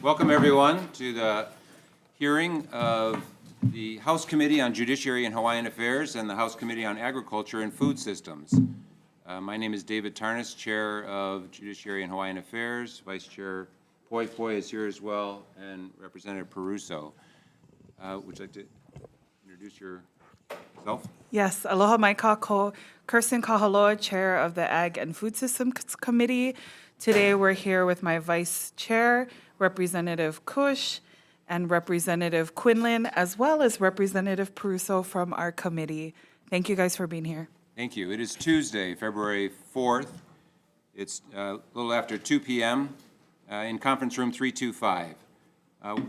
Welcome everyone to the hearing of the House Committee on Judiciary and Hawaiian Affairs and the House Committee on Agriculture and Food Systems. My name is David Tarnas, Chair of Judiciary and Hawaiian Affairs. Vice Chair Poi Poi is here as well, and Representative Peruso. Would you like to introduce yourself? Yes, aloha mai kako, Kirsten Kahaloa, Chair of the Ag and Food Systems Committee. Today we're here with my Vice Chair, Representative Cush, and Representative Quinlan, as well as Representative Peruso from our committee. Thank you guys for being here. Thank you. It is Tuesday, February 4th. It's a little after 2 p.m. In conference room 325.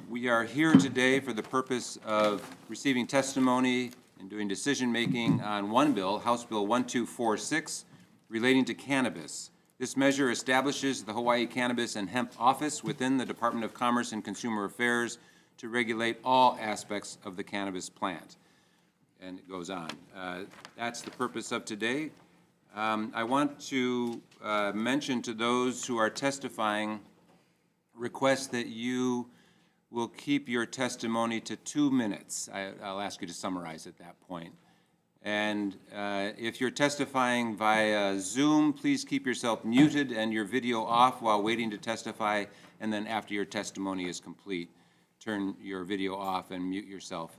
We are here today for the purpose of receiving testimony and doing decision-making on one bill, House Bill 1246, relating to cannabis. This measure establishes the Hawaii Cannabis and Hemp Office within the Department of Commerce and Consumer Affairs to regulate all aspects of the cannabis plant. And it goes on. That's the purpose of today. I want to mention to those who are testifying, request that you will keep your testimony to 2 minutes. I'll ask you to summarize at that point. And if you're testifying via Zoom, please keep yourself muted and your video off while waiting to testify, and then after your testimony is complete, turn your video off and mute yourself.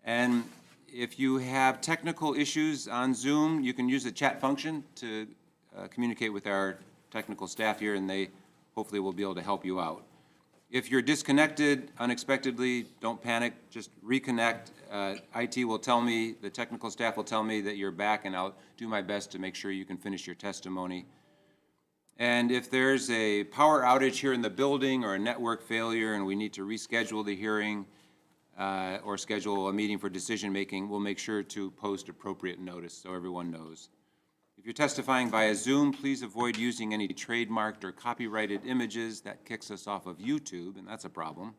And if you have technical issues on Zoom, you can use the chat function to communicate with our technical staff here, and they hopefully will be able to help you out. If you're disconnected unexpectedly, don't panic, just reconnect. IT will tell me, the technical staff will tell me that you're back, and I'll do my best to make sure you can finish your testimony. And if there's a power outage here in the building or a network failure and we need to reschedule the hearing or schedule a meeting for decision making, we'll make sure to post appropriate notice so everyone knows. If you're testifying via Zoom, please avoid using any trademarked or copyrighted images. That kicks us off of YouTube, and that's a problem.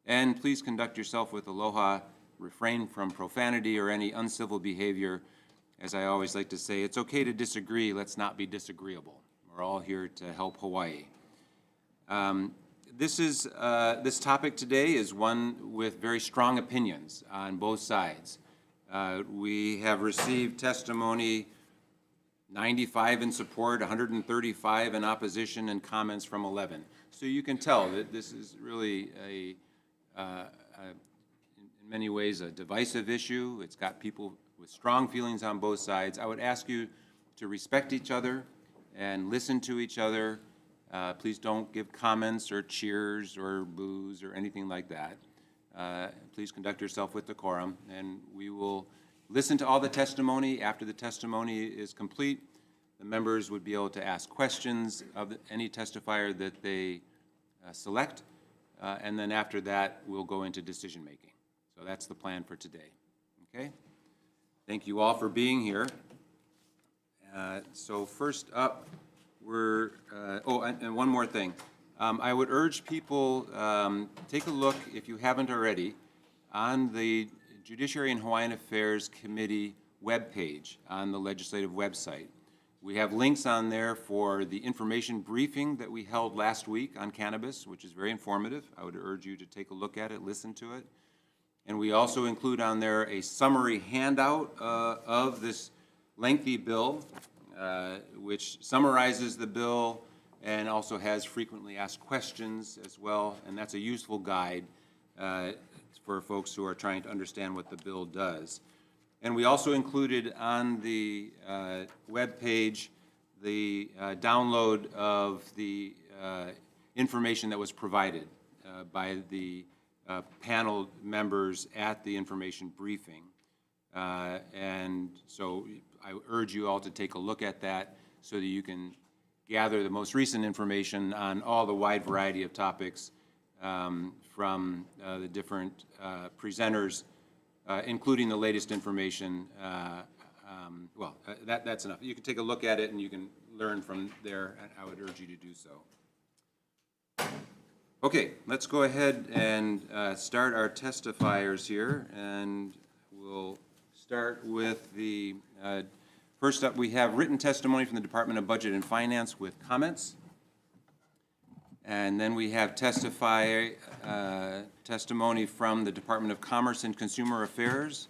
And please conduct yourself with aloha, refrain from profanity or any uncivil behavior. As I always like to say, it's okay to disagree, let's not be disagreeable. We're all here to help Hawaii. This topic today is one with very strong opinions on both sides. We have received testimony 95 in support, 135 in opposition, and comments from 11. So you can tell that this is really in many ways a divisive issue. It's got people with strong feelings on both sides. I would ask you to respect each other and listen to each other. Please don't give comments or cheers or boos or anything like that. Please conduct yourself with decorum, and we will listen to all the testimony. After the testimony is complete, the members would be able to ask questions of any testifier that they select, and then after that, we'll go into decision making. So that's the plan for today, okay? Thank you all for being here. So first up, we're, and one more thing. I would urge people, take a look, if you haven't already, on the Judiciary and Hawaiian Affairs Committee webpage on the legislative website. We have links on there for the information briefing that we held last week on cannabis, which is very informative. I would urge you to take a look at it, listen to it. And we also include on there a summary handout of this lengthy bill, which summarizes the bill and also has frequently asked questions as well. And that's a useful guide for folks who are trying to understand what the bill does. And we also included on the web page the download of the information that was provided by the panel members at the information briefing. And so I urge you all to take a look at that so that you can gather the most recent information on all the wide variety of topics from the different presenters, including the latest information. That's enough. You can take a look at it and you can learn from there, and I would urge you to do so. Okay, let's go ahead and start our testifiers here, and we'll start with the, first up we have written testimony from the Department of Budget and Finance with comments. And then we have testimony from the Department of Commerce and Consumer Affairs.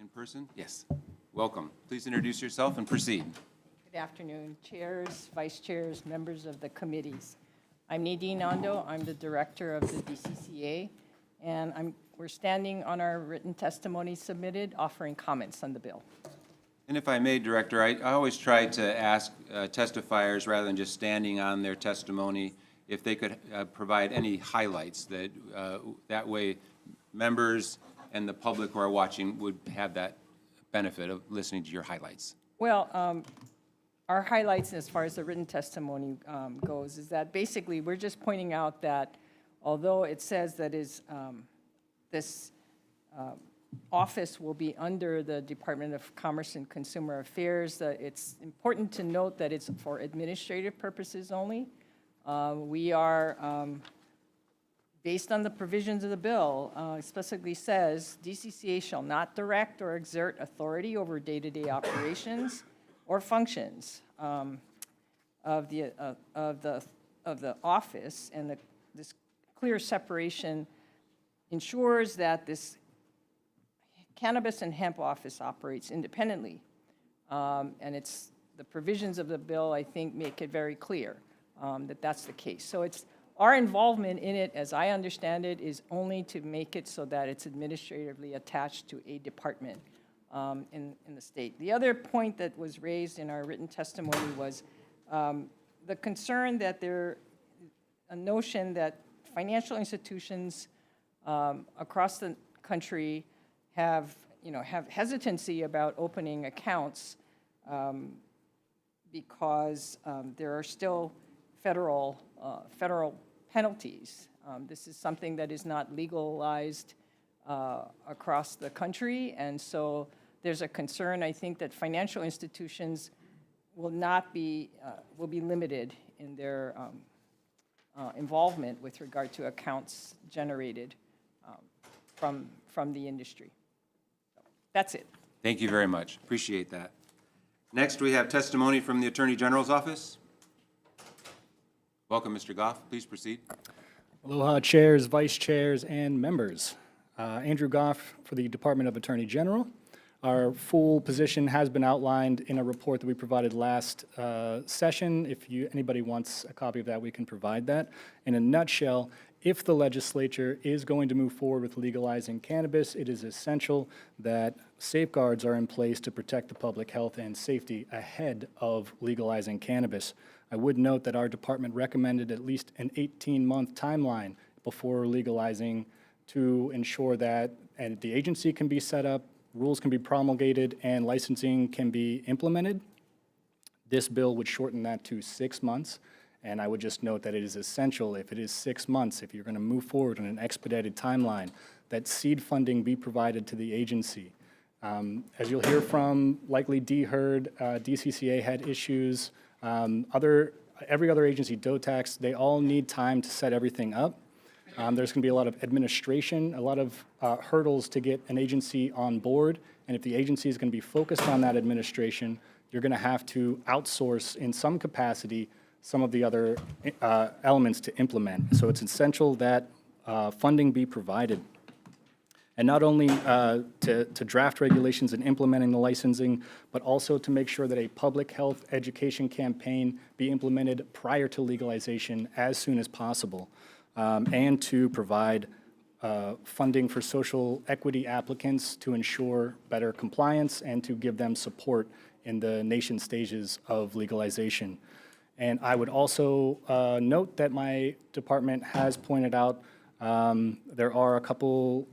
In person? Yes. Welcome. Please introduce yourself and proceed. Good afternoon, chairs, vice chairs, members of the committees. I'm Nadine Ondo. I'm the director of the DCCA, and we're standing on our written testimony submitted, offering comments on the bill. And if I may, Director, I always try to ask testifiers, rather than just standing on their testimony, if they could provide any highlights that way members and the public who are watching would have that benefit of listening to your highlights. Well, our highlights as far as the written testimony goes is that basically we're just pointing out that although it says that this office will be under the Department of Commerce and Consumer Affairs, it's important to note that it's for administrative purposes only. We are, based on the provisions of the bill, specifically says DCCA shall not direct or exert authority over day-to-day operations or functions of the office, and this clear separation ensures that this cannabis and hemp office operates independently, and it's the provisions of the bill, I think, make it very clear that that's the case. So it's our involvement in it, as I understand it, is only to make it so that it's administratively attached to a department in the state. The other point that was raised in our written testimony was the concern that a notion that financial institutions across the country have hesitancy about opening accounts because there are still federal penalties. This is something that is not legalized across the country, and so there's a concern, I think, that financial institutions will be limited in their involvement with regard to accounts generated from the industry. So that's it. Thank you very much. Appreciate that. Next, we have testimony from the Attorney General's office. Welcome, Mr. Goff. Please proceed. Aloha, chairs, vice chairs, and members. Andrew Goff for the Department of Attorney General. Our full position has been outlined in a report that we provided last session. If anybody wants a copy of that, we can provide that. In a nutshell, if the legislature is going to move forward with legalizing cannabis, it is essential that safeguards are in place to protect the public health and safety ahead of legalizing cannabis. I would note that our department recommended at least an 18-month timeline before legalizing to ensure that the agency can be set up, rules can be promulgated, and licensing can be implemented. This bill would shorten that to 6 months, and I would just note that it is essential, if it is 6 months, if you're going to move forward on an expedited timeline, that seed funding be provided to the agency. As you'll hear from likely DHERD, DCCA had issues, every other agency, DOTAX, they all need time to set everything up. There's going to be a lot of administration, a lot of hurdles to get an agency on board, and if the agency is going to be focused on that administration, you're going to have to outsource in some capacity some of the other elements to implement. So it's essential that funding be provided. And not only to draft regulations and implementing the licensing, but also to make sure that a public health education campaign be implemented prior to legalization as soon as possible, and to provide funding for social equity applicants to ensure better compliance and to give them support in the nascent stages of legalization. And I would also note that my department has pointed out there are a couple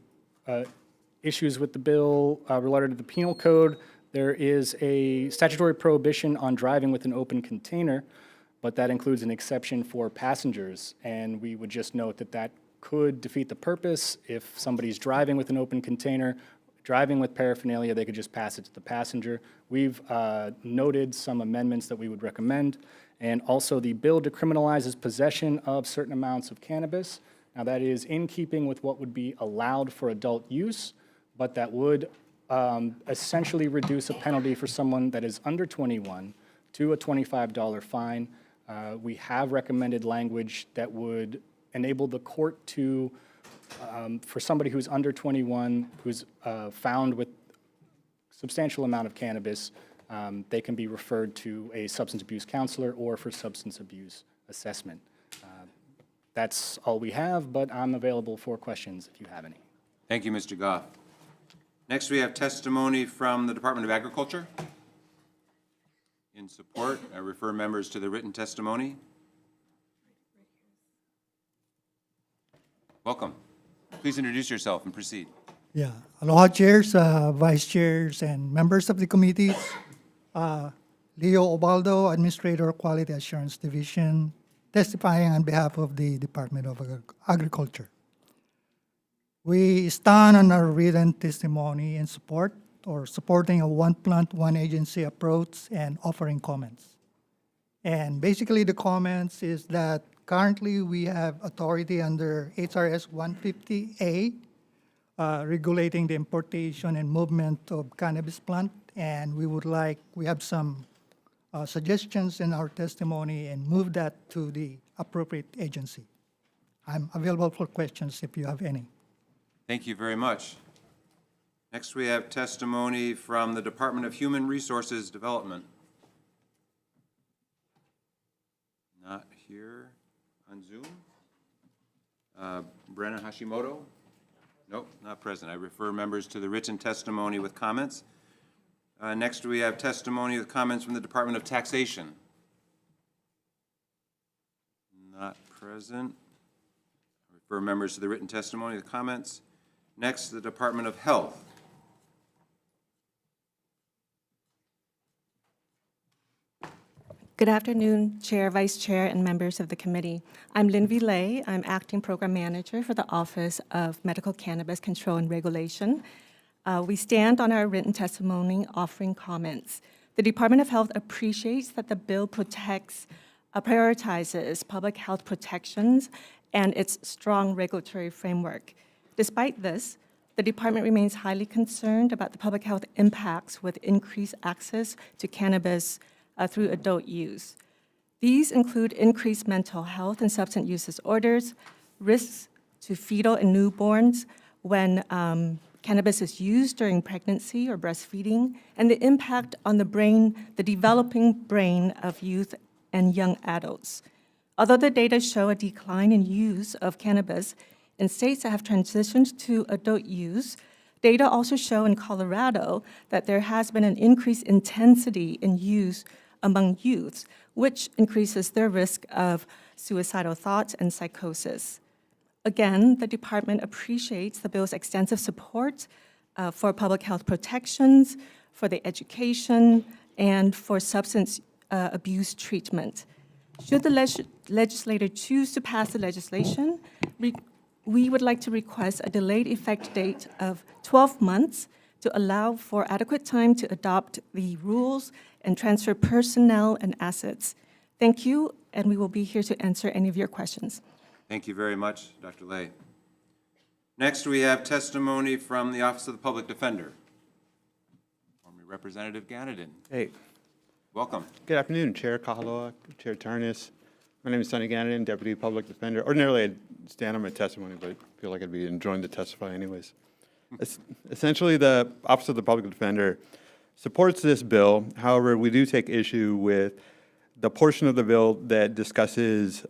issues with the bill related to the penal code. There is a statutory prohibition on driving with an open container, but that includes an exception for passengers. And we would just note that that could defeat the purpose. If somebody's driving with an open container, driving with paraphernalia, they could just pass it to the passenger. We've noted some amendments that we would recommend. And also the bill decriminalizes possession of certain amounts of cannabis. Now that is in keeping with what would be allowed for adult use, but that would essentially reduce a penalty for someone that is under 21 to a $25 fine We have recommended language that would enable the court to, for somebody who's under 21, who's found with substantial amount of cannabis, they can be referred to a substance abuse counselor or for substance abuse assessment. That's all we have, but I'm available for questions if you have any. Thank you, Mr. Goff. Next, we have testimony from the Department of Agriculture. In support, I refer members to the written testimony. Welcome. Please introduce yourself and proceed. Yeah, aloha chairs, vice chairs, and members of the committees. Leo Obaldo, Administrator, Quality Assurance Division, testifying on behalf of the Department of Agriculture. We stand on our written testimony in support or supporting a one plant, one agency approach and offering comments. And basically the comments is that currently we have authority under HRS 150A regulating the importation and movement of cannabis plant, and we have some suggestions in our testimony and move that to the appropriate agency. I'm available for questions if you have any. Thank you very much. Next, we have testimony from the Department of Human Resources Development. Not here on Zoom. Brenna Hashimoto? Nope, not present. I refer members to the written testimony with comments. Next, we have testimony with comments from the Department of Taxation. Not present. I refer members to the written testimony with comments. Next, the Department of Health. Good afternoon, Chair, Vice Chair, and members of the committee. I'm Lynn Villet. I'm Acting Program Manager for the Office of Medical Cannabis Control and Regulation. We stand on our written testimony offering comments. The Department of Health appreciates that the bill prioritizes public health protections and its strong regulatory framework. Despite this, the department remains highly concerned about the public health impacts with increased access to cannabis through adult use. These include increased mental health and substance use disorders, risks to fetal and newborns when cannabis is used during pregnancy or breastfeeding, and the impact on the brain, the developing brain of youth and young adults. Although the data show a decline in use of cannabis in states that have transitioned to adult use, data also show in Colorado that there has been an increased intensity in use among youths, which increases their risk of suicidal thoughts and psychosis. Again, the department appreciates the bill's extensive support for public health protections, for the education, and for substance abuse treatment. Should the legislator choose to pass the legislation, we would like to request a delayed effect date of 12 months to allow for adequate time to adopt the rules and transfer personnel and assets. Thank you, and we will be here to answer any of your questions. Thank you very much, Dr. Lay. Next, we have testimony from the Office of the Public Defender. Former Representative Ganadin. Hey, Welcome. good afternoon, Chair Kahaloa, Chair Tarnas. My name is Sonny Ganadin, Deputy Public Defender. Ordinarily, I'd stand on my testimony, but I feel like I'd be enjoying to testify anyways. Essentially, the Office of the Public Defender supports this bill. However, we do take issue with the portion of the bill that discusses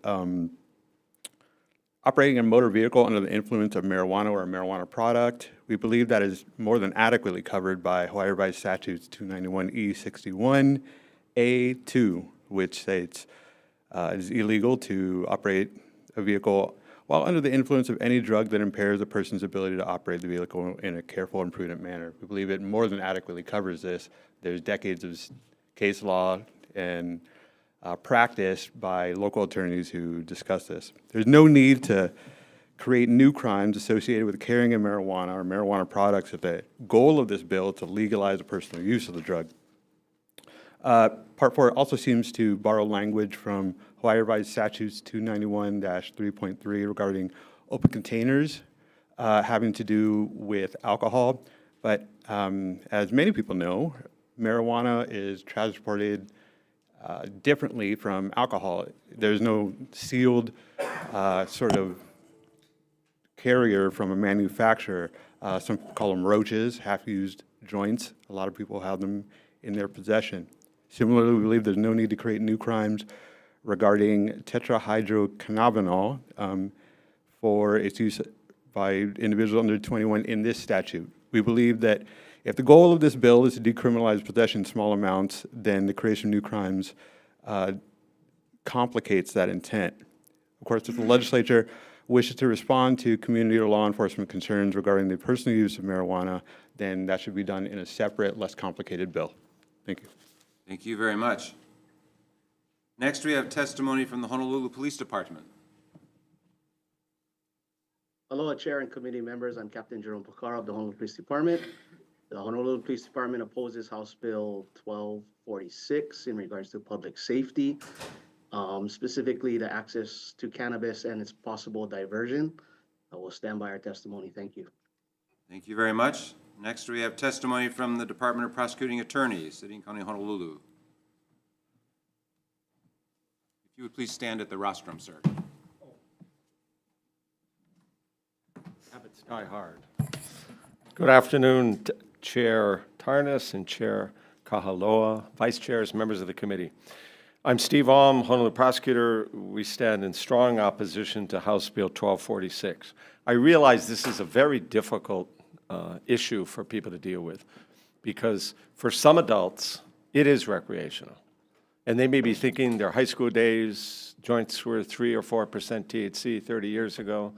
operating a motor vehicle under the influence of marijuana or a marijuana product. We believe that is more than adequately covered by Hawaii Revised Statutes 291E61A2, which states it is illegal to operate a vehicle while under the influence of any drug that impairs a person's ability to operate the vehicle in a careful and prudent manner. We believe it more than adequately covers this. There's decades of case law and practice by local attorneys who discuss this. There's no need to create new crimes associated with carrying a marijuana or marijuana products if the goal of this bill is to legalize the personal use of the drug. Part 4 also seems to borrow language from Hawaii Revised Statutes 291-3.3 regarding open containers having to do with alcohol. But as many people know, marijuana is transported differently from alcohol. There's no sealed sort of carrier from a manufacturer. Some call them roaches, half-used joints. A lot of people have them in their possession. Similarly, we believe there's no need to create new crimes regarding tetrahydrocannabinol for its use by individuals under 21 in this statute. We believe that if the goal of this bill is to decriminalize possession in small amounts, then the creation of new crimes complicates that intent. Of course, if the legislature wishes to respond to community or law enforcement concerns regarding the personal use of marijuana, then that should be done in a separate, less complicated bill. Thank you. Thank you very much. Next, we have testimony from the Honolulu Police Department. Aloha, Chair and committee members. I'm Captain Jerome Pacaro of the Honolulu Police Department. The Honolulu Police Department opposes House Bill 1246 in regards to public safety, specifically the access to cannabis and its possible diversion. I will stand by our testimony. Thank you. Thank you very much. Next, we have testimony from the Department of Prosecuting Attorneys, City and County of Honolulu. If you would please stand at the rostrum, sir. Habits die hard. Good afternoon, Chair Tarnas and Chair Kahaloa, Vice Chairs, members of the committee. I'm Steve Alm, Honolulu prosecutor. We stand in strong opposition to House Bill 1246. I realize this is a very difficult issue for people to deal with because for some adults, it is recreational. And they may be thinking their high school days, joints were 3 or 4% THC 30 years ago.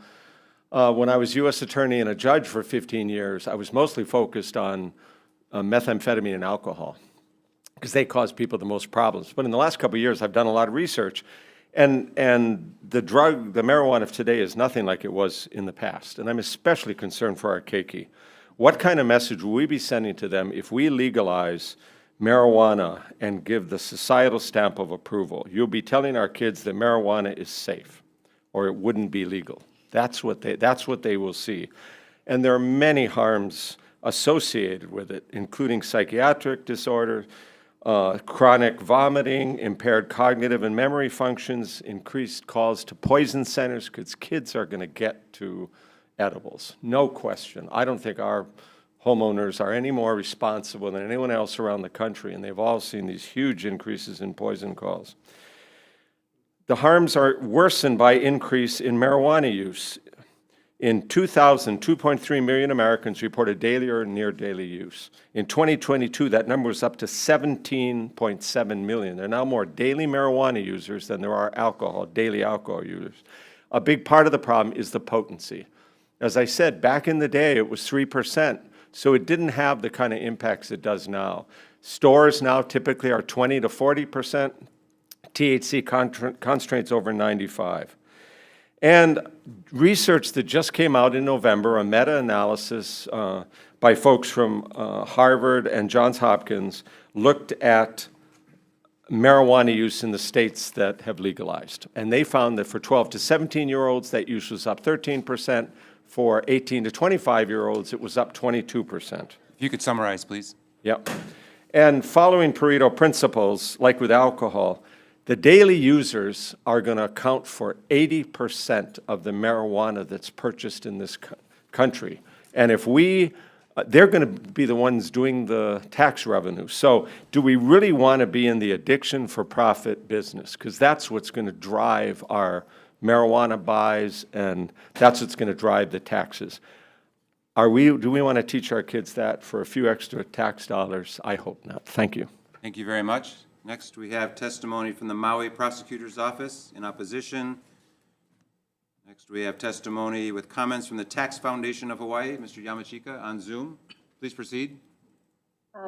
When I was U.S. attorney and a judge for 15 years, I was mostly focused on methamphetamine and alcohol because they cause people the most problems. But in the last couple of years, I've done a lot of research, and the marijuana of today is nothing like it was in the past. And I'm especially concerned for our keiki. What kind of message will we be sending to them if we legalize marijuana and give the societal stamp of approval? You'll be telling our kids that marijuana is safe, or it wouldn't be legal. That's what they will see. And there are many harms associated with it, including psychiatric disorders, chronic vomiting, impaired cognitive and memory functions, increased calls to poison centers, because kids are going to get to edibles, no question. I don't think our homeowners are any more responsible than anyone else around the country, and they've all seen these huge increases in poison calls. The harms are worsened by increase in marijuana use. In 2000, 2.3 million Americans reported daily or near daily use. In 2022, that number was up to 17.7 million. There are now more daily marijuana users than there are daily alcohol users. A big part of the problem is the potency. As I said, back in the day, it was 3%, so it didn't have the kind of impacts it does now. Stores now typically are 20 to 40%. THC constraints over 95. And research that just came out in November, a meta-analysis by folks from Harvard and Johns Hopkins, looked at marijuana use in the states that have legalized. And they found that for 12 to 17-year-olds, that use was up 13%. For 18 to 25-year-olds, it was up 22%. If you could summarize, please. Yep. And following Pareto principles, like with alcohol, the daily users are going to account for 80% of the marijuana that's purchased in this country. And if they're going to be the ones doing the tax revenue. So do we really want to be in the addiction for profit business? Because that's what's going to drive our marijuana buys, and that's what's going to drive the taxes. Do we want to teach our kids that for a few extra tax dollars? I hope not. Thank you. Thank you very much. Next, we have testimony from the Maui Prosecutor's Office in opposition. Next, we have testimony with comments from the Tax Foundation of Hawaii, Mr. Yamachika on Zoom. Please proceed.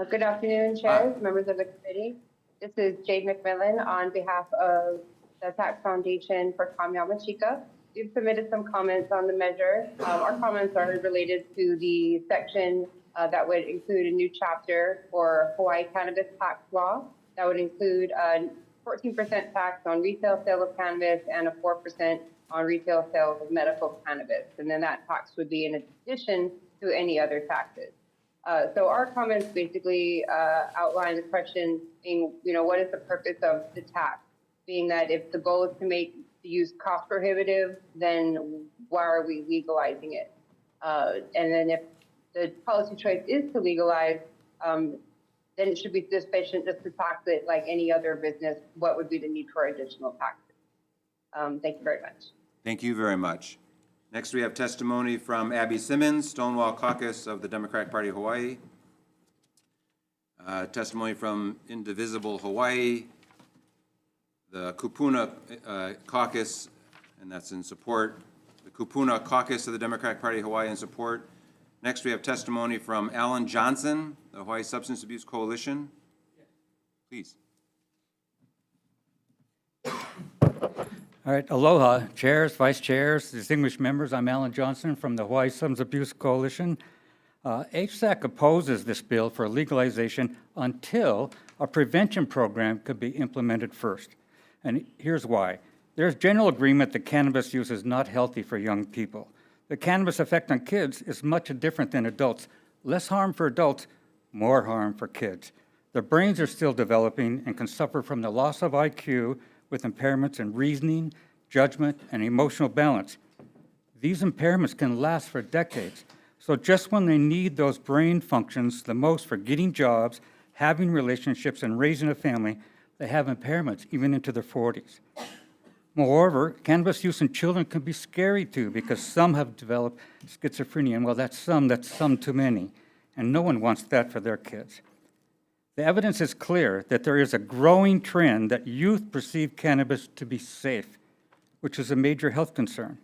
Good afternoon, chairs, members of the committee. This is Jade McMillan on behalf of the Tax Foundation for Tom Yamachika. We've submitted some comments on the measure. Our comments are related to the section that would include a new chapter for Hawaii cannabis tax law. That would include a 14% tax on retail sale of cannabis and a 4% on retail sales of medical cannabis. And then that tax would be in addition to any other taxes. So our comments basically outline the question being, what is the purpose of the tax? Being that if the goal is to make the use cost prohibitive, then why are we legalizing it? And then if the policy choice is to legalize, then it should be sufficient just to tax it like any other business. What would be the need for additional taxes? Thank you very much. Thank you very much. Next, we have testimony from Abby Simmons, Stonewall Caucus of the Democratic Party of Hawaii. Testimony from Indivisible Hawaii, the Kupuna Caucus, and that's in support. The Kupuna Caucus of the Democratic Party of Hawaii in support. Next, we have testimony from Alan Johnson, the Hawaii Substance Abuse Coalition. Please. All right, aloha, chairs, vice chairs, distinguished members. I'm Alan Johnson from the Hawaii Substance Abuse Coalition. HSAC opposes this bill for legalization until a prevention program could be implemented first. And here's why. There's general agreement that cannabis use is not healthy for young people. The cannabis effect on kids is much different than adults. Less harm for adults, more harm for kids. Their brains are still developing and can suffer from the loss of IQ with impairments in reasoning, judgment, and emotional balance. These impairments can last for decades. So just when they need those brain functions the most for getting jobs, having relationships, and raising a family, they have impairments even into their 40s. Moreover, cannabis use in children can be scary too, because some have developed schizophrenia, and well, that's some too many, and no one wants that for their kids. The evidence is clear that there is a growing trend that youth perceive cannabis to be safe, which is a major health concern.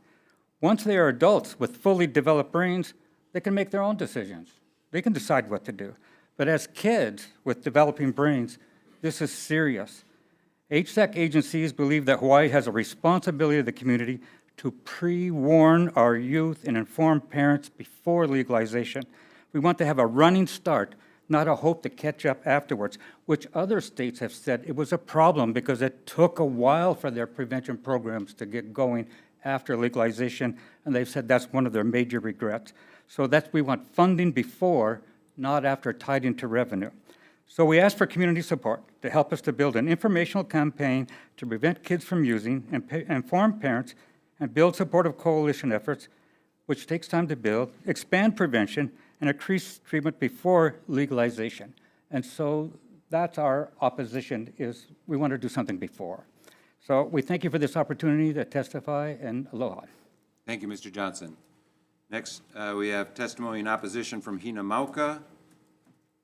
Once they are adults with fully developed brains, they can make their own decisions. They can decide what to do. But as kids with developing brains, this is serious. HSAC agencies believe that Hawaii has a responsibility to the community to pre-warn our youth and inform parents before legalization. We want to have a running start, not a hope to catch up afterwards, which other states have said it was a problem because it took a while for their prevention programs to get going after legalization, and they've said that's one of their major regrets. So we want funding before, not after, tied into revenue. So we ask for community support to help us to build an informational campaign to prevent kids from using, and inform parents, and build supportive coalition efforts, which takes time to build, expand prevention, and increase treatment before legalization. And so that's our opposition, is we want to do something before. So we thank you for this opportunity to testify, and aloha. Thank you, Mr. Johnson. Next, we have testimony in opposition from Hina Mauka,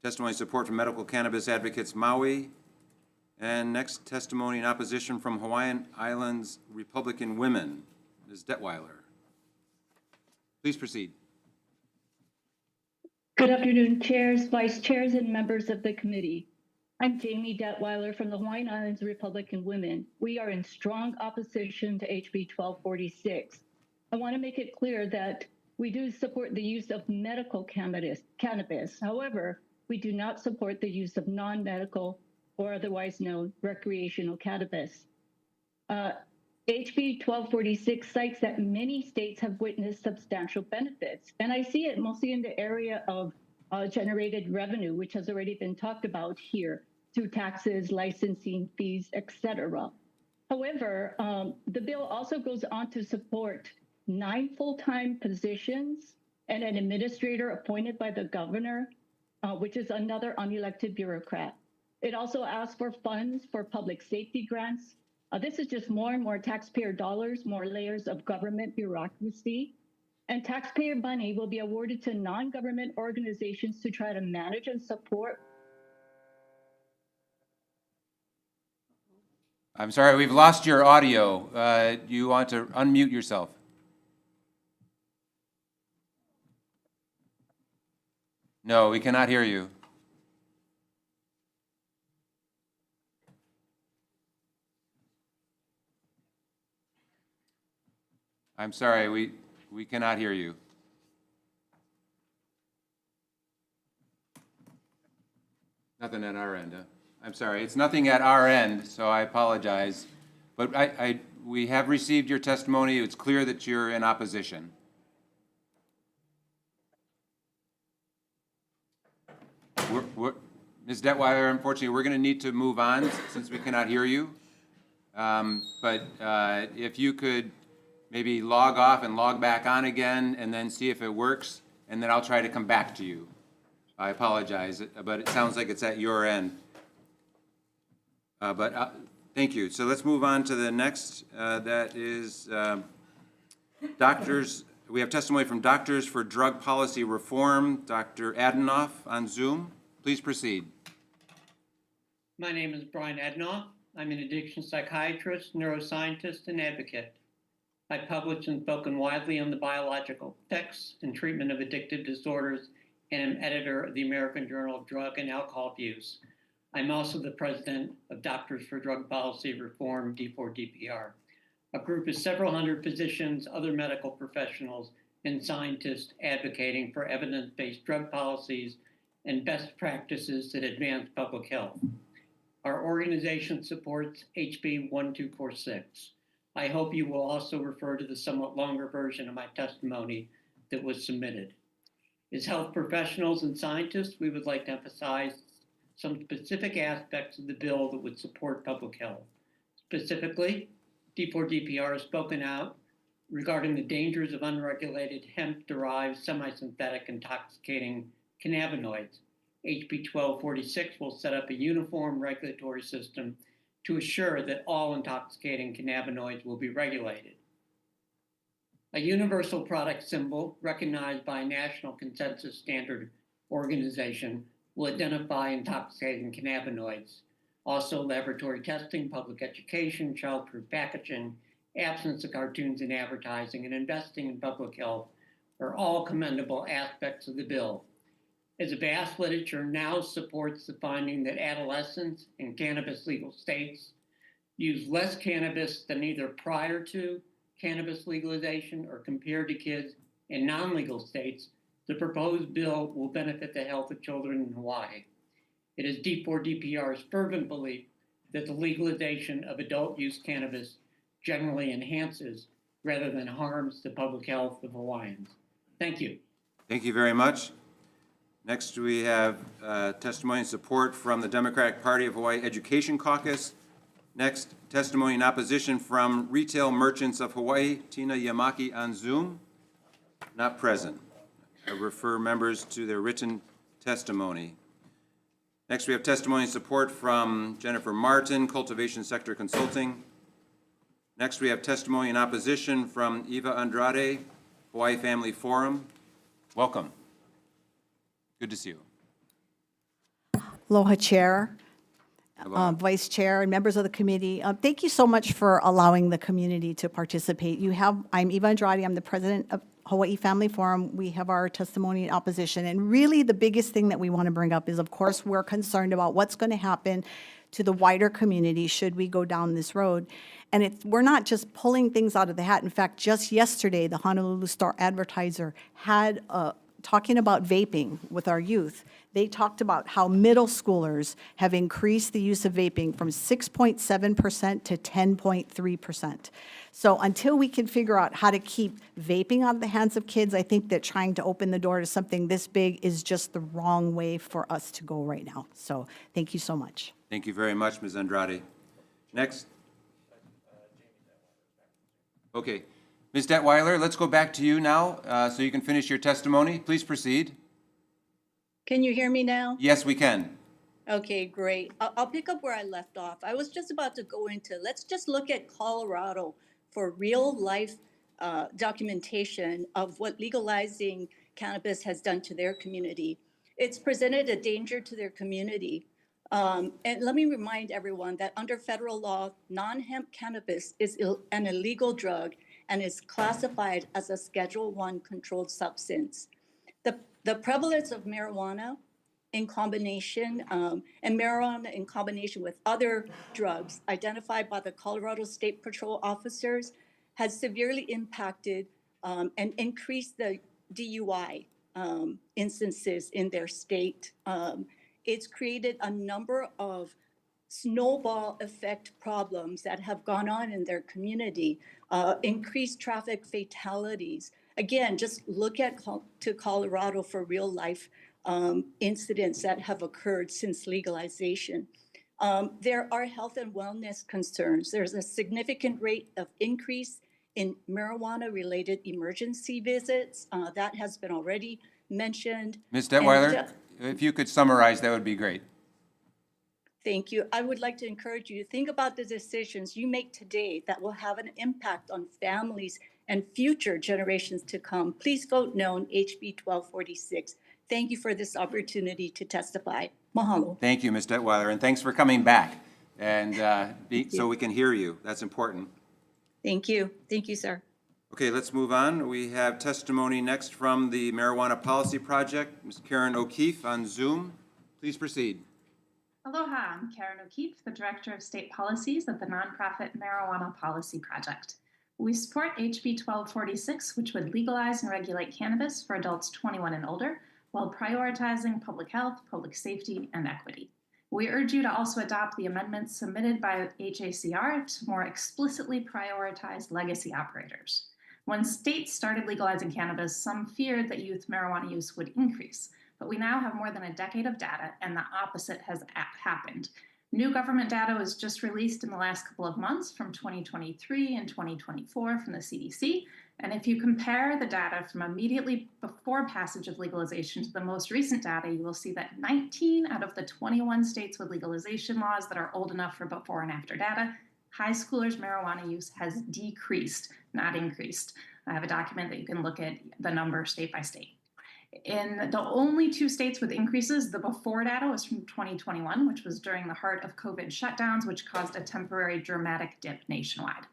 testimony in support from Medical Cannabis Advocates Maui, and next testimony in opposition from Hawaiian Islands Republican Women, Ms. Detweiler. Please proceed. Good afternoon, chairs, vice chairs, and members of the committee. I'm Jamie Detweiler from the Hawaiian Islands Republican Women. We are in strong opposition to HB 1246. I want to make it clear that we do support the use of medical cannabis. However, we do not support the use of non-medical or otherwise known recreational cannabis. HB 1246 cites that many states have witnessed substantial benefits, and I see it mostly in the area of generated revenue, which has already been talked about here, through taxes, licensing fees, etc. However, the bill also goes on to support 9 full-time positions and an administrator appointed by the governor, which is another unelected bureaucrat. It also asks for funds for public safety grants. This is just more and more taxpayer dollars, more layers of government bureaucracy, and taxpayer money will be awarded to non-government organizations to try to manage and support. I'm sorry, we've lost your audio. You want to unmute yourself? No, we cannot hear you. I'm sorry, we cannot hear you. Nothing at our end, huh? I'm sorry, it's nothing at our end, so I apologize. But we have received your testimony. It's clear that you're in opposition. Ms. Detweiler, unfortunately, we're going to need to move on since we cannot hear you. But if you could maybe log off and log back on again and then see if it works, and then I'll try to come back to you. I apologize, but it sounds like it's at your end. Thank you. So let's move on to the next. That is doctors. We have testimony from Doctors for Drug Policy Reform, Dr. Adenoff on Zoom. Please proceed. My name is Brian Adenoff. I'm an addiction psychiatrist, neuroscientist, and advocate. I publish and spoken widely on the biological effects and treatment of addictive disorders, and am editor of the American Journal of Drug and Alcohol Abuse. I'm also the president of Doctors for Drug Policy Reform, D4DPR, a group of several hundred physicians, other medical professionals, and scientists advocating for evidence-based drug policies and best practices that advance public health. Our organization supports HB 1246. I hope you will also refer to the somewhat longer version of my testimony that was submitted. As health professionals and scientists, we would like to emphasize some specific aspects of the bill that would support public health. Specifically, D4DPR has spoken out regarding the dangers of unregulated hemp-derived semi-synthetic intoxicating cannabinoids. HB 1246 will set up a uniform regulatory system to assure that all intoxicating cannabinoids will be regulated. A universal product symbol recognized by a national consensus standard organization will identify intoxicating cannabinoids. Also, laboratory testing, public education, child-proof packaging, absence of cartoons in advertising, and investing in public health are all commendable aspects of the bill. As a vast literature now supports the finding that adolescents in cannabis legal states use less cannabis than either prior to cannabis legalization or compared to kids in non-legal states, the proposed bill will benefit the health of children in Hawaii. It is D4DPR's fervent belief that the legalization of adult use cannabis generally enhances rather than harms the public health of Hawaiians. Thank you. Thank you very much. Next, we have testimony and support from the Democratic Party of Hawaii Education Caucus. Next, testimony in opposition from Retail Merchants of Hawaii, Tina Yamaki on Zoom, not present. I refer members to their written testimony. Next, we have testimony and support from Jennifer Martin, Cultivation Sector Consulting. Next, we have testimony in opposition from Eva Andrade, Hawaii Family Forum. Welcome. Good to see you. Aloha, Chair, Vice Chair, and members of the committee. Thank you so much for allowing the community to participate. I'm Eva Andrade. I'm the president of Hawaii Family Forum. We have our testimony in opposition. And really the biggest thing that we want to bring up is, of course, we're concerned about what's going to happen to the wider community should we go down this road. And we're not just pulling things out of the hat. In fact, just yesterday, the Honolulu Star-Advertiser had talking about vaping with our youth. They talked about how middle schoolers have increased the use of vaping from 6.7% to 10.3%. So until we can figure out how to keep vaping out of the hands of kids, I think that trying to open the door to something this big is just the wrong way for us to go right now. So thank you so much. Thank you very much, Ms. Andrade. Next. Okay. Ms. Detweiler, let's go back to you now so you can finish your testimony. Please proceed. Can you hear me now? Yes, we can. Okay, great. I'll pick up where I left off. I was just about to go into, let's just look at Colorado for real life documentation of what legalizing cannabis has done to their community. It's presented a danger to their community. And let me remind everyone that under federal law, non-hemp cannabis is an illegal drug and is classified as a Schedule I controlled substance. The prevalence of marijuana in combination, and marijuana in combination with other drugs identified by the Colorado State Patrol officers has severely impacted and increased the DUI instances in their state. It's created a number of snowball effect problems that have gone on in their community, increased traffic fatalities. Again, just look to Colorado for real life incidents that have occurred since legalization. There are health and wellness concerns. There's a significant rate of increase in marijuana-related emergency visits. That has been already mentioned. Ms. And Detweiler, if you could summarize, that would be great. thank you. I would like to encourage you to think about the decisions you make today that will have an impact on families and future generations to come. Please vote no on HB 1246. Thank you for this opportunity to testify. Mahalo. Thank you, Ms. Detweiler, and thanks for coming back and so we can hear you. That's important. Thank you. Thank you, sir. Okay, let's move on. We have testimony next from the Marijuana Policy Project. Ms. Karen O'Keefe on Zoom. Please proceed. Aloha, I'm Karen O'Keefe, the Director of State Policies of the nonprofit Marijuana Policy Project. We support HB 1246, which would legalize and regulate cannabis for adults 21 and older, while prioritizing public health, public safety, and equity. We urge you to also adopt the amendments submitted by HACR to more explicitly prioritize legacy operators. When states started legalizing cannabis, some feared that youth marijuana use would increase, but we now have more than a decade of data, and the opposite has happened. New government data was just released in the last couple of months from 2023 and 2024 from the CDC. And if you compare the data from immediately before passage of legalization to the most recent data, you will see that 19 out of the 21 states with legalization laws that are old enough for before and after data, high schoolers' marijuana use has decreased, not increased. I have a document that you can look at the number state by state. In the only two states with increases, the before data was from 2021, which was during the heart of COVID shutdowns, which caused a temporary dramatic dip nationwide.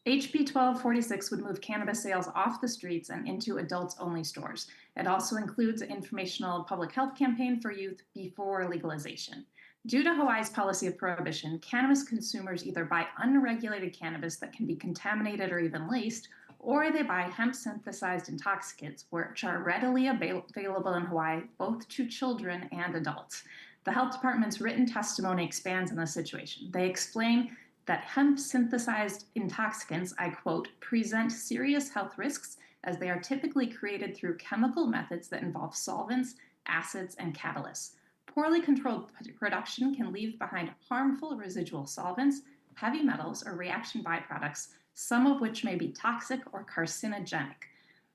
HB 1246 would move cannabis sales off the streets and into adults-only stores. It also includes an informational public health campaign for youth before legalization. Due to Hawaii's policy of prohibition, cannabis consumers either buy unregulated cannabis that can be contaminated or even laced, or they buy hemp-synthesized intoxicants, which are readily available in Hawaii, both to children and adults. The health department's written testimony expands on this situation. They explain that hemp-synthesized intoxicants, I quote, present serious health risks as they are typically created through chemical methods that involve solvents, acids, and catalysts. Poorly controlled production can leave behind harmful residual solvents, heavy metals, or reaction byproducts, some of which may be toxic or carcinogenic.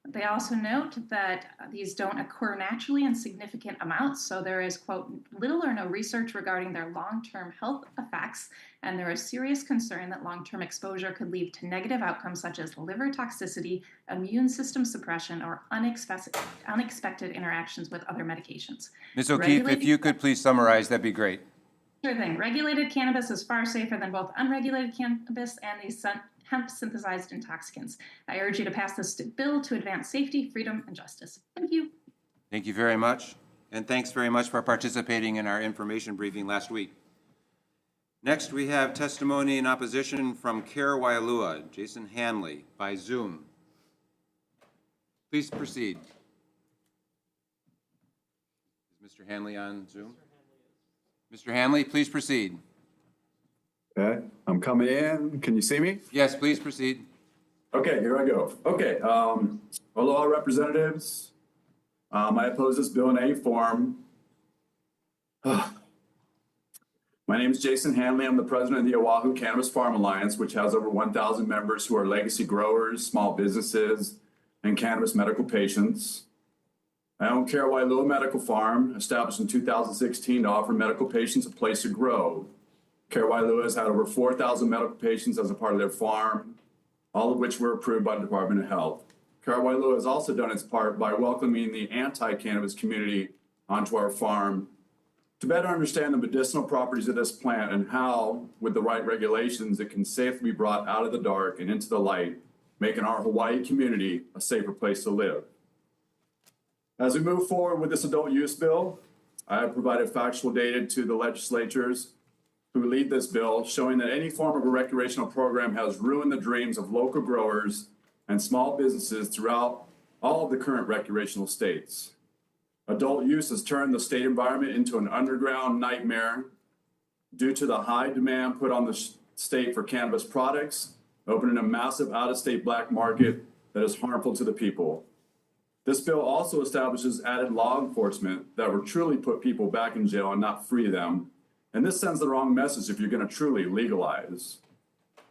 They also note that these don't occur naturally in significant amounts, so there is, quote, little or no research regarding their long-term health effects, and there is serious concern that long-term exposure could lead to negative outcomes such as liver toxicity, immune system suppression, or unexpected interactions with other medications. Ms. O'Keefe, if you could please summarize, that'd be great. Sure thing. Regulated cannabis is far safer than both unregulated cannabis and these hemp-synthesized intoxicants. I urge you to pass this bill to advance safety, freedom, and justice. Thank you. Thank you very much. And thanks very much for participating in our information briefing last week. Next, we have testimony in opposition from Care Wailua, Jason Hanley, by Zoom. Please proceed. Is Mr. Hanley on Zoom? Mr. Hanley, please proceed. Okay, I'm coming in. Can you see me? Yes, please proceed. Okay, here I go. Okay, aloha representatives. I oppose this bill in any form. My name is Jason Hanley. I'm the president of the Oahu Cannabis Farm Alliance, which has over 1,000 members who are legacy growers, small businesses, and cannabis medical patients. I own Care Wailua Medical Farm, established in 2016 to offer medical patients a place to grow. Care Wailua has had over 4,000 medical patients as a part of their farm, all of which were approved by the Department of Health. Care Wailua has also done its part by welcoming the anti-cannabis community onto our farm to better understand the medicinal properties of this plant and how, with the right regulations, it can safely be brought out of the dark and into the light, making our Hawaii community a safer place to live. As we move forward with this adult use bill, I have provided factual data to the legislatures who lead this bill, showing that any form of a recreational program has ruined the dreams of local growers and small businesses throughout all of the current recreational states. Adult use has turned the state environment into an underground nightmare due to the high demand put on the state for cannabis products, opening a massive out-of-state black market that is harmful to the people. This bill also establishes added law enforcement that will truly put people back in jail and not free them. And this sends the wrong message if you're going to truly legalize.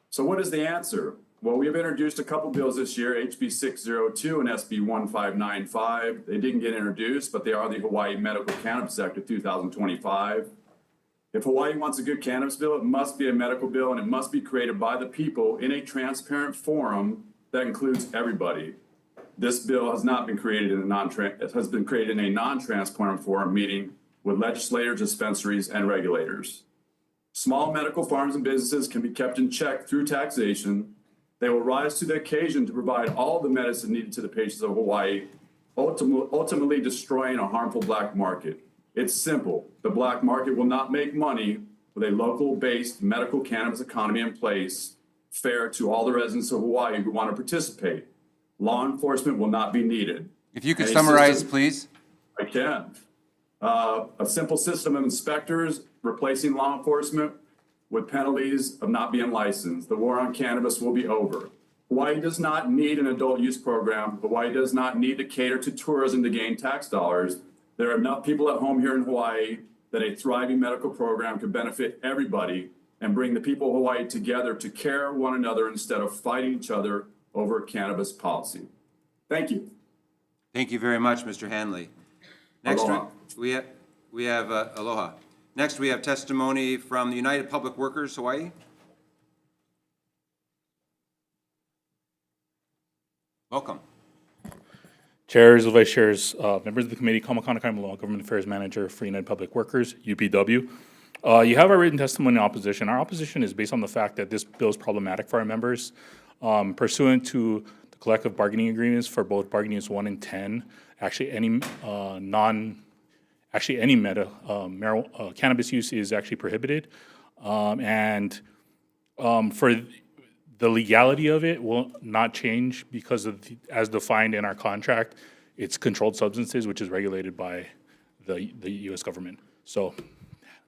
So what is the answer? Well, we have introduced a couple bills this year, HB 602 and SB 1595. They didn't get introduced, but they are the Hawaii Medical Cannabis Act of 2025. If Hawaii wants a good cannabis bill, it must be a medical bill, and it must be created by the people in a transparent forum that includes everybody. This bill has not been created in a non-transparent forum meeting with legislators, dispensaries, and regulators. Small medical farms and businesses can be kept in check through taxation. They will rise to the occasion to provide all the medicine needed to the patients of Hawaii, ultimately destroying a harmful black market. It's simple. The black market will not make money with a local-based medical cannabis economy in place, fair to all the residents of Hawaii who want to participate. Law enforcement will not be needed. If you could summarize, please. I can. A simple system of inspectors replacing law enforcement with penalties of not being licensed. The war on cannabis will be over. Hawaii does not need an adult use program. Hawaii does not need to cater to tourism to gain tax dollars. There are enough people at home here in Hawaii that a thriving medical program could benefit everybody and bring the people of Hawaii together to care one another instead of fighting each other over cannabis policy. Thank you. Thank you very much, Mr. Hanley. Next, Aloha. we have aloha. Next, we have testimony from the United Public Workers, Hawaii. Welcome. Chairs, Vice Chairs, members of the committee, Kamakana Kaimaloa, Government Affairs Manager for United Public Workers, UPW. You have our written testimony in opposition. Our opposition is based on the fact that this bill is problematic for our members. Pursuant to the collective bargaining agreements for both bargaining units 1 and 10, actually any cannabis use is actually prohibited. For the legality of it will not change because of, as defined in our contract, it's controlled substances, which is regulated by the U.S. government. So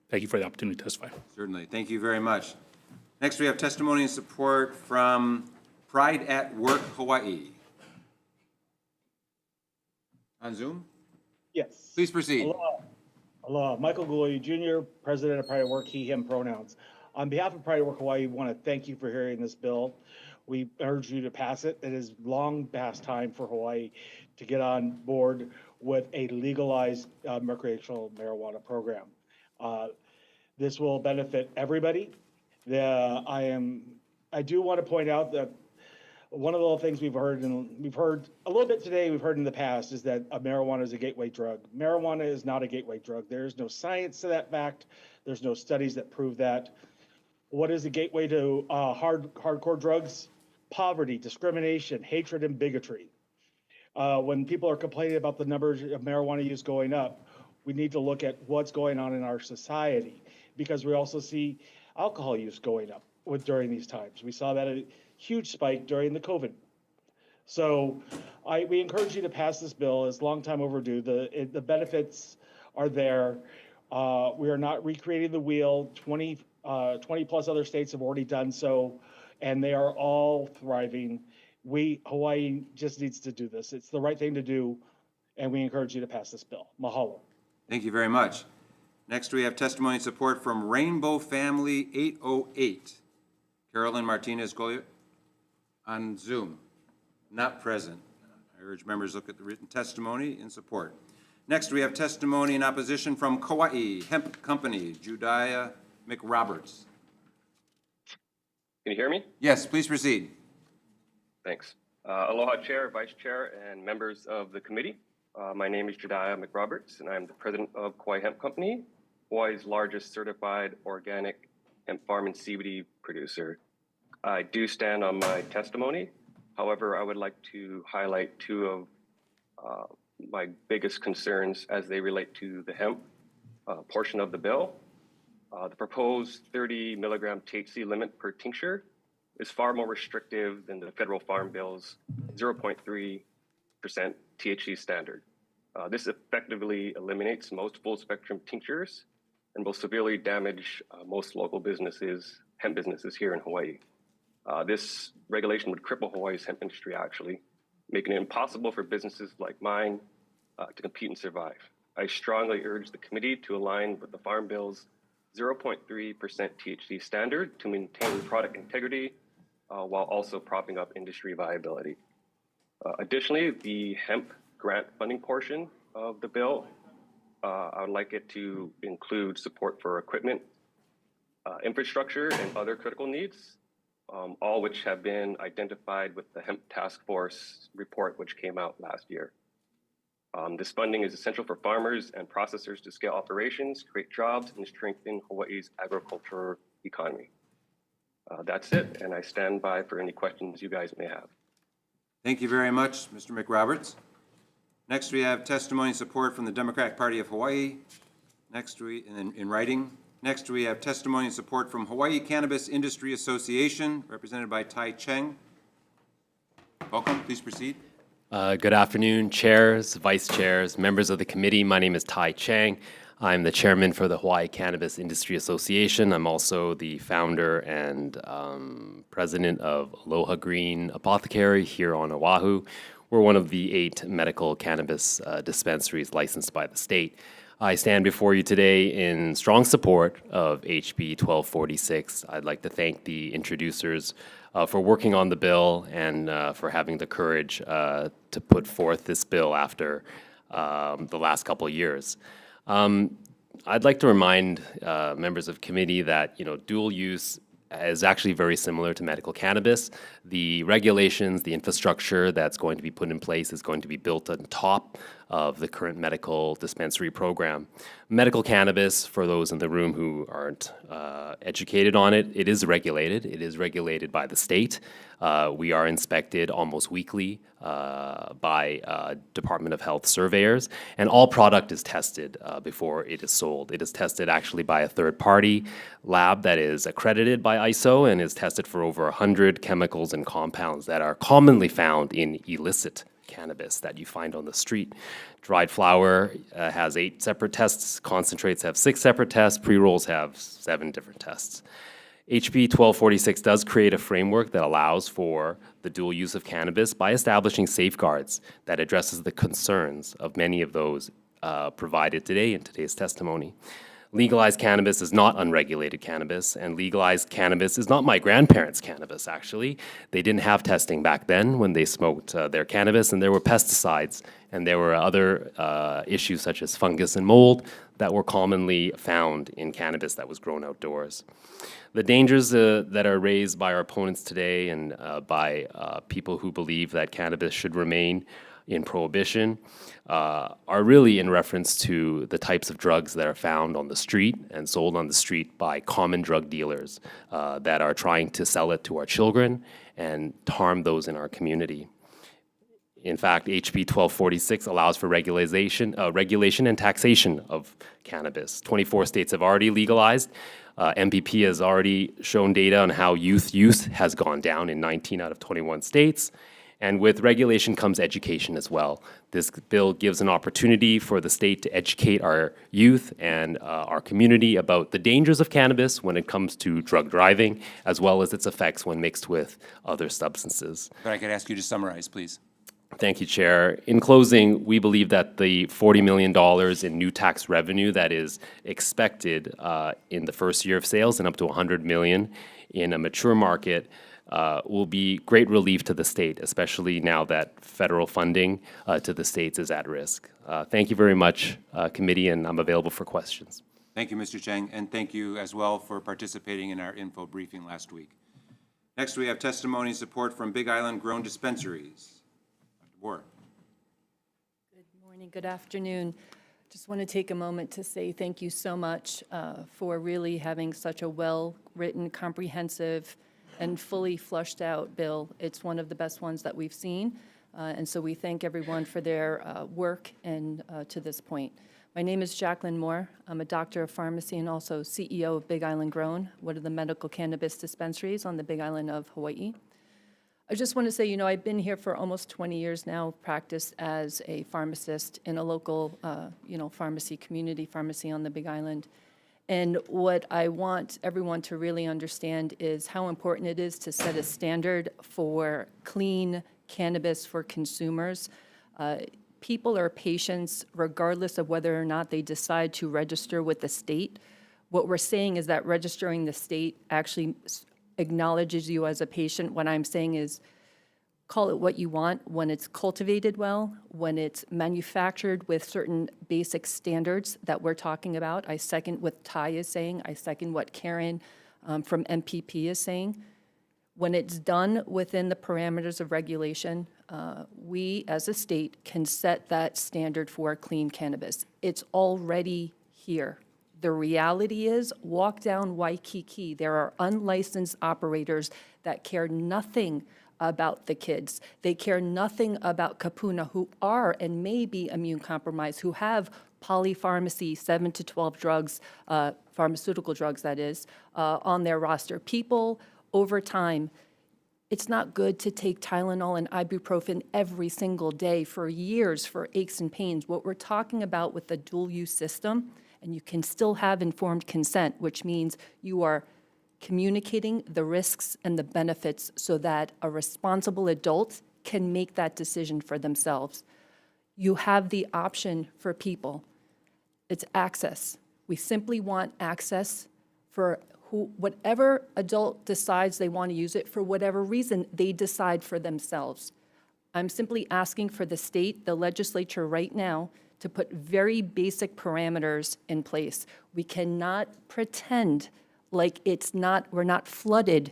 thank you for the opportunity to testify. Certainly. Thank you very much. Next, we have testimony and support from Pride at Work, Hawaii. On Zoom? Yes. Please proceed. Aloha. Aloha. Michael Gouliu Jr., President of Pride at Work, he, him pronouns. On behalf of Pride at Work Hawaii, we want to thank you for hearing this bill. We urge you to pass it. It is long past time for Hawaii to get on board with a legalized recreational marijuana program. This will benefit everybody. I do want to point out that one of the things we've heard a little bit today, we've heard in the past, is that marijuana is a gateway drug. Marijuana is not a gateway drug. There is no science to that fact. There's no studies that prove that. What is the gateway to hardcore drugs? Poverty, discrimination, hatred, and bigotry. When people are complaining about the numbers of marijuana use going up, we need to look at what's going on in our society, because we also see alcohol use going up during these times. We saw that a huge spike during the COVID. So we encourage you to pass this bill. It's a long time overdue. The benefits are there. We are not recreating the wheel. 20 plus other states have already done so, and they are all thriving. Hawaii just needs to do this. It's the right thing to do, and we encourage you to pass this bill. Mahalo. Thank you very much. Next, we have testimony and support from Rainbow Family 808. Carolyn Martinez-Goliot on Zoom, not present. I urge members to look at the written testimony in support. Next, we have testimony in opposition from Kauai Hemp Company, Judea McRoberts. Can you hear me? Yes, please proceed. Thanks. Aloha, Chair, Vice Chair, and members of the committee. My name is Jediah McRoberts, and I'm the president of Kauai Hemp Company, Hawaii's largest certified organic hemp farm and CBD producer. I do stand on my testimony. However, I would like to highlight two of my biggest concerns as they relate to the hemp portion of the bill. The proposed 30 milligram THC limit per tincture is far more restrictive than the federal farm bill's 0.3% THC standard. This effectively eliminates most full spectrum tinctures and will severely damage most local businesses, hemp businesses here in Hawaii. This regulation would cripple Hawaii's hemp industry, actually, making it impossible for businesses like mine to compete and survive. I strongly urge the committee to align with the Farm Bill's 0.3% THC standard to maintain product integrity while also propping up industry viability. Additionally, the hemp grant funding portion of the bill, I would like it to include support for equipment, infrastructure, and other critical needs, all which have been identified with the Hemp Task Force report, which came out last year. This funding is essential for farmers and processors to scale operations, create jobs, and strengthen Hawaii's agricultural economy. That's it, and I stand by for any questions you guys may have. Thank you very much, Mr. McRoberts. Next, we have testimony support from the Democratic Party of Hawaii. Next, in writing. Next, we have testimony and support from Hawaii Cannabis Industry Association, represented by Tai Cheng. Welcome, please proceed. Good afternoon, chairs, vice chairs, members of the committee. My name is Tai Cheng. I'm the chairman for the Hawaii Cannabis Industry Association. I'm also the founder and president of Aloha Green Apothecary here on Oahu. We're one of the 8 medical cannabis dispensaries licensed by the state. I stand before you today in strong support of HB 1246. I'd like to thank the introducers for working on the bill and for having the courage to put forth this bill after the last couple of years. I'd like to remind members of committee that dual use is actually very similar to medical cannabis. The regulations, the infrastructure that's going to be put in place is going to be built on top of the current medical dispensary program. Medical cannabis, for those in the room who aren't educated on it, it is regulated. It is regulated by the state. We are inspected almost weekly by Department of Health surveyors, and all product is tested before it is sold. It is tested actually by a third-party lab that is accredited by ISO and is tested for over 100 chemicals and compounds that are commonly found in illicit cannabis that you find on the street. Dried flower has 8 separate tests, concentrates have 6 separate tests, pre-rolls have 7 different tests. HB 1246 does create a framework that allows for the dual use of cannabis by establishing safeguards that addresses the concerns of many of those provided today in today's testimony. Legalized cannabis is not unregulated cannabis, and legalized cannabis is not my grandparents' cannabis, actually. They didn't have testing back then when they smoked their cannabis, and there were pesticides, and there were other issues such as fungus and mold that were commonly found in cannabis that was grown outdoors. The dangers that are raised by our opponents today and by people who believe that cannabis should remain in prohibition are really in reference to the types of drugs that are found on the street and sold on the street by common drug dealers that are trying to sell it to our children and harm those in our community. In fact, HB 1246 allows for regulation and taxation of cannabis. 24 states have already legalized. MPP has already shown data on how youth use has gone down in 19 out of 21 states. And with regulation comes education as well. This bill gives an opportunity for the state to educate our youth and our community about the dangers of cannabis when it comes to drug driving, as well as its effects when mixed with other substances. If I could ask you to summarize, please. Thank you, Chair. In closing, we believe that the $40 million in new tax revenue that is expected in the first year of sales and up to $100 million in a mature market will be great relief to the state, especially now that federal funding to the states is at risk. Thank you very much, committee, and I'm available for questions. Thank you, Mr. Cheng, and thank you as well for participating in our info briefing last week. Next, we have testimony support from Big Island Grown Dispensaries. Dr. Boer. Good morning, good afternoon. Just want to take a moment to say thank you so much for really having such a well-written, comprehensive, and fully flushed out bill. It's one of the best ones that we've seen, and so we thank everyone for their work and to this point. My name is Jacqueline Moore. I'm a doctor of pharmacy and also CEO of Big Island Grown, one of the medical cannabis dispensaries on the Big Island of Hawaii. I just want to say, I've been here for almost 20 years now, practiced as a pharmacist in a local, pharmacy, community pharmacy on the Big Island. And what I want everyone to really understand is how important it is to set a standard for clean cannabis for consumers. People are patients regardless of whether or not they decide to register with the state. What we're saying is that registering the state actually acknowledges you as a patient. What I'm saying is, call it what you want. When it's cultivated well, when it's manufactured with certain basic standards that we're talking about, I second what Ty is saying, I second what Karen from MPP is saying. When it's done within the parameters of regulation, we as a state can set that standard for clean cannabis. It's already here. The reality is, walk down Waikiki, there are unlicensed operators that care nothing about the kids. They care nothing about Kapuna, who are and may be immune compromised, who have polypharmacy, 7 to 12 drugs, pharmaceutical drugs that is, on their roster. People, over time, it's not good to take Tylenol and ibuprofen every single day for years for aches and pains. What we're talking about with the dual-use system, and you can still have informed consent, which means you are communicating the risks and the benefits so that a responsible adult can make that decision for themselves. You have the option for people. It's access. We simply want access for whatever adult decides they want to use it, for whatever reason they decide for themselves. I'm simply asking for the state, the legislature right now, to put very basic parameters in place. We cannot pretend like we're not flooded,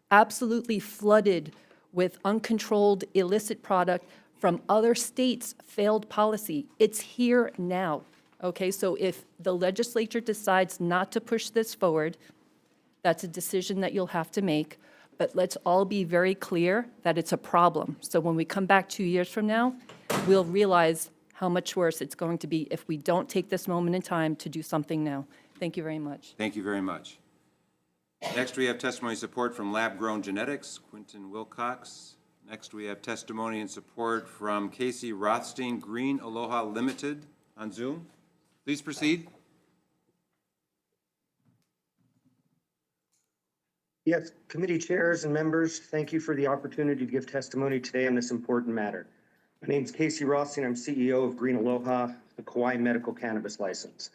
absolutely flooded with uncontrolled illicit product from other states' failed policy. It's here now, okay? So if the legislature decides not to push this forward, that's a decision that you'll have to make, but let's all be very clear that it's a problem. So when we come back 2 years from now, we'll realize how much worse it's going to be if we don't take this moment in time to do something now. Thank you very much. Thank you very much. Next, we have testimony support from Lab Grown Genetics, Quentin Wilcox. Next, we have testimony and support from Casey Rothstein, Green Aloha Limited on Zoom. Please proceed. Yes, committee chairs and members, thank you for the opportunity to give testimony today on this important matter. My name is Casey Rothstein. I'm CEO of Green Aloha, the Kauai medical cannabis license.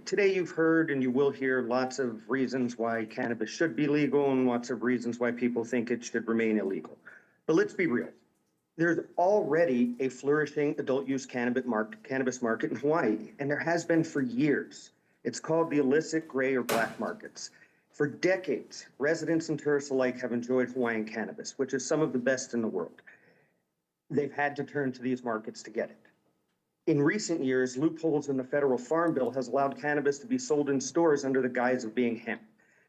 Today you've heard and you will hear lots of reasons why cannabis should be legal and lots of reasons why people think it should remain illegal. But let's be real. There's already a flourishing adult use cannabis market in Hawaii, and there has been for years. It's called the illicit gray or black markets. For decades, residents and tourists alike have enjoyed Hawaiian cannabis, which is some of the best in the world. They've had to turn to these markets to get it. In recent years, loopholes in the federal farm bill has allowed cannabis to be sold in stores under the guise of being hemp.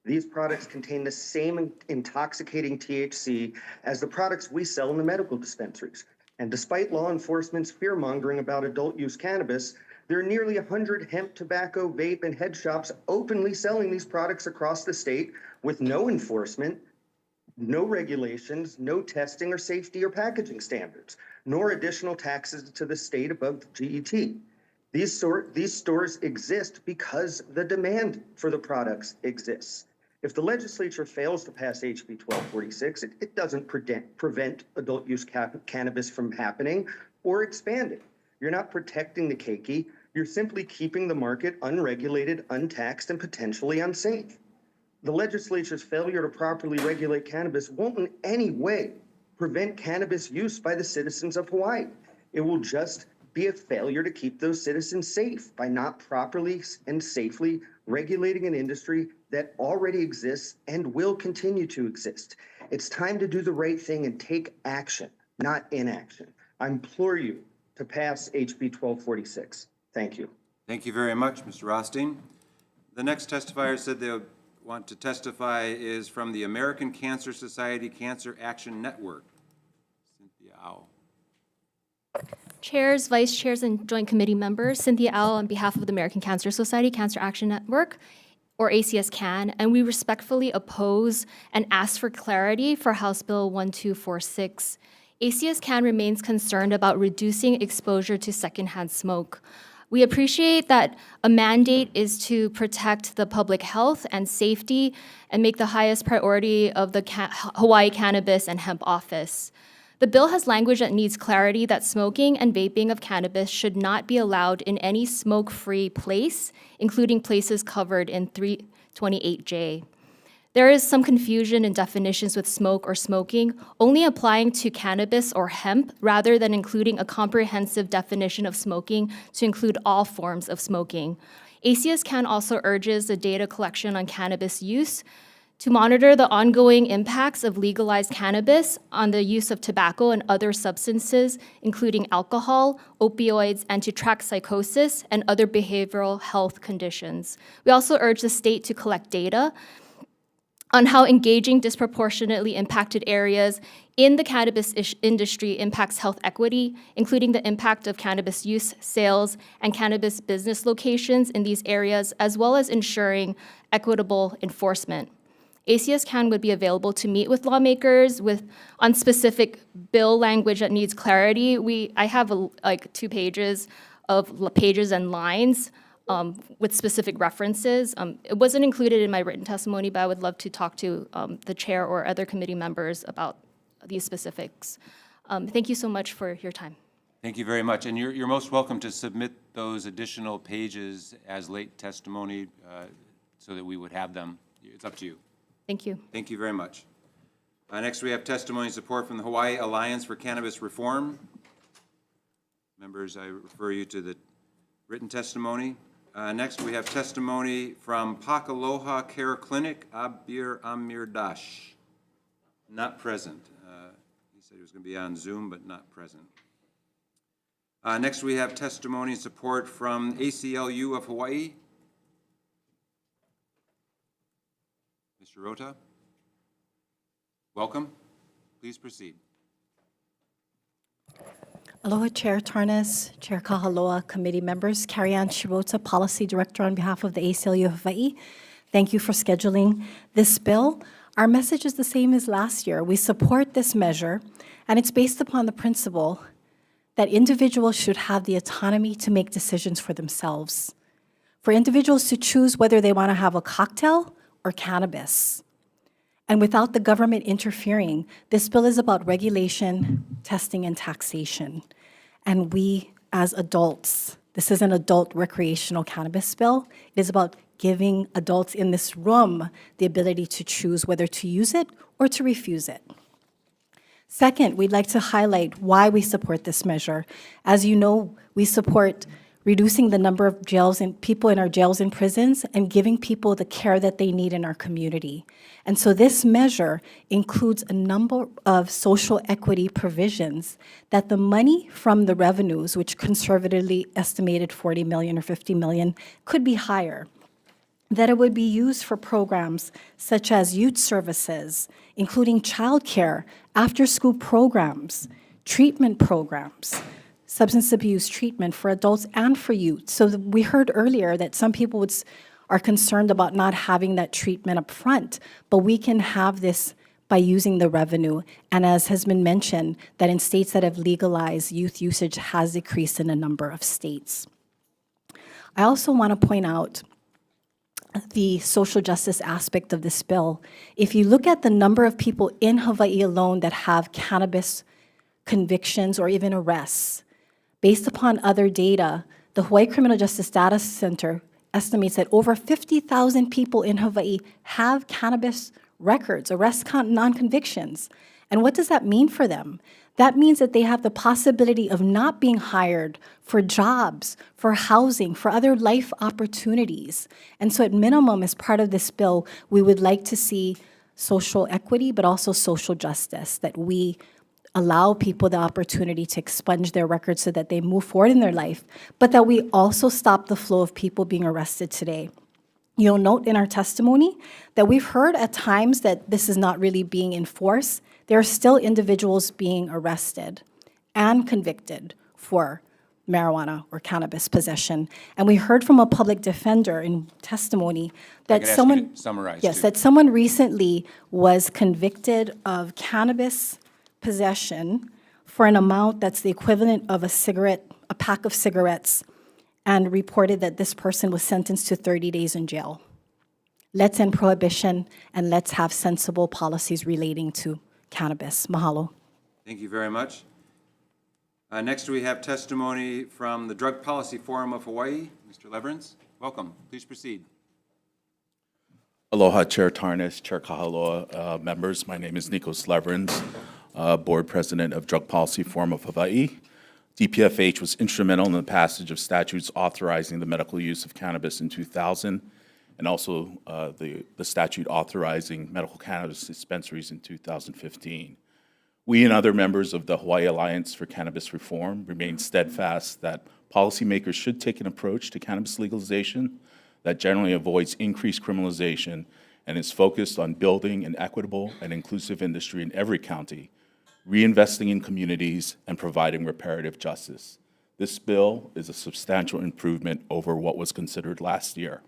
These products contain the same intoxicating THC as the products we sell in the medical dispensaries. And despite law enforcement's fear-mongering about adult use cannabis, there are nearly 100 hemp, tobacco, vape, and head shops openly selling these products across the state with no enforcement, no regulations, no testing or safety or packaging standards, nor additional taxes to the state above the GET. These stores exist because the demand for the products exists. If the legislature fails to pass HB 1246, it doesn't prevent adult use cannabis from happening or expanding. You're not protecting the keiki. You're simply keeping the market unregulated, untaxed, and potentially unsafe. The legislature's failure to properly regulate cannabis won't in any way prevent cannabis use by the citizens of Hawaii. It will just be a failure to keep those citizens safe by not properly and safely regulating an industry that already exists and will continue to exist. It's time to do the right thing and take action, not inaction. I implore you to pass HB 1246. Thank you. Thank you very much, Mr. Rothstein. The next testifier said they want to testify is from the American Cancer Society Cancer Action Network. Cynthia Au. Chairs, vice chairs, and joint committee members, Cynthia Au on behalf of the American Cancer Society Cancer Action Network, or ACS-CAN, and we respectfully oppose and ask for clarity for House Bill 1246. ACS-CAN remains concerned about reducing exposure to secondhand smoke. We appreciate that a mandate is to protect the public health and safety and make the highest priority of the Hawaii Cannabis and Hemp Office. The bill has language that needs clarity that smoking and vaping of cannabis should not be allowed in any smoke-free place, including places covered in 328J. There is some confusion in definitions with smoke or smoking, only applying to cannabis or hemp rather than including a comprehensive definition of smoking to include all forms of smoking. ACS CAN also urges the data collection on cannabis use to monitor the ongoing impacts of legalized cannabis on the use of tobacco and other substances, including alcohol, opioids, and to track psychosis and other behavioral health conditions. We also urge the state to collect data on how engaging disproportionately impacted areas in the cannabis industry impacts health equity, including the impact of cannabis use, sales, and cannabis business locations in these areas, as well as ensuring equitable enforcement. ACS CAN would be available to meet with lawmakers on specific bill language that needs clarity. I have like 2 pages of pages and lines with specific references. It wasn't included in my written testimony, but I would love to talk to the chair or other committee members about these specifics. Thank you so much for your time. Thank you very much. And you're most welcome to submit those additional pages as late testimony so that we would have them. It's up to you. Thank you. Thank you very much. Next, we have testimony and support from the Hawaii Alliance for Cannabis Reform. Members, I refer you to the written testimony. Next, we have testimony from Pakaloha Care Clinic, Abir Amirdash. Not present. He said he was going to be on Zoom, but not present. Next, we have testimony and support from ACLU of Hawaii. Mr. Rota, welcome. Please proceed. Aloha, Chair Tarnas, Chair Kahaloa, committee members, Carrie-Ann Shirota, Policy Director on behalf of the ACLU of Hawaii. Thank you for scheduling this bill. Our message is the same as last year. We support this measure, and it's based upon the principle that individuals should have the autonomy to make decisions for themselves. For individuals to choose whether they want to have a cocktail or cannabis. And without the government interfering, this bill is about regulation, testing, and taxation. And we, as adults, this is an adult recreational cannabis bill. It is about giving adults in this room the ability to choose whether to use it or to refuse it. Second, we'd like to highlight why we support this measure. As you know, we support reducing the number of jails and people in our jails and prisons, and giving people the care that they need in our community. And so this measure includes a number of social equity provisions that the money from the revenues, which conservatively estimated 40 million or 50 million, could be higher. That it would be used for programs such as youth services, including childcare, after-school programs, treatment programs, substance abuse treatment for adults and for youth. So we heard earlier that some people are concerned about not having that treatment up front, but we can have this by using the revenue. And as has been mentioned, that in states that have legalized, youth usage has decreased in a number of states. I also want to point out the social justice aspect of this bill. If you look at the number of people in Hawaii alone that have cannabis convictions or even arrests, based upon other data, the Hawaii Criminal Justice Data Center estimates that over 50,000 people in Hawaii have cannabis records, arrest non-convictions. And what does that mean for them? That means that they have the possibility of not being hired for jobs, for housing, for other life opportunities. And so at minimum, as part of this bill, we would like to see social equity, but also social justice, that we allow people the opportunity to expunge their records so that they move forward in their life, but that we also stop the flow of people being arrested today. You'll note in our testimony that we've heard at times that this is not really being enforced. There are still individuals being arrested and convicted for marijuana or cannabis possession. And we heard from a public defender in testimony that someone recently was convicted of cannabis possession for an amount that's the equivalent of a pack of cigarettes, and reported that this person was sentenced to 30 days in jail. Let's end prohibition, and let's have sensible policies relating to cannabis. Mahalo. Thank you very much. Next, we have testimony from the Drug Policy Forum of Hawaii. Mr. Leverance, welcome. Please proceed. Aloha, Chair Tarnas, Chair Kahaloa, members. My name is Nikos Leverance, Board President of Drug Policy Forum of Hawaii. DPFH was instrumental in the passage of statutes authorizing the medical use of cannabis in 2000, and also the statute authorizing medical cannabis dispensaries in 2015. We and other members of the Hawaii Alliance for Cannabis Reform remain steadfast that policymakers should take an approach to cannabis legalization that generally avoids increased criminalization and is focused on building an equitable and inclusive industry in every county, reinvesting in communities, and providing reparative justice. This bill is a substantial improvement over what was considered last year.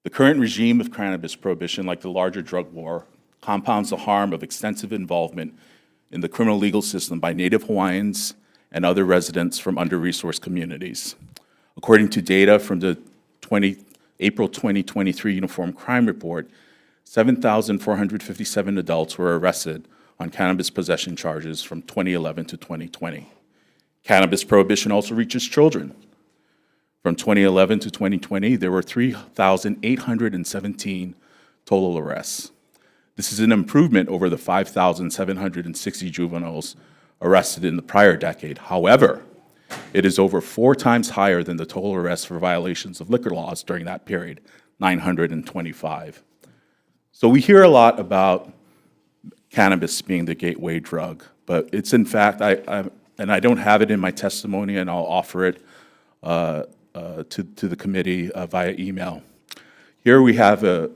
The current regime of cannabis prohibition, like the larger drug war, compounds the harm of extensive involvement in the criminal legal system by Native Hawaiians and other residents from under-resourced communities. According to data from the April 2023 Uniform Crime Report, 7,457 adults were arrested on cannabis possession charges from 2011 to 2020. Cannabis prohibition also reaches children. From 2011 to 2020, there were 3,817 total arrests. This is an improvement over the 5,760 juveniles arrested in the prior decade. However, it is over 4 times higher than the total arrests for violations of liquor laws during that period, 925. So we hear a lot about cannabis being the gateway drug, but it's in fact, and I don't have it in my testimony, and I'll offer it to the committee via email. Here we have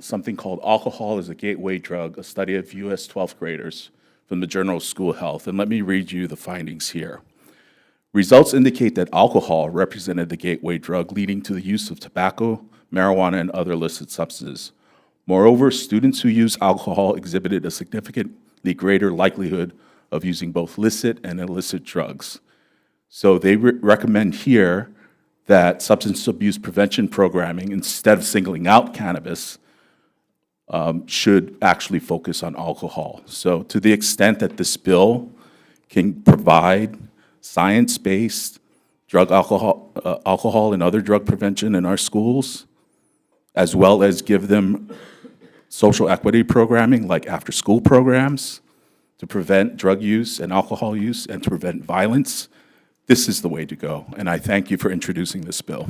something called Alcohol as a Gateway Drug, a study of U.S. 12th graders from the Journal of School Health, and let me read you the findings here. Results indicate that alcohol represented the gateway drug leading to the use of tobacco, marijuana, and other illicit substances. Moreover, students who use alcohol exhibited a significantly greater likelihood of using both licit and illicit drugs. So they recommend here that substance abuse prevention programming, instead of singling out cannabis, should actually focus on alcohol. So to the extent that this bill can provide science-based alcohol and other drug prevention in our schools, as well as give them social equity programming like after-school programs to prevent drug use and alcohol use and to prevent violence, this is the way to go. And I thank you for introducing this bill.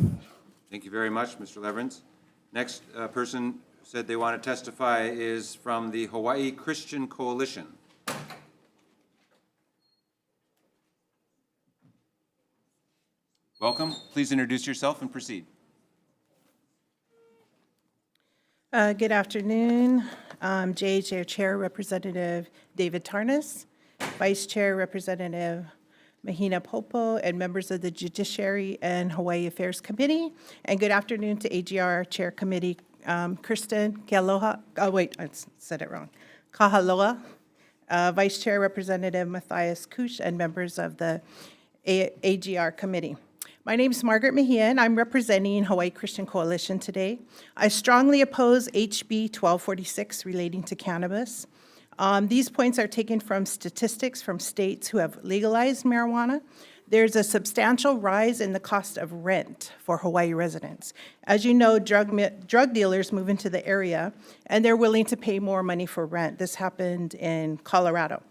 Thank you very much, Mr. Leverance. Next person who said they want to testify is from the Hawaii Christian Coalition. Welcome. Please introduce yourself and proceed. Good afternoon. JHA Chair Representative David Tarnas, Vice Chair Representative Mahina Popo, and members of the Judiciary and Hawaii Affairs Committee. And good afternoon to AGR Chair Committee Kristen Kahaloa. Oh, wait, I said it wrong. Kahaloa, Vice Chair Representative Matthias Kusch, and members of the AGR Committee. My name is Margaret Mejia, and I'm representing Hawaii Christian Coalition today. I strongly oppose HB 1246 relating to cannabis. These points are taken from statistics from states who have legalized marijuana. There's a substantial rise in the cost of rent for Hawaii residents. As you know, drug dealers move into the area, and they're willing to pay more money for rent. This happened in Colorado.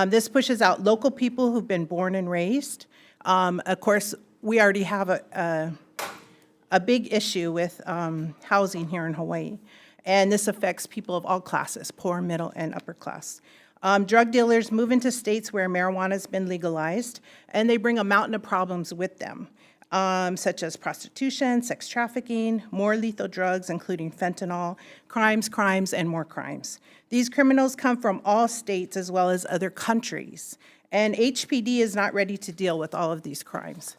This pushes out local people who've been born and raised. Of course, we already have a big issue with housing here in Hawaii, and this affects people of all classes, poor, middle, and upper class. Drug dealers move into states where marijuana has been legalized, and they bring a mountain of problems with them, such as prostitution, sex trafficking, more lethal drugs, including fentanyl, crimes, and more crimes. These criminals come from all states as well as other countries, and HPD is not ready to deal with all of these crimes.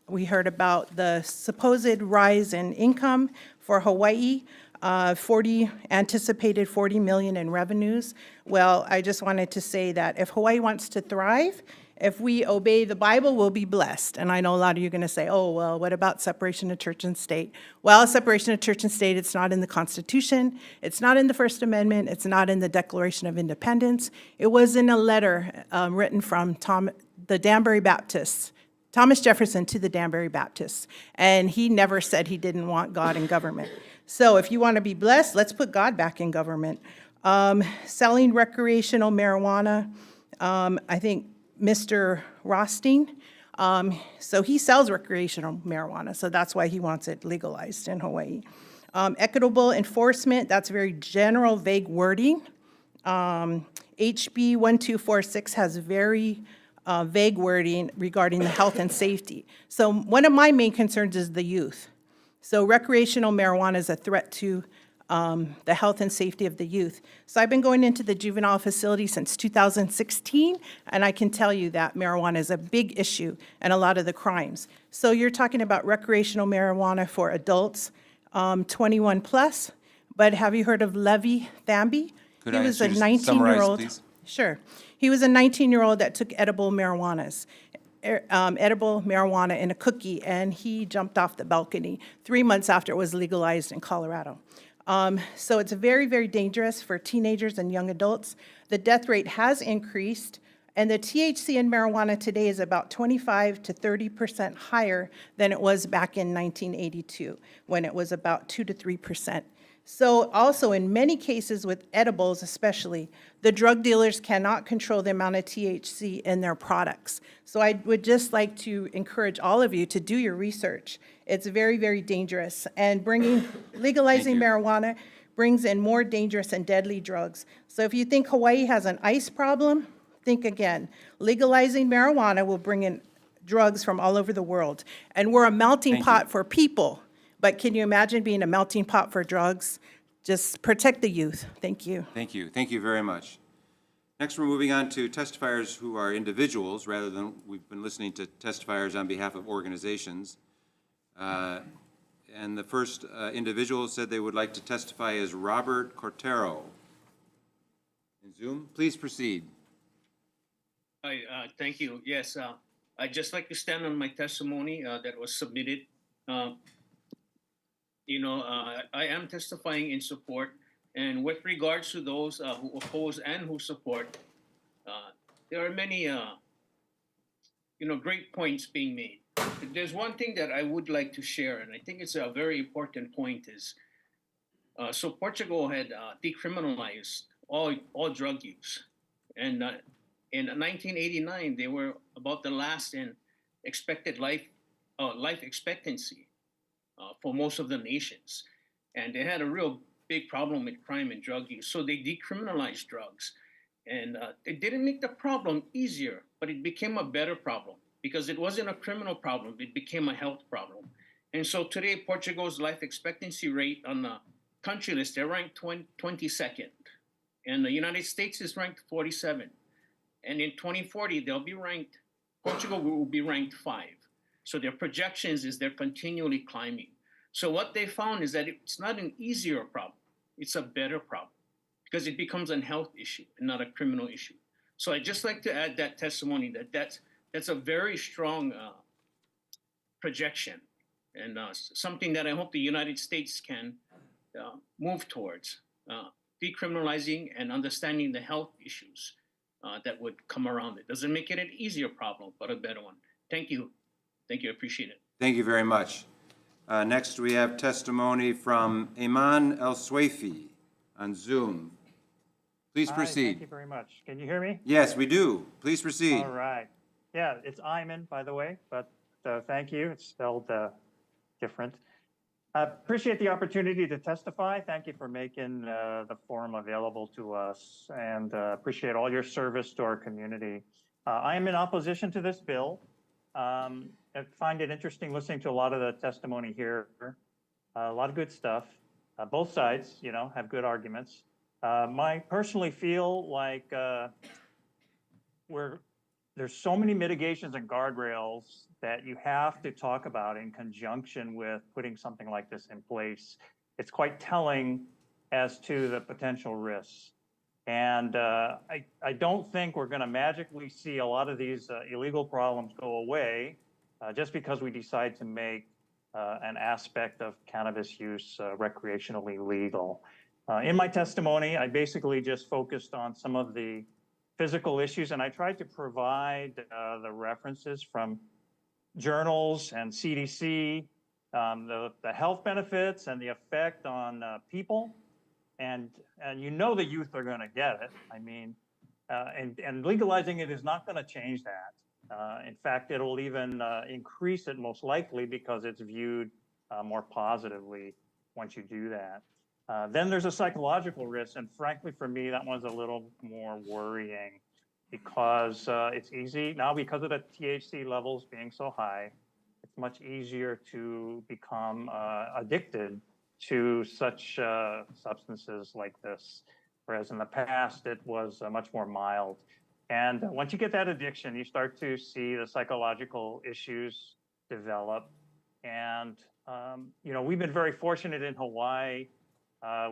We heard about the supposed rise in income for Hawaii, anticipated $40 million in revenues. Well, I just wanted to say that if Hawaii wants to thrive, If we obey the Bible, we'll be blessed. And I know a lot of you are going to say, oh, well, what about separation of church and state? Well, separation of church and state, it's not in the Constitution. It's not in the First Amendment. It's not in the Declaration of Independence. It was in a letter written from the Danbury Baptists, Thomas Jefferson to the Danbury Baptists. And he never said he didn't want God in government. So if you want to be blessed, let's put God back in government. Selling recreational marijuana, I think Mr. Rothstein, so he sells recreational marijuana, so that's why he wants it legalized in Hawaii. Equitable enforcement, that's very general, vague wording. HB 1246 has very vague wording regarding the health and safety. So one of my main concerns is the youth. So recreational marijuana is a threat to the health and safety of the youth. So I've been going into the juvenile facility since 2016, and I can tell you that marijuana is a big issue in a lot of the crimes. So you're talking about recreational marijuana for adults, 21 plus, but have you heard of Levi Thamby? Could He I was a ask you to summarize, 19-year-old. please? Sure. He was a 19-year-old that took edible marijuana in a cookie, and he jumped off the balcony 3 months after it was legalized in Colorado. So it's very, very dangerous for teenagers and young adults. The death rate has increased, and the THC in marijuana today is about 25 to 30% higher than it was back in 1982, when it was about 2 to 3%. So also in many cases with edibles especially, the drug dealers cannot control the amount of THC in their products. So I would just like to encourage all of you to do your research. It's very, very dangerous. And legalizing marijuana brings in more dangerous and deadly drugs. So if you think Hawaii has an ice problem, think again. Legalizing marijuana will bring in drugs from all over the world. And we're a melting pot for people. But can you imagine being a melting pot for drugs? Just protect the youth. Thank you. Thank you. Thank you very much. Next, we're moving on to testifiers who are individuals rather than we've been listening to testifiers on behalf of organizations. And the first individual said they would like to testify as Robert Cortero. In Zoom, please proceed. Hi, thank you. Yes, I'd just like to stand on my testimony that was submitted. I am testifying in support, and with regards to those who oppose and who support, there are many, great points being made. There's one thing that I would like to share, and I think it's a very important point is, so Portugal had decriminalized all drug use, and in 1989 they were about the last in expected life expectancy for most of the nations, and they had a real big problem with crime and drug use. So they decriminalized drugs, and it didn't make the problem easier, but it became a better problem because it wasn't a criminal problem; it became a health problem. And so today, Portugal's life expectancy rate on the country list, they're ranked 22nd, and the United States is ranked 47. And in 2040, Portugal will be ranked 5. So their projections is they're continually climbing. So what they found is that it's not an easier problem, it's a better problem because it becomes a health issue and not a criminal issue. So I'd just like to add that testimony that's a very strong projection and something that I hope the United States can move towards, decriminalizing and understanding the health issues that would come around it. Doesn't make it an easier problem, but a better one. Thank you. Thank you, I appreciate it. Thank you very much. Next, we have testimony from Ayman El-Swaifi on Zoom. Please proceed. Thank you very much. Can you hear me? Yes, we do. Please proceed. All right. Yeah, it's Ayman, by the way, but thank you. It's spelled different. I appreciate the opportunity to testify. Thank you for making the forum available to us, and appreciate all your service to our community. I am in opposition to this bill. I find it interesting listening to a lot of the testimony here. A lot of good stuff. Both sides, have good arguments. I personally feel like there's so many mitigations and guardrails that you have to talk about in conjunction with putting something like this in place. It's quite telling as to the potential risks. And I don't think we're going to magically see a lot of these illegal problems go away just because we decide to make an aspect of cannabis use recreationally legal. In my testimony, I basically just focused on some of the physical issues, and I tried to provide the references from journals and CDC, the health benefits and the effect on people. And you know the youth are going to get it. I mean, and legalizing it is not going to change that. In fact, it'll even increase it most likely because it's viewed more positively once you do that. Then there's a psychological risk, and frankly, for me, that one's a little more worrying because it's easy now because of the THC levels being so high. It's much easier to become addicted to such substances like this, whereas in the past it was much more mild. And once you get that addiction, you start to see the psychological issues develop. And you know, we've been very fortunate in Hawaii.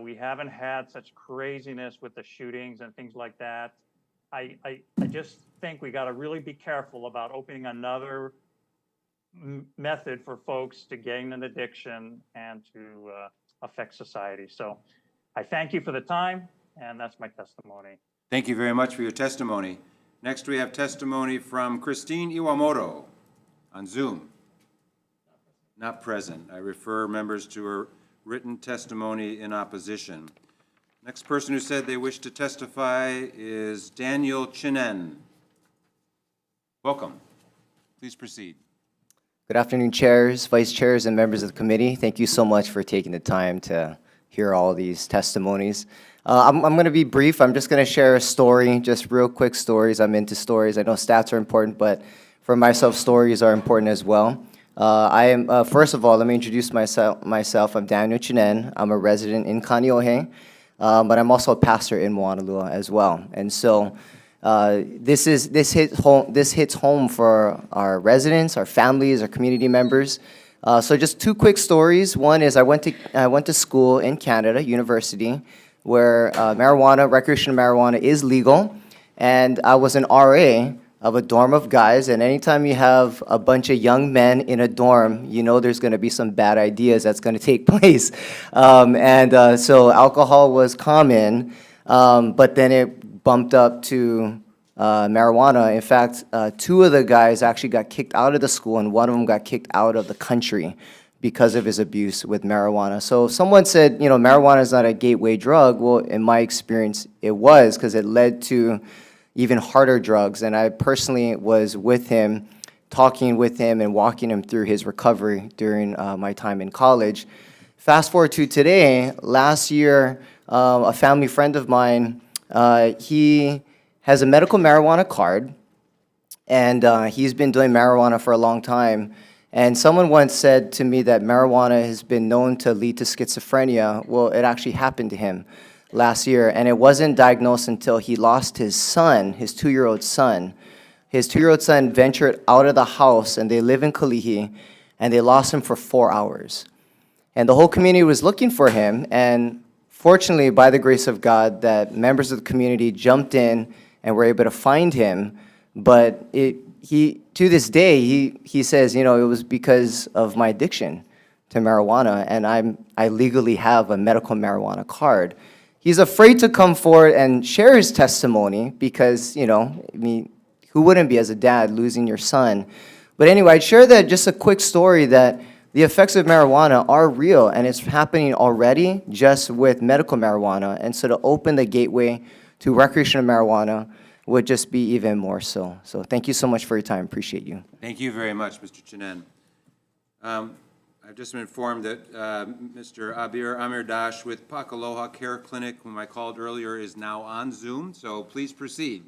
We haven't had such craziness with the shootings and things like that. I just think we got to really be careful about opening another method for folks to gain an addiction and to affect society. So I thank you for the time, and that's my testimony. Thank you very much for your testimony. Next, we have testimony from Christine Iwamoto on Zoom. Not present. I refer members to her written testimony in opposition. Next person who said they wish to testify is Daniel Chinen. Welcome. Please proceed. Good afternoon, chairs, vice chairs, and members of the committee. Thank you so much for taking the time to hear all these testimonies. I'm going to be brief. I'm just going to share a story, just real quick stories. I'm into stories. I know stats are important, but for myself, stories are important as well. First of all, let me introduce myself. I'm Daniel Chinen. I'm a resident in Kaneohe, but I'm also a pastor in Moanalua as well. And so this hits home for our residents, our families, our community members. So just two quick stories. One is I went to school in Canada, university, where recreational marijuana is legal, and I was an RA of a dorm of guys, and anytime you have a bunch of young men in a dorm, you know there's going to be some bad ideas that's going to take place. So alcohol was common, but then it bumped up to marijuana. In fact, two of the guys actually got kicked out of the school, and one of them got kicked out of the country because of his abuse with marijuana. So someone said, you know, marijuana is not a gateway drug. Well, in my experience, it was, because it led to even harder drugs. And I personally was with him, talking with him and walking him through his recovery during my time in college. Fast forward to today, last year, a family friend of mine, he has a medical marijuana card, and he's been doing marijuana for a long time. And someone once said to me that marijuana has been known to lead to schizophrenia. Well, it actually happened to him last year, and it wasn't diagnosed until he lost his son, his 2-year-old son. His 2-year-old son ventured out of the house, and they live in Kalihi, and they lost him for 4 hours. And the whole community was looking for him, and fortunately, by the grace of God, that members of the community jumped in and were able to find him. But to this day, he says, you know, it was because of my addiction to marijuana, and I legally have a medical marijuana card. He's afraid to come forward and share his testimony because, you know, I mean, who wouldn't be as a dad losing your son? But anyway, I'd share that just a quick story that the effects of marijuana are real, and it's happening already just with medical marijuana. And so to open the gateway to recreational marijuana would just be even more so. So thank you so much for your time. Appreciate you. Thank you very much, Mr. Chinen. I've just been informed that Mr. Abir Amirdash with Pakaloha Care Clinic, whom I called earlier, is now on Zoom, so please proceed.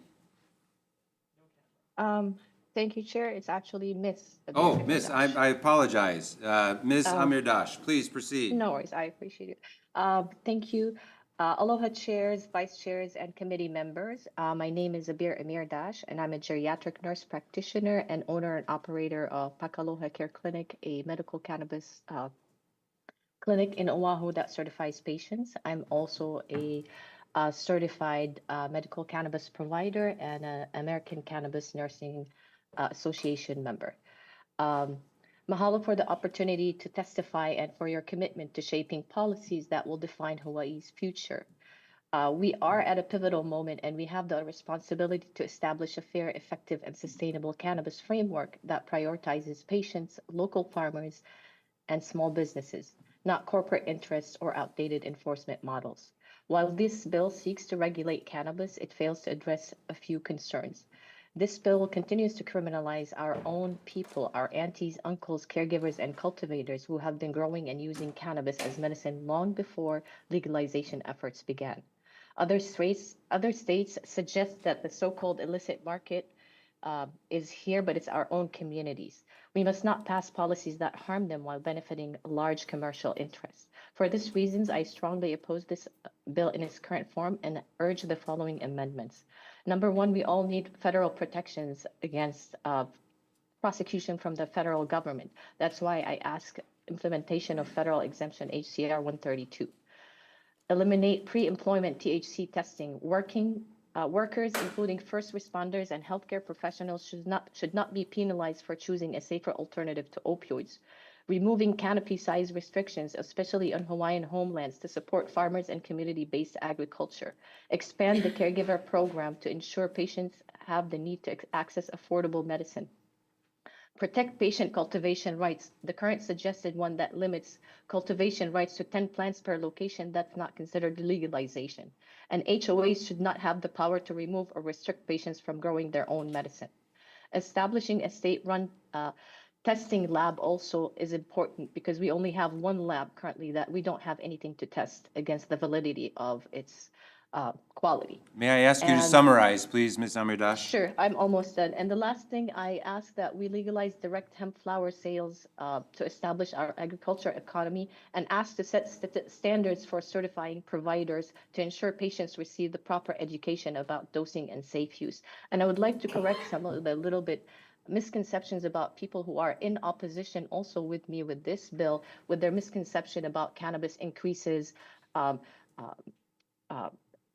Thank you, Chair. It's actually Miss. Oh, Miss, I apologize. Ms. Amirdash, please proceed. No worries, I appreciate it. Thank you. Aloha chairs, vice chairs, and committee members. My name is Abir Amirdash, and I'm a geriatric nurse practitioner and owner and operator of Pakaloha Care Clinic, a medical cannabis clinic in Oahu that certifies patients. I'm also a certified medical cannabis provider and an American Cannabis Nursing Association member. Mahalo for the opportunity to testify and for your commitment to shaping policies that will define Hawaii's future. We are at a pivotal moment, and we have the responsibility to establish a fair, effective, and sustainable cannabis framework that prioritizes patients, local farmers, and small businesses, not corporate interests or outdated enforcement models. While this bill seeks to regulate cannabis, it fails to address a few concerns. This bill continues to criminalize our own people, our aunties, uncles, caregivers, and cultivators who have been growing and using cannabis as medicine long before legalization efforts began. Other states suggest that the so-called illicit market is here, but it's our own communities. We must not pass policies that harm them while benefiting large commercial interests. For these reasons, I strongly oppose this bill in its current form and urge the following amendments. Number one, we all need federal protections against prosecution from the federal government. That's why I ask implementation of federal exemption HCR 132. Eliminate pre-employment THC testing. Workers, including first responders and healthcare professionals, should not be penalized for choosing a safer alternative to opioids. Removing canopy size restrictions, especially on Hawaiian homelands, to support farmers and community-based agriculture. Expand the caregiver program to ensure patients have the need to access affordable medicine. Protect patient cultivation rights. The current suggested one that limits cultivation rights to 10 plants per location, that's not considered legalization. And HOAs should not have the power to remove or restrict patients from growing their own medicine. Establishing a state-run testing lab also is important because we only have one lab currently that we don't have anything to test against the validity of its quality. May I ask you to And- summarize, please, Ms. Amirdash? Sure, I'm almost done. And the last thing, I ask that we legalize direct hemp flower sales to establish our agriculture economy and ask to set standards for certifying providers to ensure patients receive the proper education about dosing and safe use. And I would like to correct some of the little bit misconceptions about people who are in opposition also with me with this bill, with their misconception about cannabis increases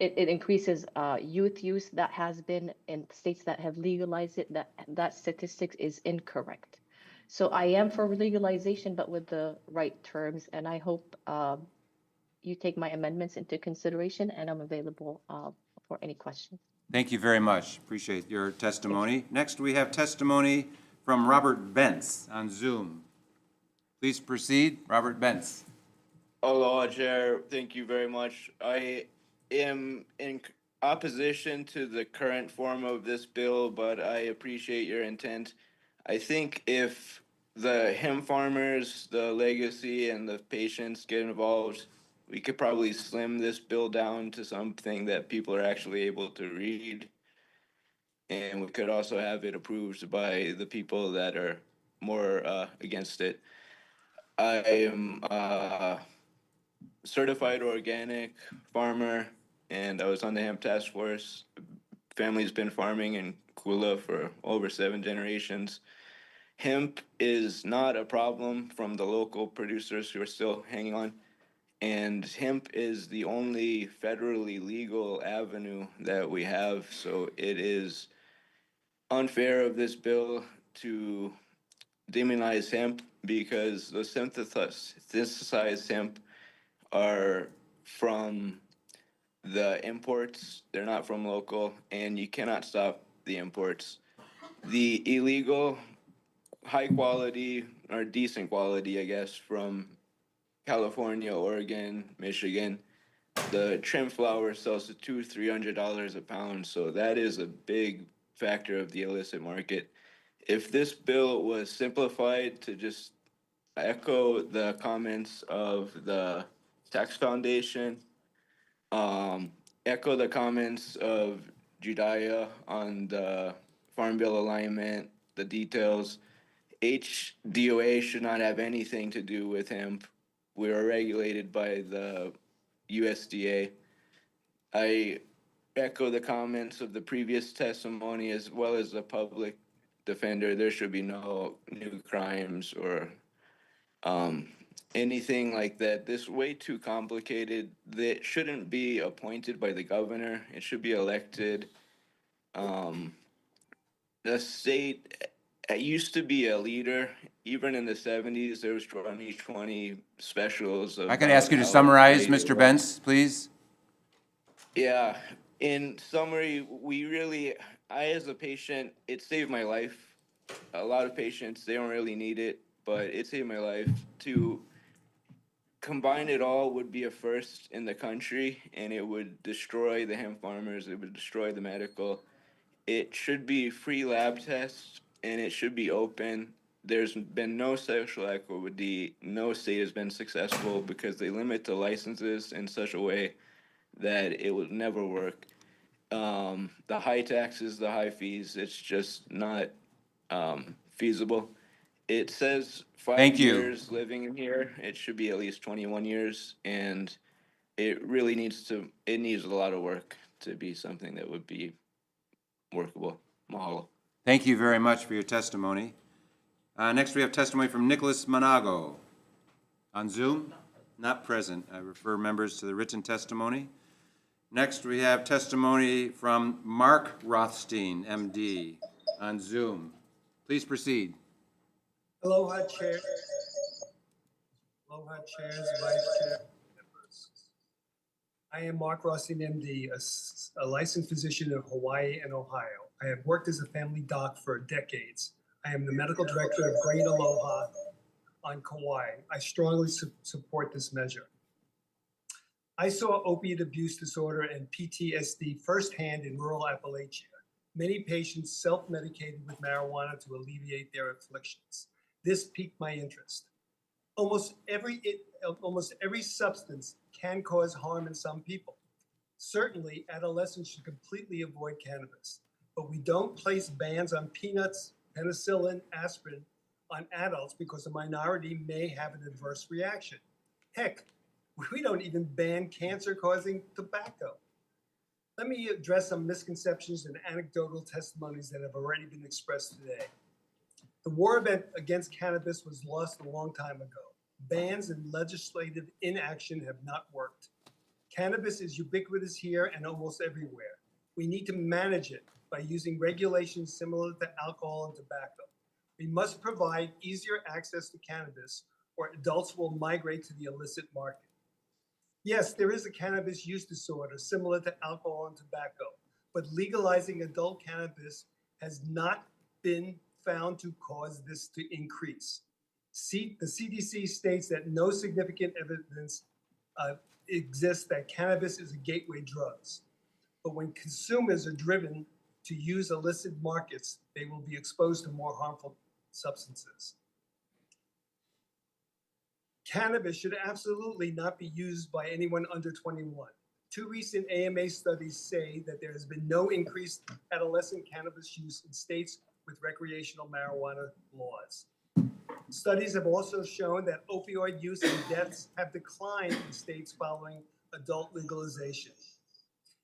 it increases youth use. That has been in states that have legalized it. That statistics is incorrect. So I am for legalization, but with the right terms. And I hope you take my amendments into consideration, and I'm available for any questions. Thank you very much. Appreciate your testimony. Next, we have testimony from Robert Bentz on Zoom. Please proceed, Robert Bentz. Aloha, Chair. Thank you very much. I am in opposition to the current form of this bill, but I appreciate your intent. I think if the hemp farmers, the legacy, and the patients get involved, we could probably slim this bill down to something that people are actually able to read. And we could also have it approved by the people that are more against it. I am certified organic farmer, and I was on the hemp task force. Family's been farming in Kula for over 7 generations. Hemp is not a problem from the local producers who are still hanging on. And hemp is the only federally legal avenue that we have. So it is unfair of this bill to demonize hemp because the synthesized hemp are from the imports. They're not from local, and you cannot stop the imports. The illegal, high quality, or decent quality, I guess, from California, Oregon, Michigan, the trim flower sells to $200-300 a pound, so that is a big factor of the illicit market. If this bill was simplified to just echo the comments of the Tax Foundation, echo the comments of Judea on the Farm Bill alignment, the details. HDOA should not have anything to do with hemp. We are regulated by the USDA. I echo the comments of the previous testimony as well as the public defender. There should be no new crimes or anything like that. This is way too complicated. That shouldn't be appointed by the governor. It should be elected. The state used to be a leader. Even in the 70s, there was 2020 specials. I could ask you to summarize, Mr. Bentz, please. Yeah, in summary, I as a patient, it saved my life. A lot of patients, they don't really need it, but it saved my life. To combine it all would be a first in the country, and it would destroy the hemp farmers, it would destroy the medical. It should be free lab tests, and it should be open. There's been no social equity. No state has been successful because they limit the licenses in such a way that it would never work. The high taxes, the high fees, it's just not feasible. It says 5 Thank you. years living in here. It should be at least 21 years, and it really needs a lot of work to be something that would be workable. Mahalo. Thank you very much for your testimony. Next, we have testimony from Nicholas Monago. On Zoom? Not present. I refer members to the written testimony. Next, we have testimony from Mark Rothstein, MD, on Zoom. Please proceed. Aloha, Chair. Aloha, Chairs, Vice Chair, members. I am Mark Rothstein, MD, a licensed physician in Hawaii and Ohio. I have worked as a family doc for decades. I am the medical director of Great Aloha on Kauai. I strongly support this measure. I saw opiate abuse disorder and PTSD firsthand in rural Appalachia. Many patients self-medicated with marijuana to alleviate their afflictions. This piqued my interest. Almost every substance can cause harm in some people. Certainly, adolescents should completely avoid cannabis, but we don't place bans on peanuts, penicillin, aspirin on adults because a minority may have an adverse reaction. Heck, we don't even ban cancer-causing tobacco. Let me address some misconceptions and anecdotal testimonies that have already been expressed today. The war against cannabis was lost a long time ago. Bans and legislative inaction have not worked. Cannabis is ubiquitous here and almost everywhere. We need to manage it by using regulations similar to alcohol and tobacco. We must provide easier access to cannabis or adults will migrate to the illicit market. Yes, there is a cannabis use disorder similar to alcohol and tobacco, but legalizing adult cannabis has not been found to cause this to increase. The CDC states that no significant evidence exists that cannabis is a gateway drug. But when consumers are driven to use illicit markets, they will be exposed to more harmful substances. Cannabis should absolutely not be used by anyone under 21. 2 recent AMA studies say that there has been no increased adolescent cannabis use in states with recreational marijuana laws. Studies have also shown that opioid use and deaths have declined in states following adult legalization.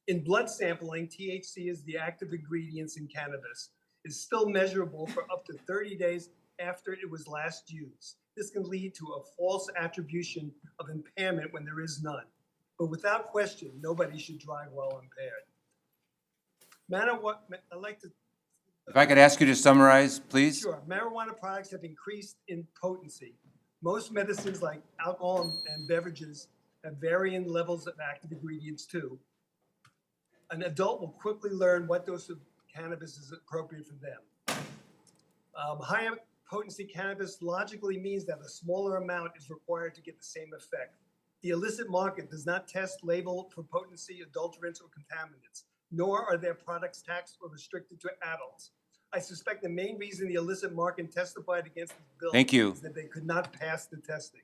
In blood sampling, THC is the active ingredients in cannabis, is still measurable for up to 30 days after it was last used. This can lead to a false attribution of impairment when there is none. But without question, nobody should drive while impaired. I'd like to If I could ask you to summarize, please. Sure. Marijuana products have increased in potency. Most medicines like alcohol and beverages have varying levels of active ingredients too. An adult will quickly learn what dose of cannabis is appropriate for them. Higher potency cannabis logically means that a smaller amount is required to get the same effect. The illicit market does not test label for potency, adulterants, or contaminants, nor are their products taxed or restricted to adults. I suspect the main reason the illicit market testified against this bill Thank you. is that they could not pass the testing.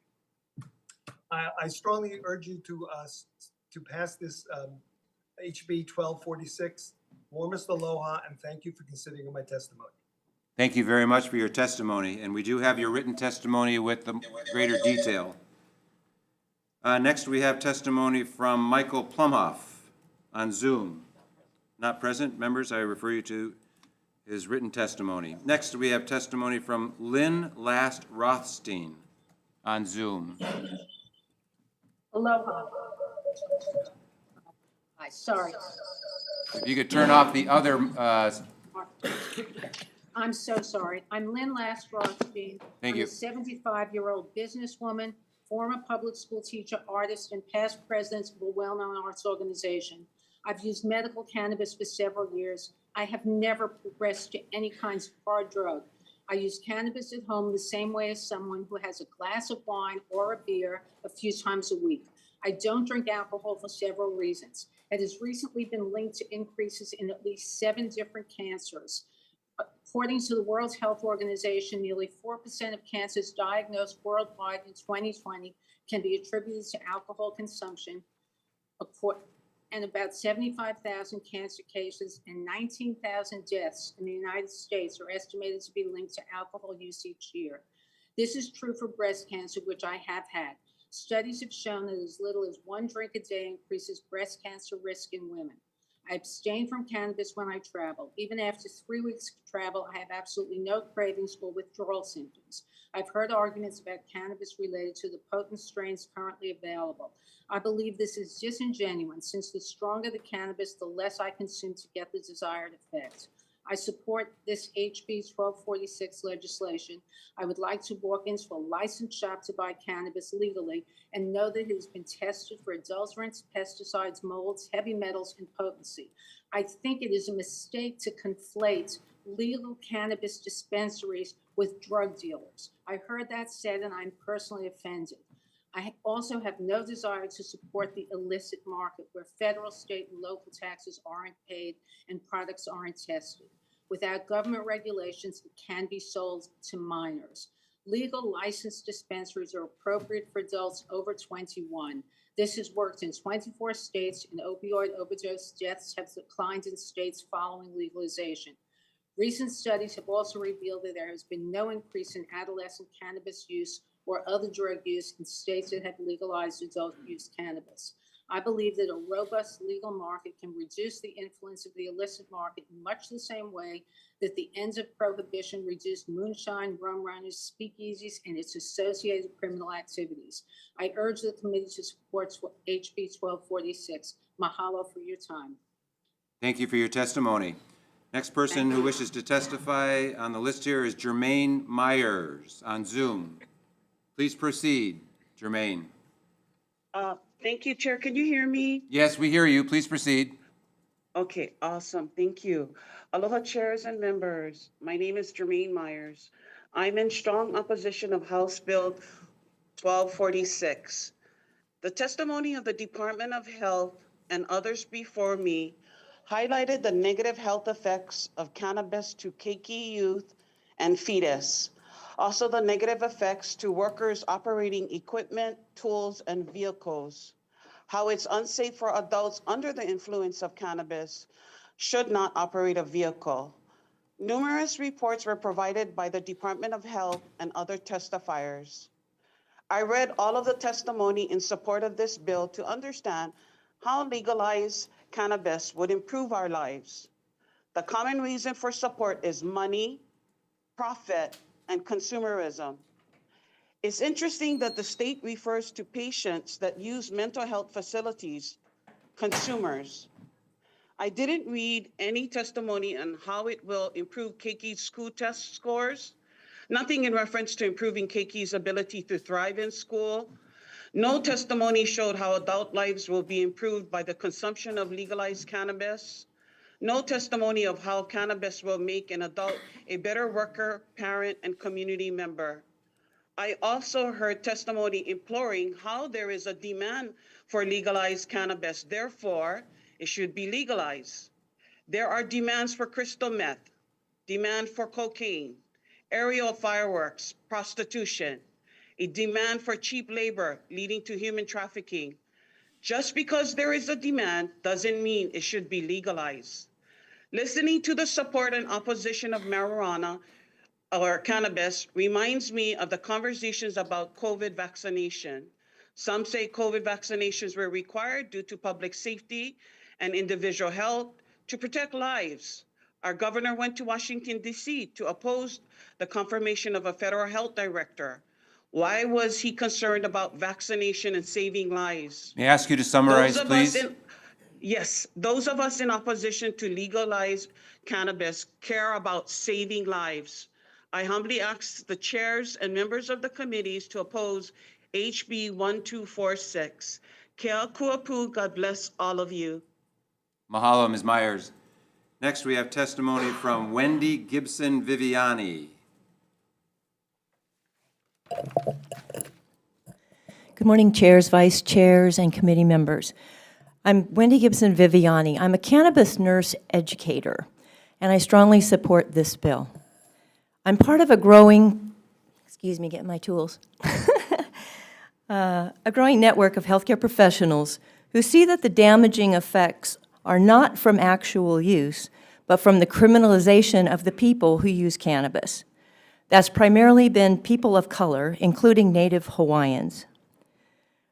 I strongly urge you to pass this HB 1246. Warmest aloha, and thank you for considering my testimony. Thank you very much for your testimony, and we do have your written testimony with the greater detail. Next, we have testimony from Michael Plumhoff on Zoom. Not present. Members, I refer you to his written testimony. Next, we have testimony from Lynn Last Rothstein on Zoom. Aloha. Hi, sorry. If you could turn off the other, I'm so sorry. I'm Lynn Last Rothstein. Thank I'm you. a 75-year-old businesswoman, former public school teacher, artist, and past president of a well-known arts organization. I've used medical cannabis for several years. I have never progressed to any kinds of hard drug. I use cannabis at home the same way as someone who has a glass of wine or a beer a few times a week. I don't drink alcohol for several reasons. It has recently been linked to increases in at least 7 different cancers. According to the World Health Organization, nearly 4% of cancers diagnosed worldwide in 2020 can be attributed to alcohol consumption, and about 75,000 cancer cases and 19,000 deaths in the United States are estimated to be linked to alcohol use each year. This is true for breast cancer, which I have had. Studies have shown that as little as 1 drink a day increases breast cancer risk in women. I abstain from cannabis when I travel. Even after 3 weeks of travel, I have absolutely no cravings or withdrawal symptoms. I've heard arguments about cannabis related to the potent strains currently available. I believe this is disingenuous, since the stronger the cannabis, the less I consume to get the desired effect. I support this HB 1246 legislation. I would like to walk into a licensed shop to buy cannabis legally and know that it has been tested for adulterants, pesticides, molds, heavy metals, and potency. I think it is a mistake to conflate legal cannabis dispensaries with drug dealers. I heard that said, and I'm personally offended. I also have no desire to support the illicit market where federal, state, and local taxes aren't paid and products aren't tested. Without government regulations, it can be sold to minors. Legal licensed dispensaries are appropriate for adults over 21. This has worked in 24 states, and opioid overdose deaths have declined in states following legalization. Recent studies have also revealed that there has been no increase in adolescent cannabis use or other drug use in states that have legalized adult use cannabis. I believe that a robust legal market can reduce the influence of the illicit market in much the same way that the ends of prohibition reduced moonshine, rum runners, speakeasies, and its associated criminal activities. I urge the committee to support HB 1246. Mahalo for your time. Thank you for your testimony. Next person who wishes to testify on the list here is Jermaine Myers on Zoom. Please proceed, Jermaine. Thank you, Chair. Can you hear me? Yes, we hear you. Please proceed. Okay, awesome. Thank you. Aloha, chairs and members. My name is Jermaine Myers. I'm in strong opposition of House Bill 1246. The testimony of the Department of Health and others before me highlighted the negative health effects of cannabis to Keiki youth and fetus. Also, the negative effects to workers operating equipment, tools, and vehicles. How it's unsafe for adults under the influence of cannabis should not operate a vehicle. Numerous reports were provided by the Department of Health and other testifiers. I read all of the testimony in support of this bill to understand how legalized cannabis would improve our lives. The common reason for support is money, profit, and consumerism. It's interesting that the state refers to patients that use mental health facilities, consumers. I didn't read any testimony on how it will improve Keiki's school test scores, nothing in reference to improving Keiki's ability to thrive in school. No testimony showed how adult lives will be improved by the consumption of legalized cannabis. No testimony of how cannabis will make an adult a better worker, parent, and community member. I also heard testimony imploring how there is a demand for legalized cannabis, therefore, it should be legalized. There are demands for crystal meth, demand for cocaine, aerial fireworks, prostitution, a demand for cheap labor leading to human trafficking. Just because there is a demand doesn't mean it should be legalized. Listening to the support and opposition of marijuana or cannabis reminds me of the conversations about COVID vaccination. Some say COVID vaccinations were required due to public safety and individual health to protect lives. Our governor went to Washington, D.C. to oppose the confirmation of a federal health director. Why was he concerned about vaccination and saving lives? May I ask you to summarize, Those of us please? Yes, those of us in opposition to legalize cannabis care about saving lives. I humbly ask the chairs and members of the committees to oppose HB 1246. Kia kuapu, God bless all of you. Mahalo, Ms. Myers. Next, we have testimony from Wendy Gibson Viviani. Good morning, chairs, vice chairs, and committee members. I'm Wendy Gibson Viviani. I'm a cannabis nurse educator, and I strongly support this bill. I'm part of a growing, excuse me, getting my tools, a growing network of healthcare professionals who see that the damaging effects are not from actual use, but from the criminalization of the people who use cannabis. That's primarily been people of color, including Native Hawaiians.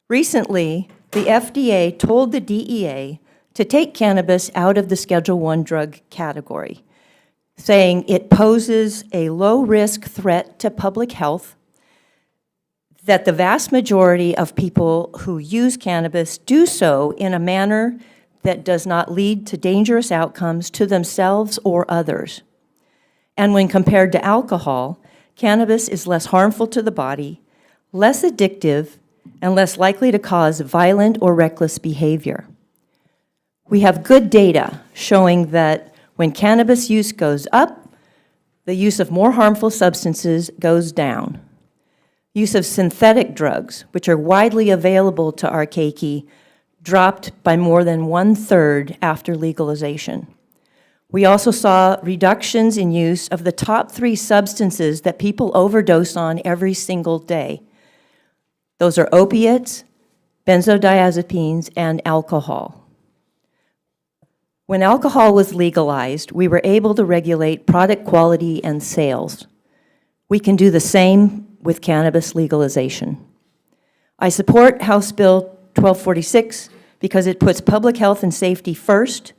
Recently, the FDA told the DEA to take cannabis out of the Schedule I drug category, saying it poses a low-risk threat to public health, that the vast majority of people who use cannabis do so in a manner that does not lead to dangerous outcomes to themselves or others. And when compared to alcohol, cannabis is less harmful to the body, less addictive, and less likely to cause violent or reckless behavior. We have good data showing that when cannabis use goes up, the use of more harmful substances goes down. Use of synthetic drugs, which are widely available to our keiki, dropped by more than 1/3 after legalization. We also saw reductions in use of the top 3 substances that people overdose on every single day. Those are opiates, benzodiazepines, and alcohol. When alcohol was legalized, we were able to regulate product quality and sales. We can do the same with cannabis legalization. I support House Bill 1246 because it puts public health and safety first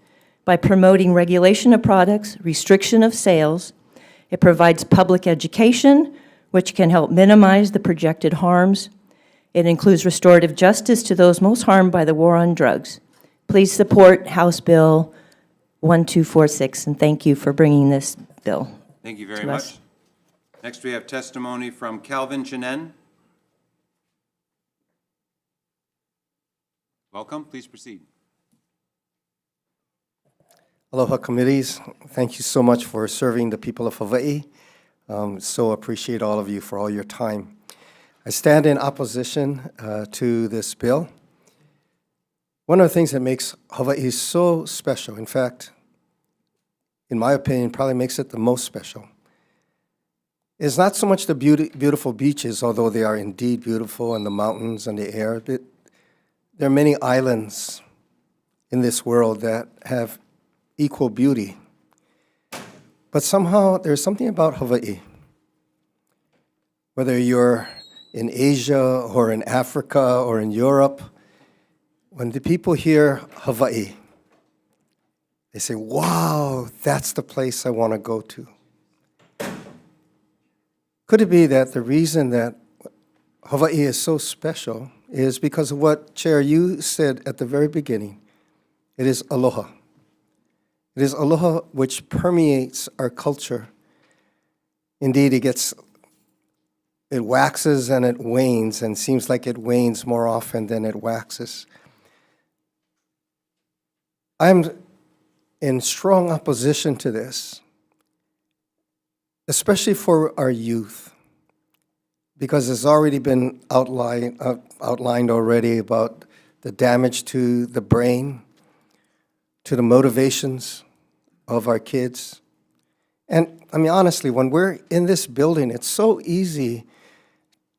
by promoting regulation of products, restriction of sales. It provides public education, which can help minimize the projected harms. It includes restorative justice to those most harmed by the war on drugs. Please support House Bill 1246, and thank you for bringing this bill. Thank you very to much. us. Next, we have testimony from Calvin Chinen. Welcome, please proceed. Aloha committees, thank you so much for serving the people of Hawaii. So appreciate all of you for all your time. I stand in opposition to this bill. One of the things that makes Hawaii so special, in fact, in my opinion, probably makes it the most special, is not so much the beautiful beaches, although they are indeed beautiful, and the mountains and the air. But there are many islands in this world that have equal beauty. But somehow there's something about Hawaii. Whether you're in Asia or in Africa or in Europe, when the people hear Hawaii, they say, wow, that's the place I want to go to. Could it be that the reason that Hawaii is so special is because of what, Chair, you said at the very beginning? It is aloha. It is aloha which permeates our culture. Indeed, it waxes and it wanes, and seems like it wanes more often than it waxes. I'm in strong opposition to this, especially for our youth, because it's already been outlined already about the damage to the brain, to the motivations of our kids. And I mean, honestly, when we're in this building, it's so easy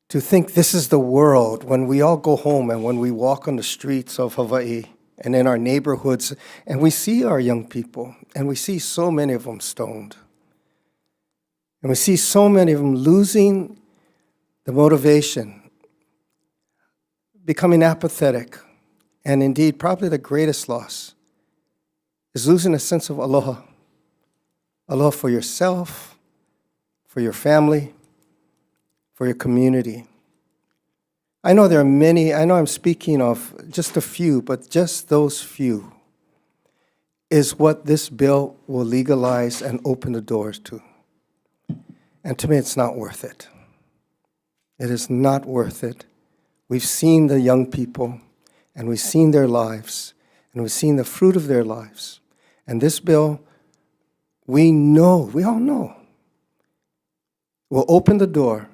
to think this is the world when we all go home and when we walk on the streets of Hawaii and in our neighborhoods and we see our young people and we see so many of them stoned. And we see so many of them losing the motivation, becoming apathetic, and indeed probably the greatest loss is losing a sense of aloha. Aloha for yourself, for your family, for your community. I know there are many, I know I'm speaking of just a few, but just those few is what this bill will legalize and open the doors to. And to me, it's not worth it. It is not worth it. We've seen the young people, and we've seen their lives, and we've seen the fruit of their lives. And this bill, we all know, will open the door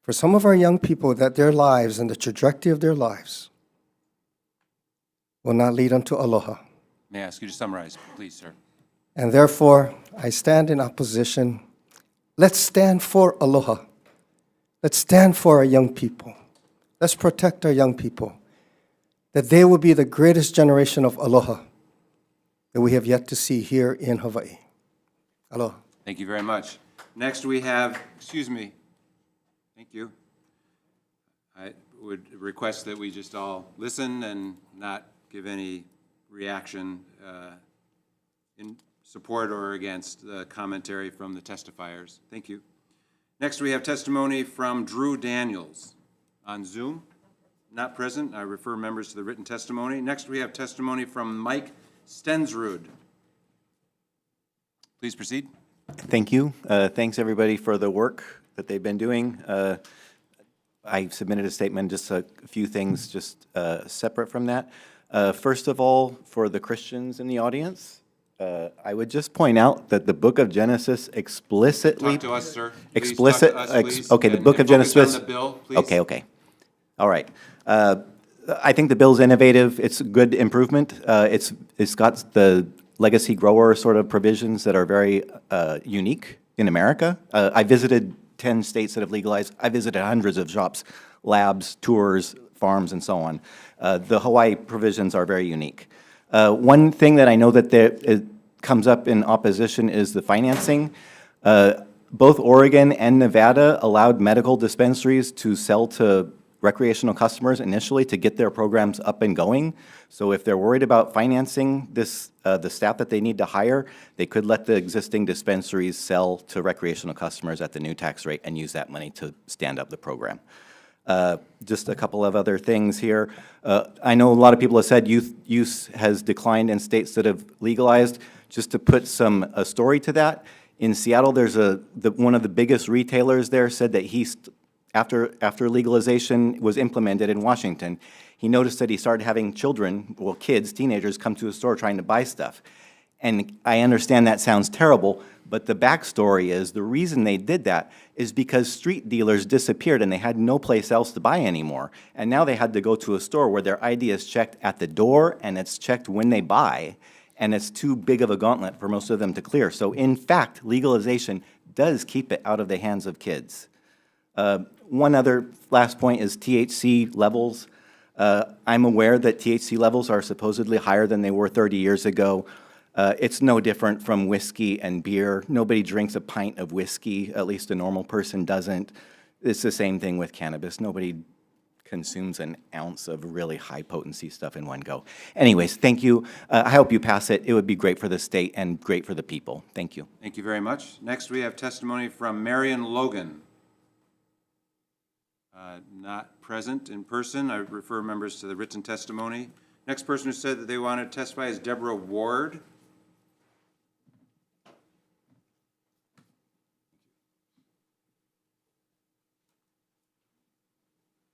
for some of our young people that their lives and the trajectory of their lives will not lead them to aloha. May I ask you to summarize, please, sir? And therefore, I stand in opposition. Let's stand for aloha. Let's stand for our young people. Let's protect our young people, that they will be the greatest generation of aloha that we have yet to see here in Hawaii. Aloha. Thank you very much. Next, we have, excuse me. Thank you. I would request that we just all listen and not give any reaction in support or against the commentary from the testifiers. Thank you. Next, we have testimony from Drew Daniels on Zoom. Not present. I refer members to the written testimony. Next, we have testimony from Mike Stensrud. Please proceed. Thank you. Thanks, everybody, for the work that they've been doing. I submitted a statement, just a few things just separate from that. First of all, for the Christians in the audience, I would just point out that the book of Genesis explicitly... Talk to us, sir. Okay, the book of Genesis... On the bill, please. Okay. All right. I think the bill's innovative. It's a good improvement. It's got the legacy grower sort of provisions that are very unique in America. I visited 10 states that have legalized. I visited hundreds of shops, labs, tours, farms, and so on. The Hawaii provisions are very unique. One thing that I know that it comes up in opposition is the financing. Both Oregon and Nevada allowed medical dispensaries to sell to recreational customers initially to get their programs up and going. So if they're worried about financing this, the staff that they need to hire, they could let the existing dispensaries sell to recreational customers at the new tax rate and use that money to stand up the program. Just a couple of other things here. I know a lot of people have said youth use has declined in states that have legalized. Just to put a story to that, in Seattle, there's one of the biggest retailers there said that after legalization was implemented in Washington, he noticed that he started having children, well, kids, teenagers, come to a store trying to buy stuff. And I understand that sounds terrible, but the backstory is the reason they did that is because street dealers disappeared and they had no place else to buy anymore. And now they had to go to a store where their ID is checked at the door and it's checked when they buy, and it's too big of a gauntlet for most of them to clear. So in fact, legalization does keep it out of the hands of kids. One other last point is THC levels. I'm aware that THC levels are supposedly higher than they were 30 years ago. It's no different from whiskey and beer. Nobody drinks a pint of whiskey, at least a normal person doesn't. It's the same thing with cannabis. Nobody consumes an ounce of really high potency stuff in one go. Anyways, thank you. I hope you pass it. It would be great for the state and great for the people. Thank you. Thank you very much. Next, we have testimony from Marion Logan. Not present in person. I refer members to the written testimony. Next person who said that they wanted to testify is Deborah Ward.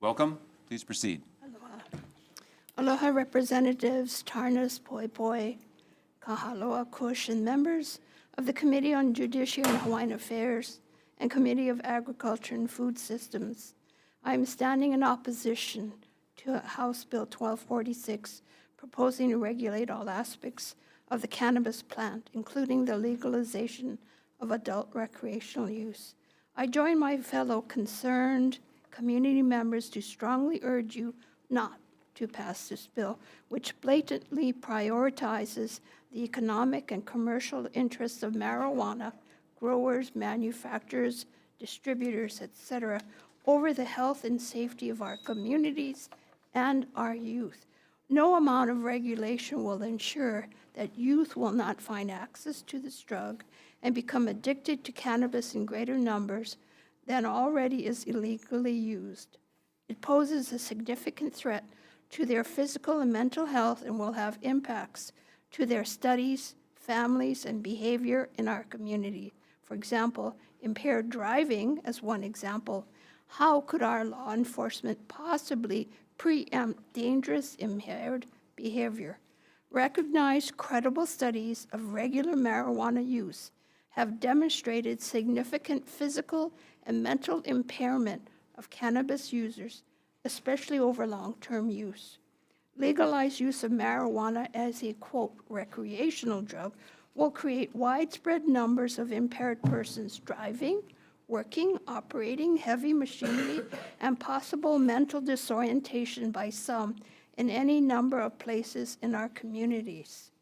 Welcome. Please proceed. Aloha Representatives Tarnas, Poi Poi, Kahaloa Kush, and members of the Committee on Judiciary and Hawaiian Affairs and Committee of Agriculture and Food Systems. I am standing in opposition to House Bill 1246, proposing to regulate all aspects of the cannabis plant, including the legalization of adult recreational use. I join my fellow concerned community members to strongly urge you not to pass this bill, which blatantly prioritizes the economic and commercial interests of marijuana growers, manufacturers, distributors, etc., over the health and safety of our communities and our youth. No amount of regulation will ensure that youth will not find access to this drug and become addicted to cannabis in greater numbers than already is illegally used. It poses a significant threat to their physical and mental health and will have impacts to their studies, families, and behavior in our community. For example, impaired driving as one example. How could our law enforcement possibly preempt dangerous impaired behavior? Recognized credible studies of regular marijuana use have demonstrated significant physical and mental impairment of cannabis users, especially over long-term use. Legalized use of marijuana as a, quote, recreational drug will create widespread numbers of impaired persons driving, working, operating heavy machinery, and possible mental disorientation by some in any number of places in our communities.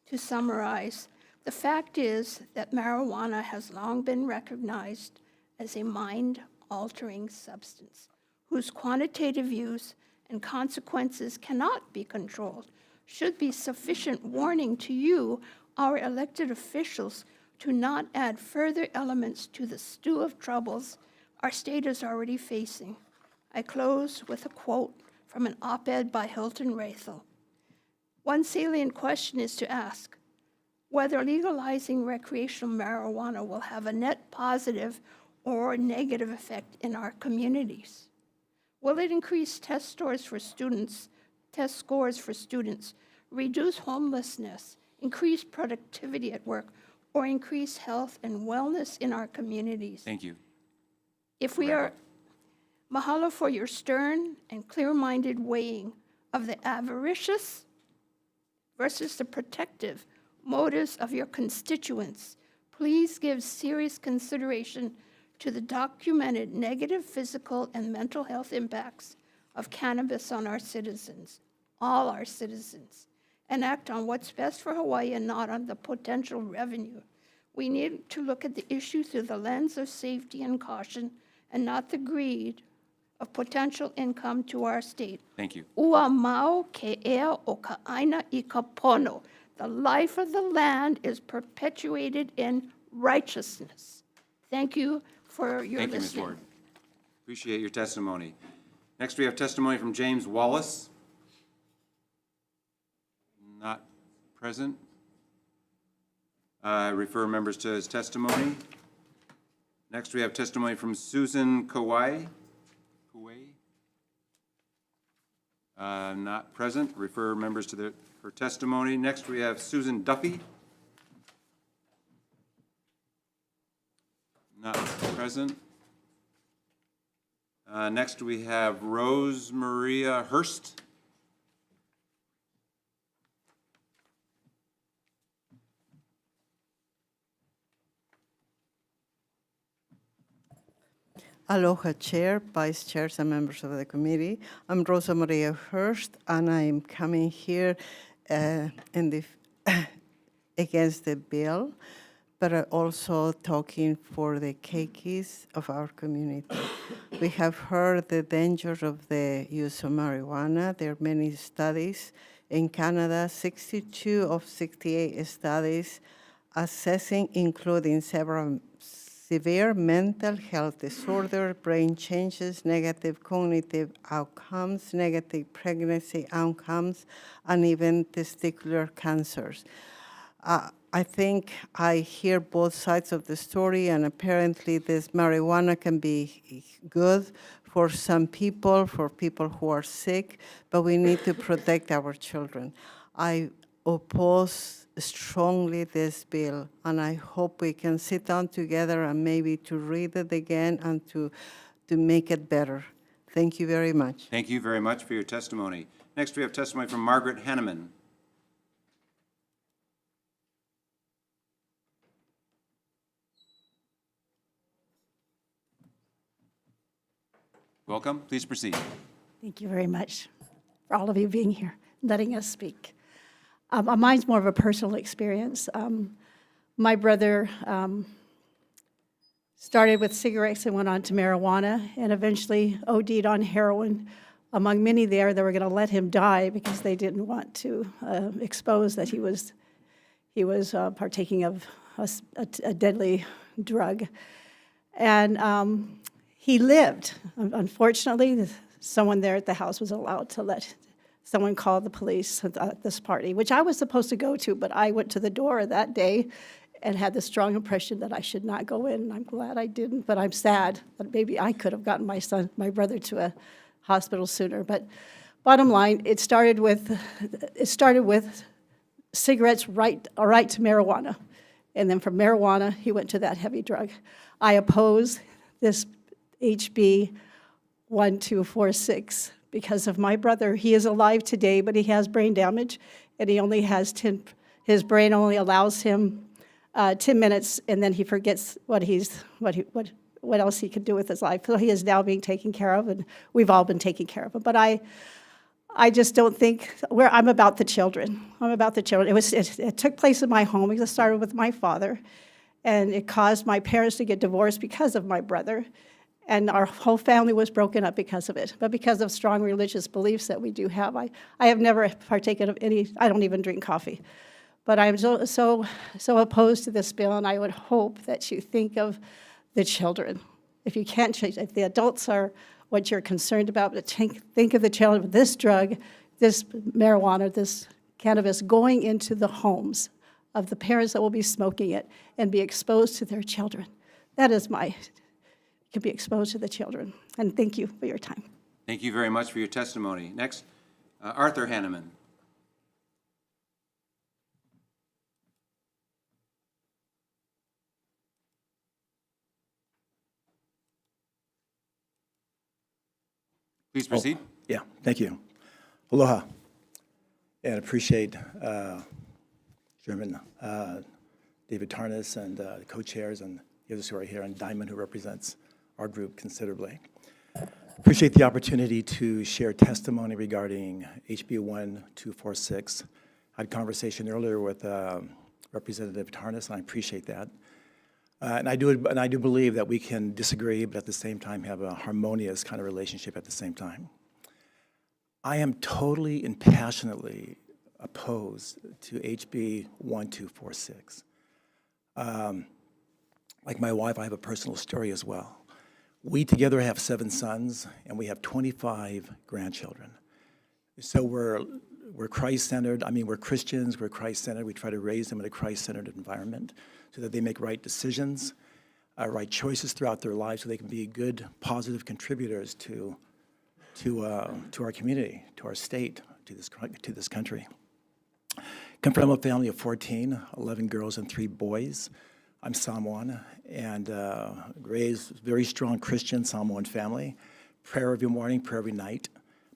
To summarize, the fact is that marijuana has long been recognized as a mind-altering substance whose quantitative use and consequences cannot be controlled should be sufficient warning to you, our elected officials, to not add further elements to the stew of troubles our state is already facing. I close with a quote from an op-ed by Hilton Rathel. One salient question is to ask whether legalizing recreational marijuana will have a net positive or negative effect in our communities. Will it increase test scores for students, reduce homelessness, increase productivity at work, or increase health and wellness in our communities? Thank you. If we are, mahalo for your stern and clear-minded weighing of the avaricious versus the protective motives of your constituents. Please give serious consideration to the documented negative physical and mental health impacts of cannabis on our citizens, all our citizens, and act on what's best for Hawaii and not on the potential revenue. We need to look at the issue through the lens of safety and caution and not the greed of potential income to our state. Thank you. Ua mau ke ea o ka aina I ka pono. The life of the land is perpetuated in righteousness. Thank you for your Thank you, Ms. listening. Ward. Appreciate your testimony. Next, we have testimony from James Wallace. Not present. I refer members to his testimony. Next, we have testimony from Susan Kawai. Not present. Refer members to her testimony. Next, we have Susan Duffy. Not present. Next, we have Rose Maria Hurst. Aloha Chair, Vice Chairs, and members of the committee. I'm Rosa Maria Hurst, and I'm coming here against the bill, but also talking for the keikis of our community. We have heard the dangers of the use of marijuana. There are many studies. In Canada, 62 of 68 studies assessing, including several severe mental health disorder, brain changes, negative cognitive outcomes, negative pregnancy outcomes, and even testicular cancers. I think I hear both sides of the story, and apparently this marijuana can be good for some people, for people who are sick, but we need to protect our children. I oppose strongly this bill, and I hope we can sit down together and maybe to read it again and to make it better. Thank you very much. Thank you very much for your testimony. Next, we have testimony from Margaret Hanneman. Welcome. Please proceed. Thank you very much for all of you being here, letting us speak. Mine's more of a personal experience. My brother started with cigarettes and went on to marijuana and eventually OD'd on heroin. Among many there, they were going to let him die because they didn't want to expose that he was partaking of a deadly drug. And he lived. Unfortunately, someone there at the house was allowed to let someone call the police at this party, which I was supposed to go to, but I went to the door that day and had the strong impression that I should not go in, and I'm glad I didn't, but I'm sad that maybe I could have gotten my brother to a hospital sooner. But bottom line, it started with cigarettes, right to marijuana. And then from marijuana, he went to that heavy drug. I oppose this HB 1246 because of my brother. He is alive today, but he has brain damage, and he only has his brain only allows him 10 minutes, and then he forgets what else he can do with his life. So he is now being taken care of, and we've all been taking care of him. But I just don't think I'm about the children. I'm about the children. It took place in my home. It started with my father, and it caused my parents to get divorced because of my brother. And our whole family was broken up because of it. But because of strong religious beliefs that we do have, I have never partaken of any, I don't even drink coffee. But I'm so opposed to this bill, and I would hope that you think of the children. If you can't change, if the adults are what you're concerned about, but think of the children with this drug, this marijuana, this cannabis going into the homes of the parents that will be smoking it and be exposed to their children. That is can be exposed to the children. And thank you for your time. Thank you very much for your testimony. Next, Arthur Hanneman. Please proceed. Yeah, thank you. Aloha, and appreciate Chairman David Tarnas and the co-chairs and the others who are here, and Diamond, who represents our group considerably. Appreciate the opportunity to share testimony regarding HB 1246. I had a conversation earlier with Representative Tarnas, and I appreciate that. And I do believe that we can disagree, but at the same time have a harmonious kind of relationship at the same time. I am totally and passionately opposed to HB 1246. Like my wife, I have a personal story as well. We together have 7 sons, and we have 25 grandchildren. So we're Christ-centered. I mean, we're Christians, we're Christ-centered. We try to raise them in a Christ-centered environment so that they make right decisions, right choices throughout their lives, so they can be good, positive contributors to our community, to our state, to this country. Come from a family of 14, 11 girls and 3 boys. I'm Samoan, and raised very strong Christian Samoan family. Prayer every morning, prayer every night.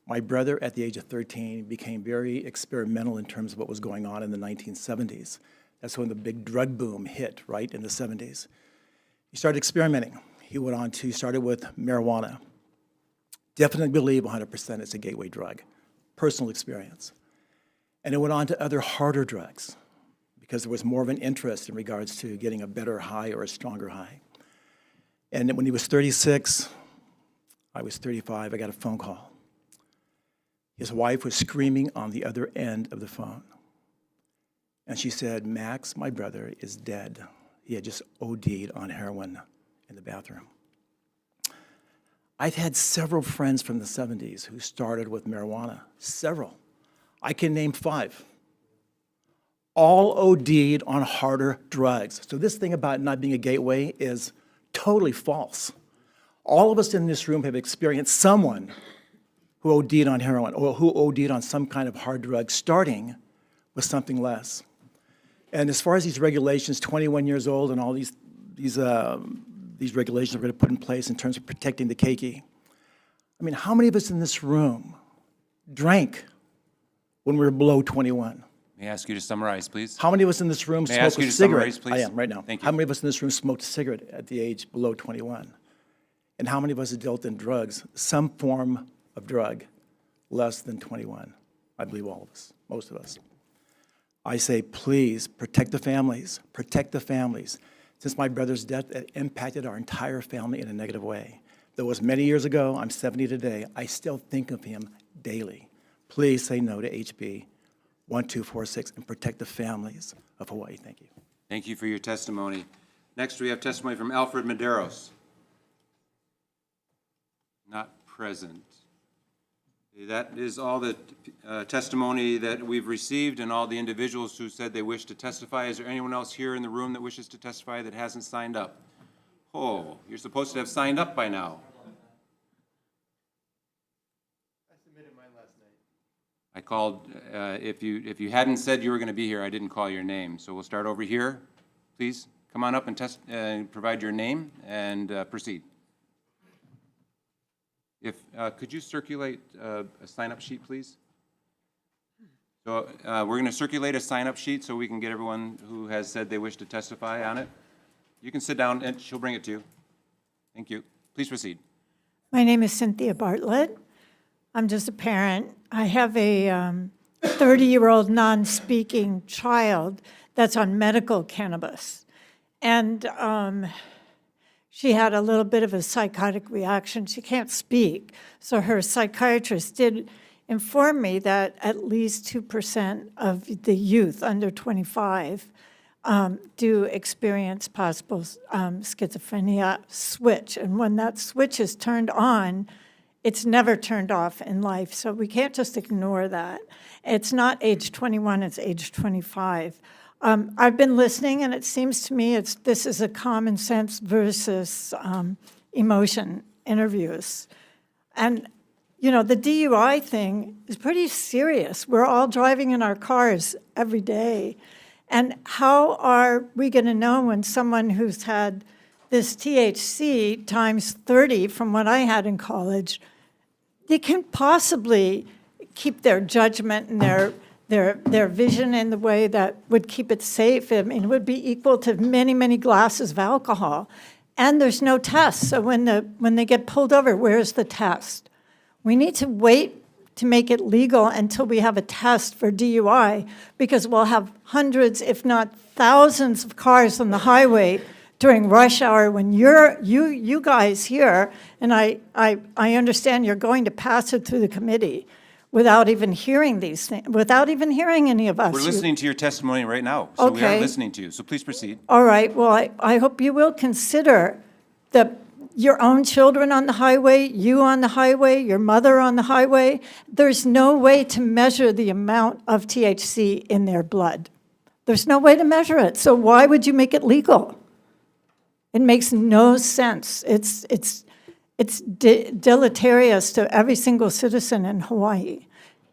My brother, at the age of 13, became very experimental in terms of what was going on in the 1970s. That's when the big drug boom hit, right, in the 70s. He started experimenting. He started with marijuana. Definitely believe 100% it's a gateway drug. Personal experience. And it went on to other harder drugs because there was more of an interest in regards to getting a better high or a stronger high. And when he was 36, I was 35, I got a phone call. His wife was screaming on the other end of the phone. And she said, "Max, my brother, is dead. He had just OD'd on heroin in the bathroom." I've had several friends from the 70s who started with marijuana, several. I can name 5. All OD'd on harder drugs. So this thing about not being a gateway is totally false. All of us in this room have experienced someone who OD'd on heroin or who OD'd on some kind of hard drug, starting with something less. And as far as these regulations, 21 years old, and all these regulations are going to put in place in terms of protecting the keiki. I mean, how many of us in this room drank when we were below 21? May I ask you to summarize, please? How many of us in this room May I ask smoked you a to cigarette? summarize, please? I am, right now. Thank you. How many of us in this room smoked a cigarette at the age below 21? And how many of us have dealt in drugs, some form of drug, less than 21? I believe all of us, most of us. I say, please, protect the families, protect the families. Since my brother's death, it impacted our entire family in a negative way. That was many years ago. I'm 70 today. I still think of him daily. Please say no to HB 1246 and protect the families of Hawaii. Thank you. Thank you for your testimony. Next, we have testimony from Alfred Medeiros. Not present. That is all the testimony that we've received and all the individuals who said they wish to testify. Is there anyone else here in the room that wishes to testify that hasn't signed up? Oh, you're supposed to have signed up by now. I submitted mine last night. I called, if you hadn't said you were going to be here, I didn't call your name. So we'll start over here. Please come on up and provide your name and proceed. If, could you circulate a sign-up sheet, please? So we're going to circulate a sign-up sheet so we can get everyone who has said they wish to testify on it. You can sit down and she'll bring it to you. Thank you. Please proceed. My name is Cynthia Bartlett. I'm just a parent. I have a 30-year-old non-speaking child that's on medical cannabis. And she had a little bit of a psychotic reaction. She can't speak. So her psychiatrist did inform me that at least 2% of the youth under 25 do experience possible schizophrenia switch. And when that switch is turned on, it's never turned off in life. So we can't just ignore that. It's not age 21, it's age 25. I've been listening, and it seems to me this is a common sense versus emotion interviews. And, you know, the DUI thing is pretty serious. We're all driving in our cars every day. And how are we going to know when someone who's had this THC times 30 from what I had in college, they can possibly keep their judgment and their vision in the way that would keep it safe? I mean, it would be equal to many, many glasses of alcohol. And there's no test. So when they get pulled over, where's the test? We need to wait to make it legal until we have a test for DUI, because we'll have hundreds, if not thousands, of cars on the highway during rush hour when you guys here, and I understand you're going to pass it through the committee without even hearing these things, without even hearing any of us. We're listening to your testimony right now, so we are Okay. listening to you. So please proceed. All right, well, I hope you will consider your own children on the highway, you on the highway, your mother on the highway. There's no way to measure the amount of THC in their blood. There's no way to measure it, so why would you make it legal? It makes no sense. It's deleterious to every single citizen in Hawaii.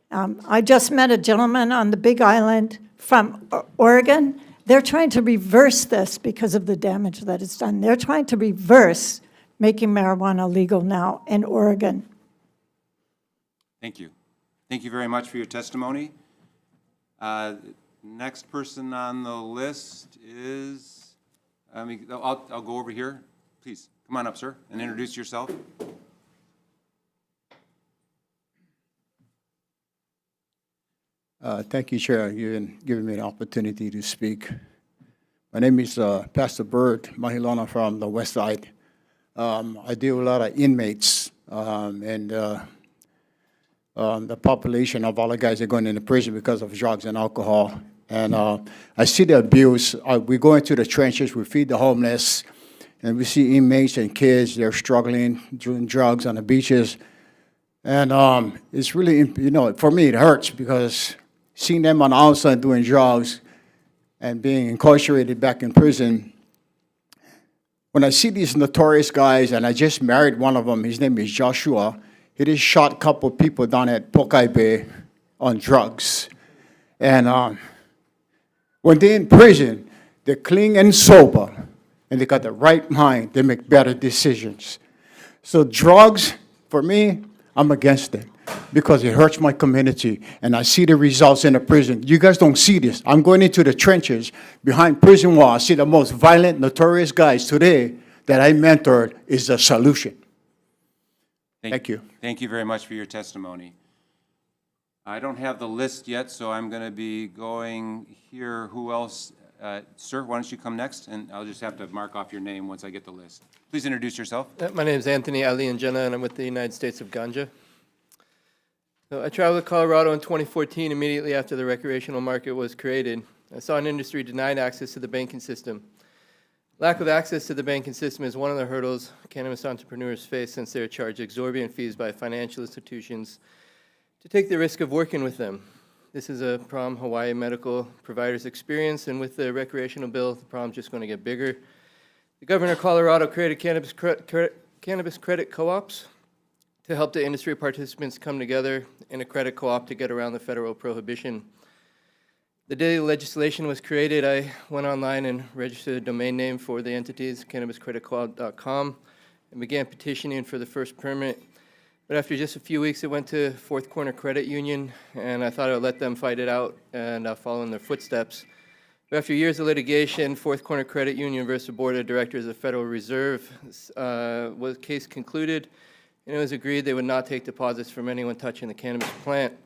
I just met a gentleman on the Big Island from Oregon. They're trying to reverse this because of the damage that it's done. They're trying to reverse making marijuana legal now in Oregon. Thank you. Thank you very much for your testimony. Next person on the list is, I'll go over here. Please, come on up, sir, and introduce yourself. Thank you, Chair. You've given me an opportunity to speak. My name is Pastor Bird Mahilona from the West Side. I deal with a lot of inmates, and the population of all the guys that are going into prison because of drugs and alcohol. And I see the abuse. We go into the trenches, we feed the homeless, and we see inmates and kids, they're struggling, doing drugs on the beaches. And it's really, you know, for me, it hurts because seeing them on the outside doing drugs and being incarcerated back in prison, when I see these notorious guys, and I just married one of them, his name is Joshua, he just shot a couple people down at Pokai Bay on drugs. And when they're in prison, they're clean and sober, and they got the right mind, they make better decisions. So drugs, for me, I'm against it because it hurts my community, and I see the results in the prison. You guys don't see this. I'm going into the trenches behind prison walls. I see the most violent, notorious guys today that I mentored is the solution. Thank you. Thank you very much for your testimony. I don't have the list yet, so I'm going to be going here. Who else? Sir, why don't you come next, and I'll just have to mark off your name once I get the list. Please introduce yourself. My name is Anthony Ali Njena, and I'm with the United States of Ganja. So I traveled to Colorado in 2014, immediately after the recreational market was created. I saw an industry denied access to the banking system. Lack of access to the banking system is one of the hurdles cannabis entrepreneurs face since they are charged exorbitant fees by financial institutions to take the risk of working with them. This is a problem Hawaii medical providers experience, and with the recreational bill, the problem's just going to get bigger. The governor of Colorado created cannabis credit co-ops to help the industry participants come together in a credit co-op to get around the federal prohibition. The day legislation was created, I went online and registered a domain name for the entities, cannabiscreditco-op.com, and began petitioning for the first permit. But after just a few weeks, it went to Fourth Corner Credit Union, and I thought I would let them fight it out and follow in their footsteps. But after years of litigation, Fourth Corner Credit Union versus the Board of Directors of the Federal Reserve, case concluded, and it was agreed they would not take deposits from anyone touching the cannabis plant.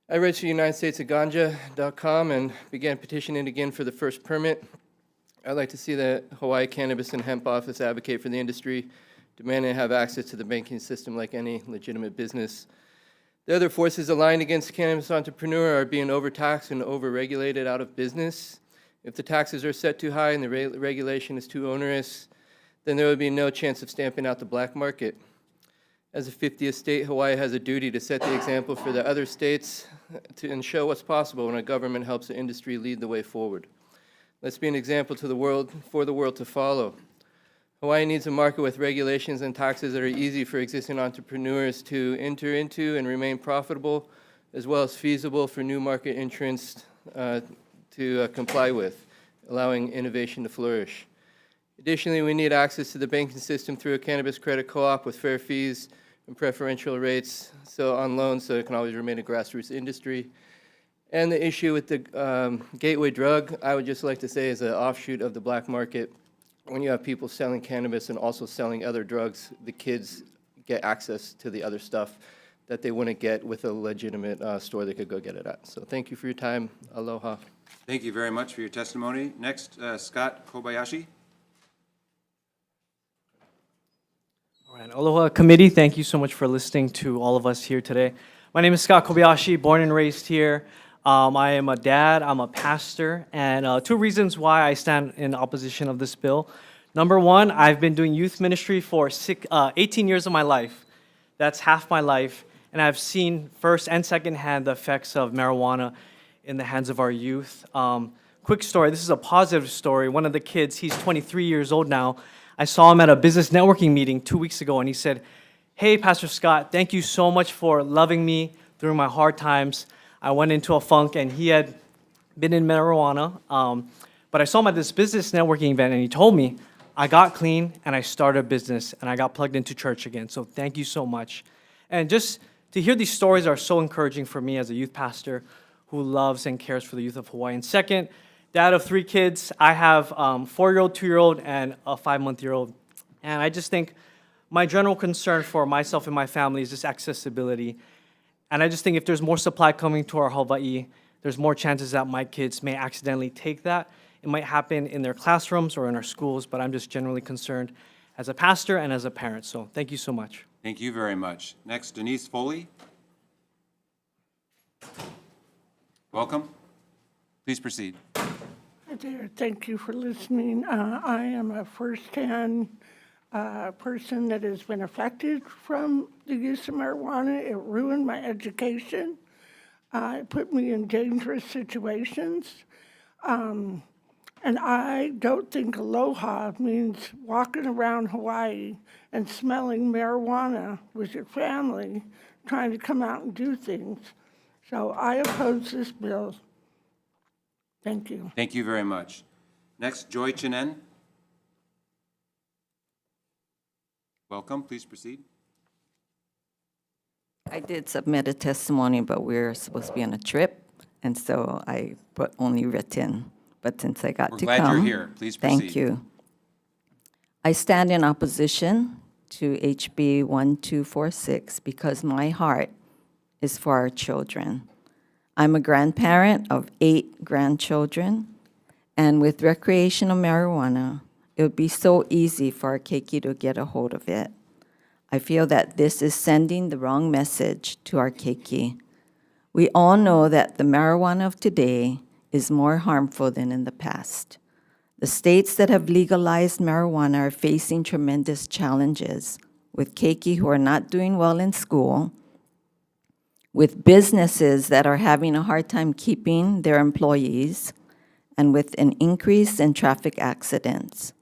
I registered UnitedStatesOfGanja.com and began petitioning again for the first permit. I'd like to see the Hawaii Cannabis and Hemp Office advocate for the industry, demanding to have access to the banking system like any legitimate business. The other forces aligned against cannabis entrepreneur are being overtaxed and overregulated out of business. If the taxes are set too high and the regulation is too onerous, then there would be no chance of stamping out the black market. As a 50th state, Hawaii has a duty to set the example for the other states and show what's possible when a government helps the industry lead the way forward. Let's be an example to the world, for the world to follow. Hawaii needs a market with regulations and taxes that are easy for existing entrepreneurs to enter into and remain profitable, as well as feasible for new market entrants to comply with, allowing innovation to flourish. Additionally, we need access to the banking system through a cannabis credit co-op with fair fees and preferential rates on loans, so it can always remain a grassroots industry. And the issue with the gateway drug, I would just like to say, is an offshoot of the black market. When you have people selling cannabis and also selling other drugs, the kids get access to the other stuff that they wouldn't get with a legitimate store they could go get it at. So thank you for your time. Aloha. Thank you very much for your testimony. Next, Scott Kobayashi. All right, Aloha Committee, thank you so much for listening to all of us here today. My name is Scott Kobayashi, born and raised here. I am a dad, I'm a pastor, and two reasons why I stand in opposition of this bill. Number one, I've been doing youth ministry for 18 years of my life. That's half my life, and I've seen first and secondhand the effects of marijuana in the hands of our youth. Quick story, this is a positive story. One of the kids, he's 23 years old now. I saw him at a business networking meeting 2 weeks ago, and he said, "Hey, Pastor Scott, thank you so much for loving me through my hard times. I went into a funk," and he had been in marijuana, but I saw him at this business networking event, and he told me, "I got clean, and I started a business, and I got plugged into church again, so thank you so much." And just to hear these stories are so encouraging for me as a youth pastor who loves and cares for the youth of Hawaii. And second, dad of 3 kids. I have a 4-year-old, 2-year-old, and a 5-month-old. And I just think my general concern for myself and my family is just accessibility. And I just think if there's more supply coming to our Hawaii, there's more chances that my kids may accidentally take that. It might happen in their classrooms or in our schools, but I'm just generally concerned as a pastor and as a parent. So thank you so much. Thank you very much. Next, Denise Foley. Welcome. Please proceed. Hi there. Thank you for listening. I am a first-hand person that has been affected from the use of marijuana. It ruined my education. It put me in dangerous situations. And I don't think aloha means walking around Hawaii and smelling marijuana with your family, trying to come out and do things. So I oppose this bill. Thank you. Thank you very much. Next, Joy Chinen. Welcome. Please proceed. I did submit a testimony, but we're supposed to be on a trip, and so I put only written. But since I got to come, We're glad you're here. Please proceed. Thank you. I stand in opposition to HB 1246 because my heart is for our children. I'm a grandparent of 8 grandchildren, and with recreational marijuana, it would be so easy for our keiki to get a hold of it. I feel that this is sending the wrong message to our keiki. We all know that the marijuana of today is more harmful than in the past. The states that have legalized marijuana are facing tremendous challenges, with keiki who are not doing well in school, with businesses that are having a hard time keeping their employees, and with an increase in traffic accidents.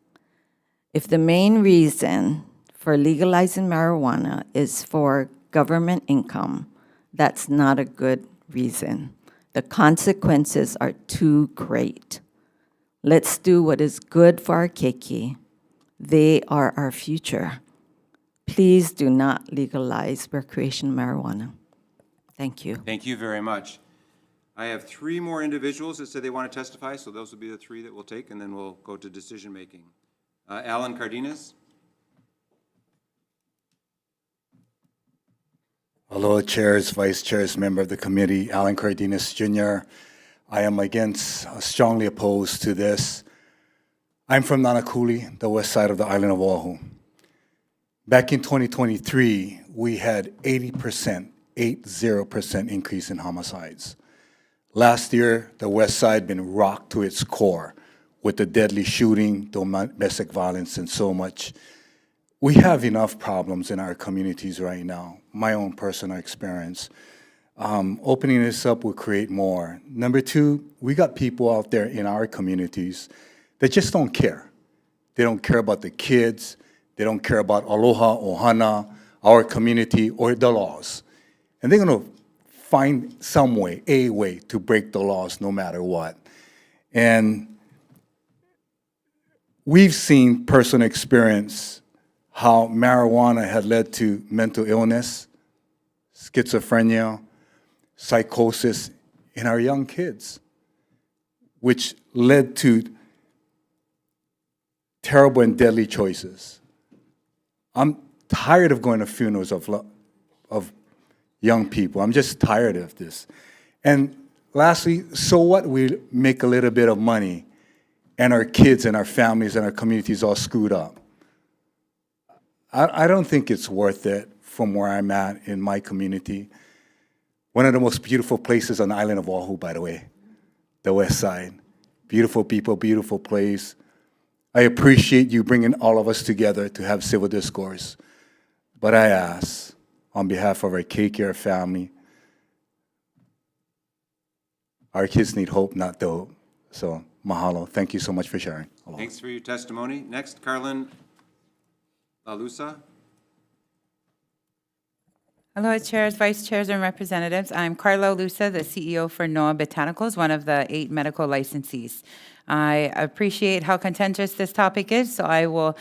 If the main reason for legalizing marijuana is for government income, that's not a good reason. The consequences are too great. Let's do what is good for our keiki. They are our future. Please do not legalize recreational marijuana. Thank you. Thank you very much. I have three more individuals that said they want to testify, so those will be the three that we'll take, and then we'll go to decision-making. Alan Cardenas. Hello, chairs, vice chairs, member of the committee, Alan Cardenas Jr. I am strongly opposed to this. I'm from Nanakuli, the west side of the island of Oahu. Back in 2023, we had 80% increase in homicides. Last year, the west side been rocked to its core with the deadly shooting, domestic violence, and so much. We have enough problems in our communities right now, my own personal experience. Opening this up will create more. Number two, we got people out there in our communities that just don't care. They don't care about the kids. They don't care about aloha, ohana, our community, or the laws. And they're going to find some way, a way, to break the laws no matter what. And we've seen personal experience how marijuana had led to mental illness, schizophrenia, psychosis in our young kids, which led to terrible and deadly choices. I'm tired of going to funerals of young people. I'm just tired of this. And lastly, so what? We make a little bit of money, and our kids and our families and our communities all screwed up. I don't think it's worth it from where I'm at in my community. One of the most beautiful places on the island of Oahu, by the way, the west side. Beautiful people, beautiful place. I appreciate you bringing all of us together to have civil discourse. But I ask, on behalf of our KKR family, our kids need hope, not dope. So, mahalo. Thank you so much for sharing. Aloha. Thanks for your testimony. Next, Carlin Lalusa. Hello, chairs, vice chairs, and representatives. I'm Carla Lusa, the CEO for NOAA Botanicals, one of the 8 medical licensees. I appreciate how contentious this topic is, so I will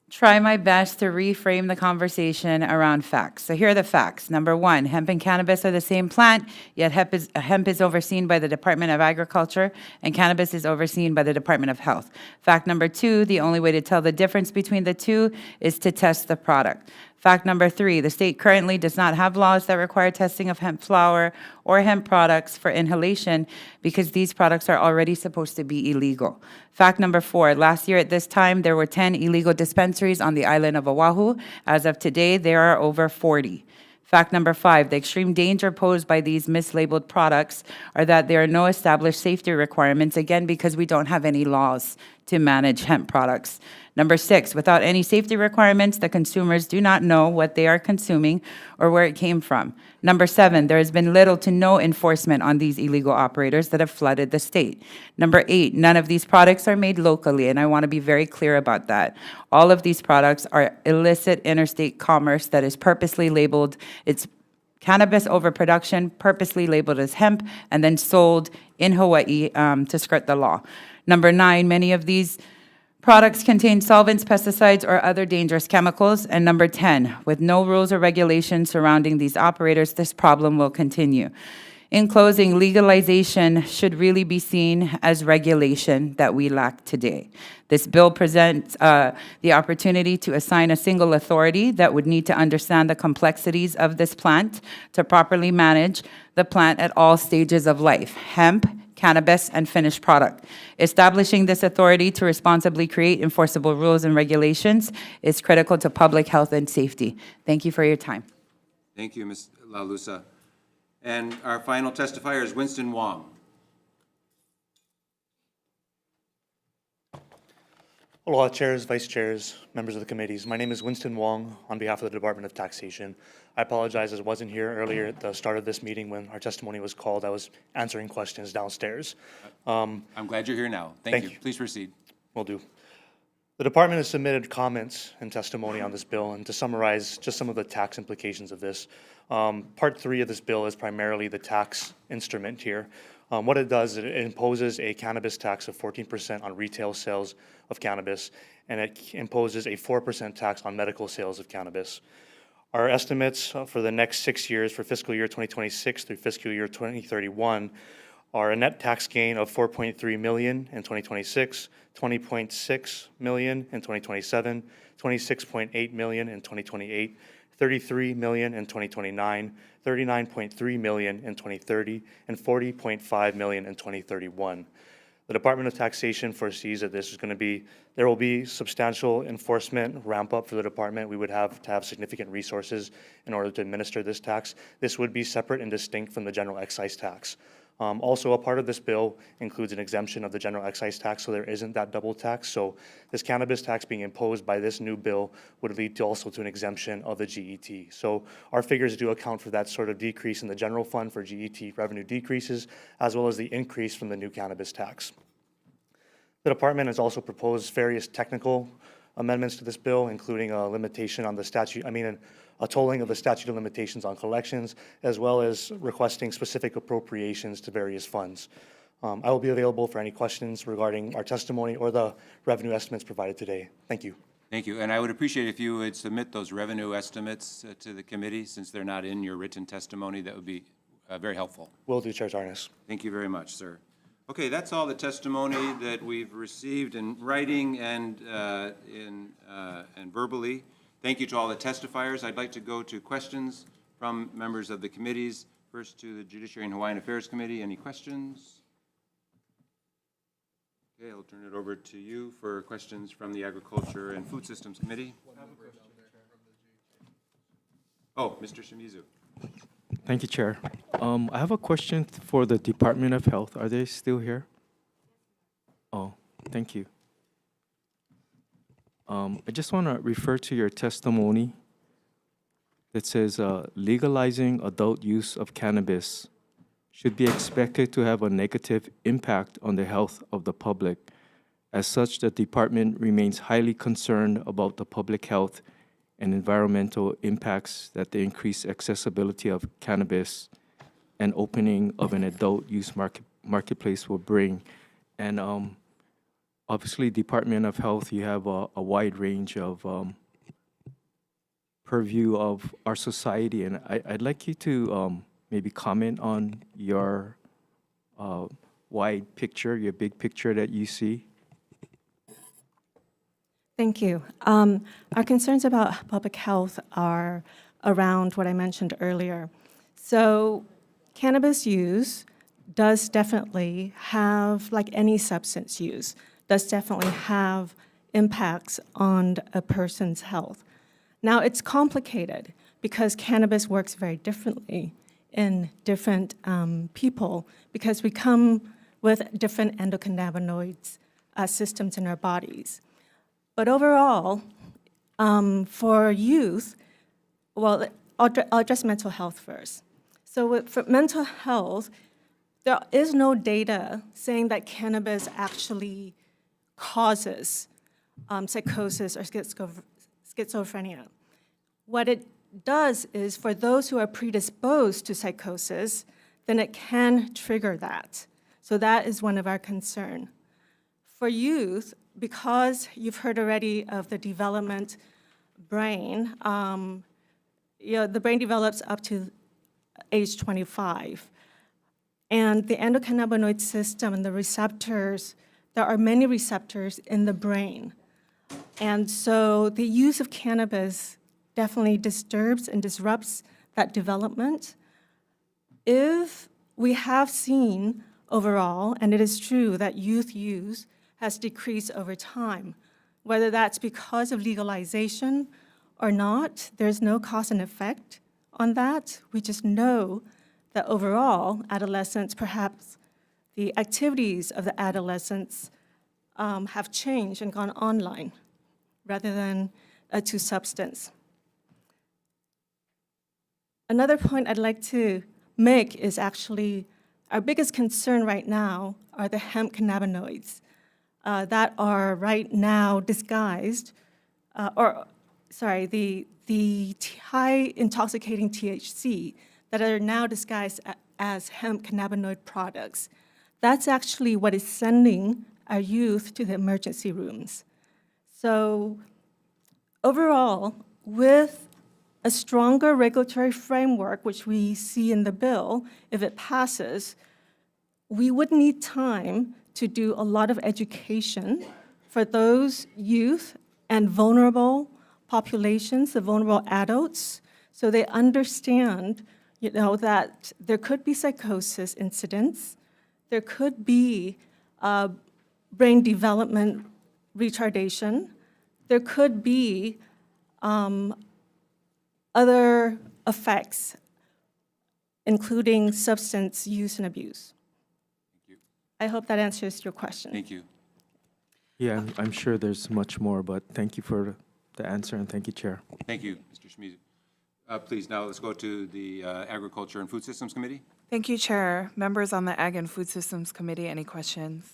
try my best to reframe the conversation around facts. So here are the facts. Number 1, hemp and cannabis are the same plant, yet hemp is overseen by the Department of Agriculture and cannabis is overseen by the Department of Health. Fact number 2, the only way to tell the difference between the two is to test the product. Fact number 3, the state currently does not have laws that require testing of hemp flower or hemp products for inhalation because these products are already supposed to be illegal. Fact number 4, last year at this time, there were 10 illegal dispensaries on the island of Oahu. As of today, there are over 40. Fact number 5, the extreme danger posed by these mislabeled products are that there are no established safety requirements, again, because we don't have any laws to manage hemp products. Number 6, without any safety requirements, the consumers do not know what they are consuming or where it came from. Number 7, there has been little to no enforcement on these illegal operators that have flooded the state. Number 8, none of these products are made locally, and I want to be very clear about that. All of these products are illicit interstate commerce that is purposely labeled, it's cannabis overproduction, purposely labeled as hemp, and then sold in Hawaii to skirt the law. Number 9, many of these products contain solvents, pesticides, or other dangerous chemicals. And number 10, with no rules or regulations surrounding these operators, this problem will continue. In closing, legalization should really be seen as regulation that we lack today. This bill presents the opportunity to assign a single authority that would need to understand the complexities of this plant to properly manage the plant at all stages of life: hemp, cannabis, and finished product. Establishing this authority to responsibly create enforceable rules and regulations is critical to public health and safety. Thank you for your time. Thank you, Ms. Lalusa. And our final testifier is Winston Wong. Aloha chairs, vice chairs, members of the committees. My name is Winston Wong on behalf of the Department of Taxation. I apologize as I wasn't here earlier at the start of this meeting when our testimony was called. I was answering questions downstairs. I'm glad you're here now. Thank you. Please proceed. Will do. The department has submitted comments and testimony on this bill, and to summarize just some of the tax implications of this. Part 3 of this bill is primarily the tax instrument here. What it does, it imposes a cannabis tax of 14% on retail sales of cannabis, and it imposes a 4% tax on medical sales of cannabis. Our estimates for the next 6 years, for fiscal year 2026 through fiscal year 2031, are a net tax gain of $4.3 million in 2026, $20.6 million in 2027, $26.8 million in 2028, $33 million in 2029, $39.3 million in 2030, and $40.5 million in 2031. The Department of Taxation foresees that there will be substantial enforcement ramp up for the department. We would have to have significant resources in order to administer this tax. This would be separate and distinct from the general excise tax. Also, a part of this bill includes an exemption of the general excise tax, so there isn't that double tax. So this cannabis tax being imposed by this new bill would lead to also to an exemption of the GET. So our figures do account for that sort of decrease in the general fund for GET revenue decreases, as well as the increase from the new cannabis tax. The department has also proposed various technical amendments to this bill, including a limitation on the a tolling of the statute of limitations on collections, as well as requesting specific appropriations to various funds. I will be available for any questions regarding our testimony or the revenue estimates provided today. Thank you. Thank you. And I would appreciate if you would submit those revenue estimates to the committee, since they're not in your written testimony. That would be very helpful. Will do, Chair Tarnas. Thank you very much, sir. Okay, that's all the testimony that we've received in writing and verbally. Thank you to all the testifiers. I'd like to go to questions from members of the committees. First to the Judiciary and Hawaiian Affairs Committee. Any questions? Okay, I'll turn it over to you for questions from the Agriculture and Food Systems Committee. Oh, Mr. Shimizu. Thank you, Chair. I have a question for the Department of Health. Are they still here? Oh, thank you. I just want to refer to your testimony that says legalizing adult use of cannabis should be expected to have a negative impact on the health of the public. As such, the department remains highly concerned about the public health and environmental impacts that the increased accessibility of cannabis and opening of an adult use marketplace will bring. And obviously, Department of Health, you have a wide range of purview of our society, and I'd like you to maybe comment on your wide picture, your big picture that you see. Thank you. Our concerns about public health are around what I mentioned earlier. So cannabis use does definitely have, like any substance use, does definitely have impacts on a person's health. Now, it's complicated because cannabis works very differently in different people because we come with different endocannabinoids systems in our bodies. But overall, for youth, well, I'll address mental health first. So for mental health, there is no data saying that cannabis actually causes psychosis or schizophrenia. What it does is for those who are predisposed to psychosis, then it can trigger that. So that is one of our concerns. For youth, because you've heard already of the development brain, the brain develops up to age 25. And the endocannabinoid system and the receptors, there are many receptors in the brain. And so the use of cannabis definitely disturbs and disrupts that development. If we have seen overall, and it is true that youth use has decreased over time, whether that's because of legalization or not, there's no cause and effect on that. We just know that overall, adolescents, perhaps the activities of the adolescents have changed and gone online rather than to substance. Another point I'd like to make is actually our biggest concern right now are the hemp cannabinoids that are right now disguised, the high intoxicating THC that are now disguised as hemp cannabinoid products. That's actually what is sending our youth to the emergency rooms. So overall, with a stronger regulatory framework, which we see in the bill, if it passes, we would need time to do a lot of education for those youth and vulnerable populations, the vulnerable adults, so they understand, that there could be psychosis incidents, there could be brain development retardation, there could be other effects, including substance use and abuse. Thank you. I hope that answers your question. Thank you. Yeah, I'm sure there's much more, but thank you for the answer, and thank you, Chair. Thank you, Mr. Schmidt. Please, now let's go to the Agriculture and Food Systems Committee. Thank you, Chair. Members on the Ag and Food Systems Committee, any questions?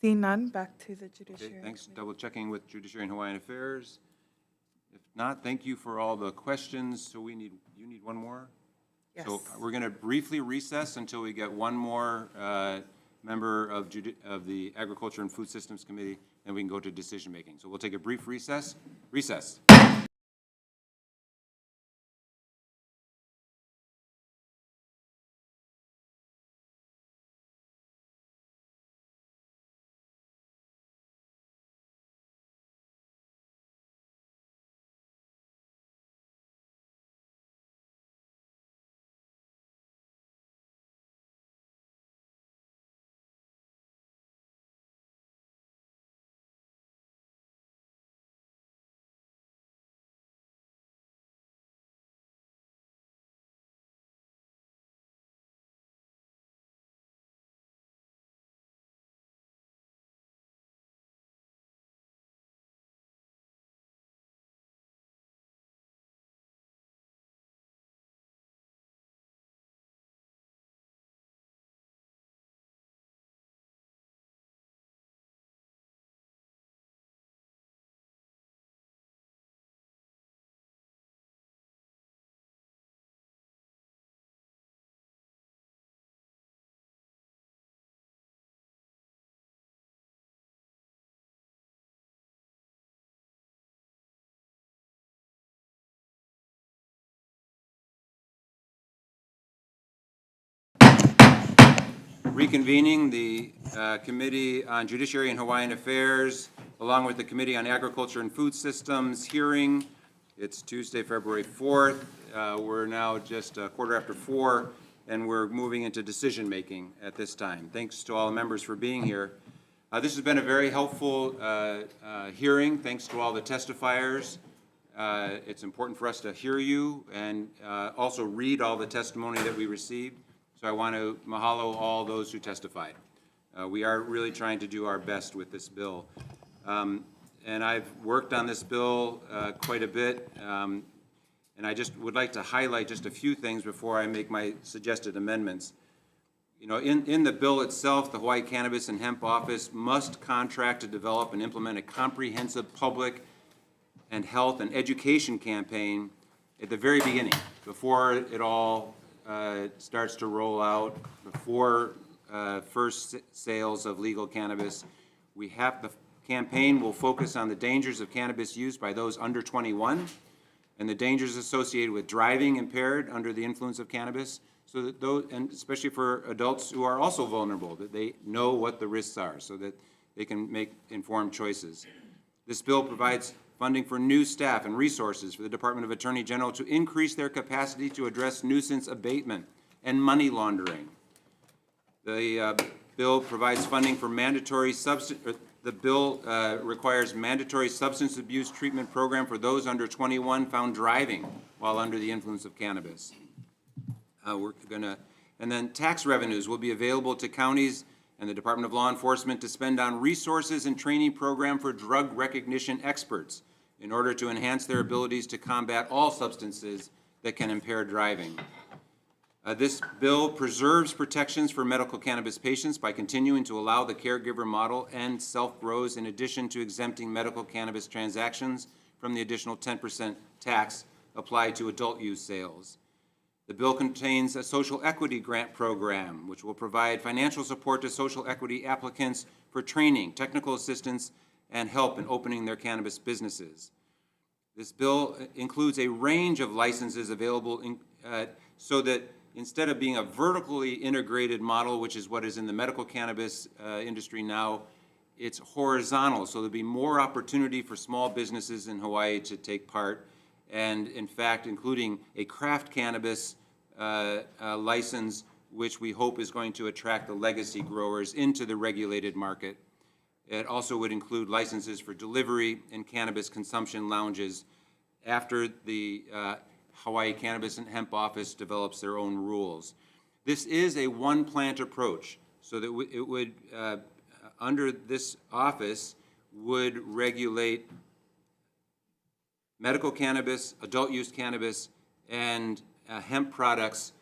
Seeing none, back to the Judiciary. Okay, thanks. Double checking with Judiciary and Hawaiian Affairs. If not, thank you for all the questions. So you need one more? Yes. So we're going to briefly recess until we get one more member of the Agriculture and Food Systems Committee, and we can go to decision making. So we'll take a brief recess. Recess. Reconvening the Committee on Judiciary and Hawaiian Affairs, along with the Committee on Agriculture and Food Systems hearing. It's Tuesday, February 4th. We're now just a quarter after 4, and we're moving into decision-making at this time. Thanks to all the members for being here. This has been a very helpful hearing. Thanks to all the testifiers. It's important for us to hear you and also read all the testimony that we received. So I want to mahalo all those who testified. We are really trying to do our best with this bill. And I've worked on this bill quite a bit. And I just would like to highlight just a few things before I make my suggested amendments. You know, in the bill itself, the Hawaii Cannabis and Hemp Office must contract to develop and implement a comprehensive public and health and education campaign at the very beginning, before it all starts to roll out, before first sales of legal cannabis. The campaign will focus on the dangers of cannabis use by those under 21 and the dangers associated with driving impaired under the influence of cannabis, so that those, and especially for adults who are also vulnerable, that they know what the risks are so that they can make informed choices. This bill provides funding for new staff and resources for the Department of Attorney General to increase their capacity to address nuisance abatement and money laundering. The bill provides funding for mandatory the bill requires mandatory substance abuse treatment program for those under 21 found driving while under the influence of cannabis. And then tax revenues will be available to counties and the Department of Law Enforcement to spend on resources and training program for drug recognition experts in order to enhance their abilities to combat all substances that can impair driving. This bill preserves protections for medical cannabis patients by continuing to allow the caregiver model and self-grows, in addition to exempting medical cannabis transactions from the additional 10% tax applied to adult use sales. The bill contains a social equity grant program, which will provide financial support to social equity applicants for training, technical assistance, and help in opening their cannabis businesses. This bill includes a range of licenses available so that instead of being a vertically integrated model, which is what is in the medical cannabis industry now, it's horizontal, so there'll be more opportunity for small businesses in Hawaii to take part, and in fact, including a craft cannabis license, which we hope is going to attract the legacy growers into the regulated market. It also would include licenses for delivery and cannabis consumption lounges after the Hawaii Cannabis and Hemp Office develops their own rules. This is a one-plant approach, so that it would, under this office, would regulate medical cannabis, adult use cannabis, and hemp products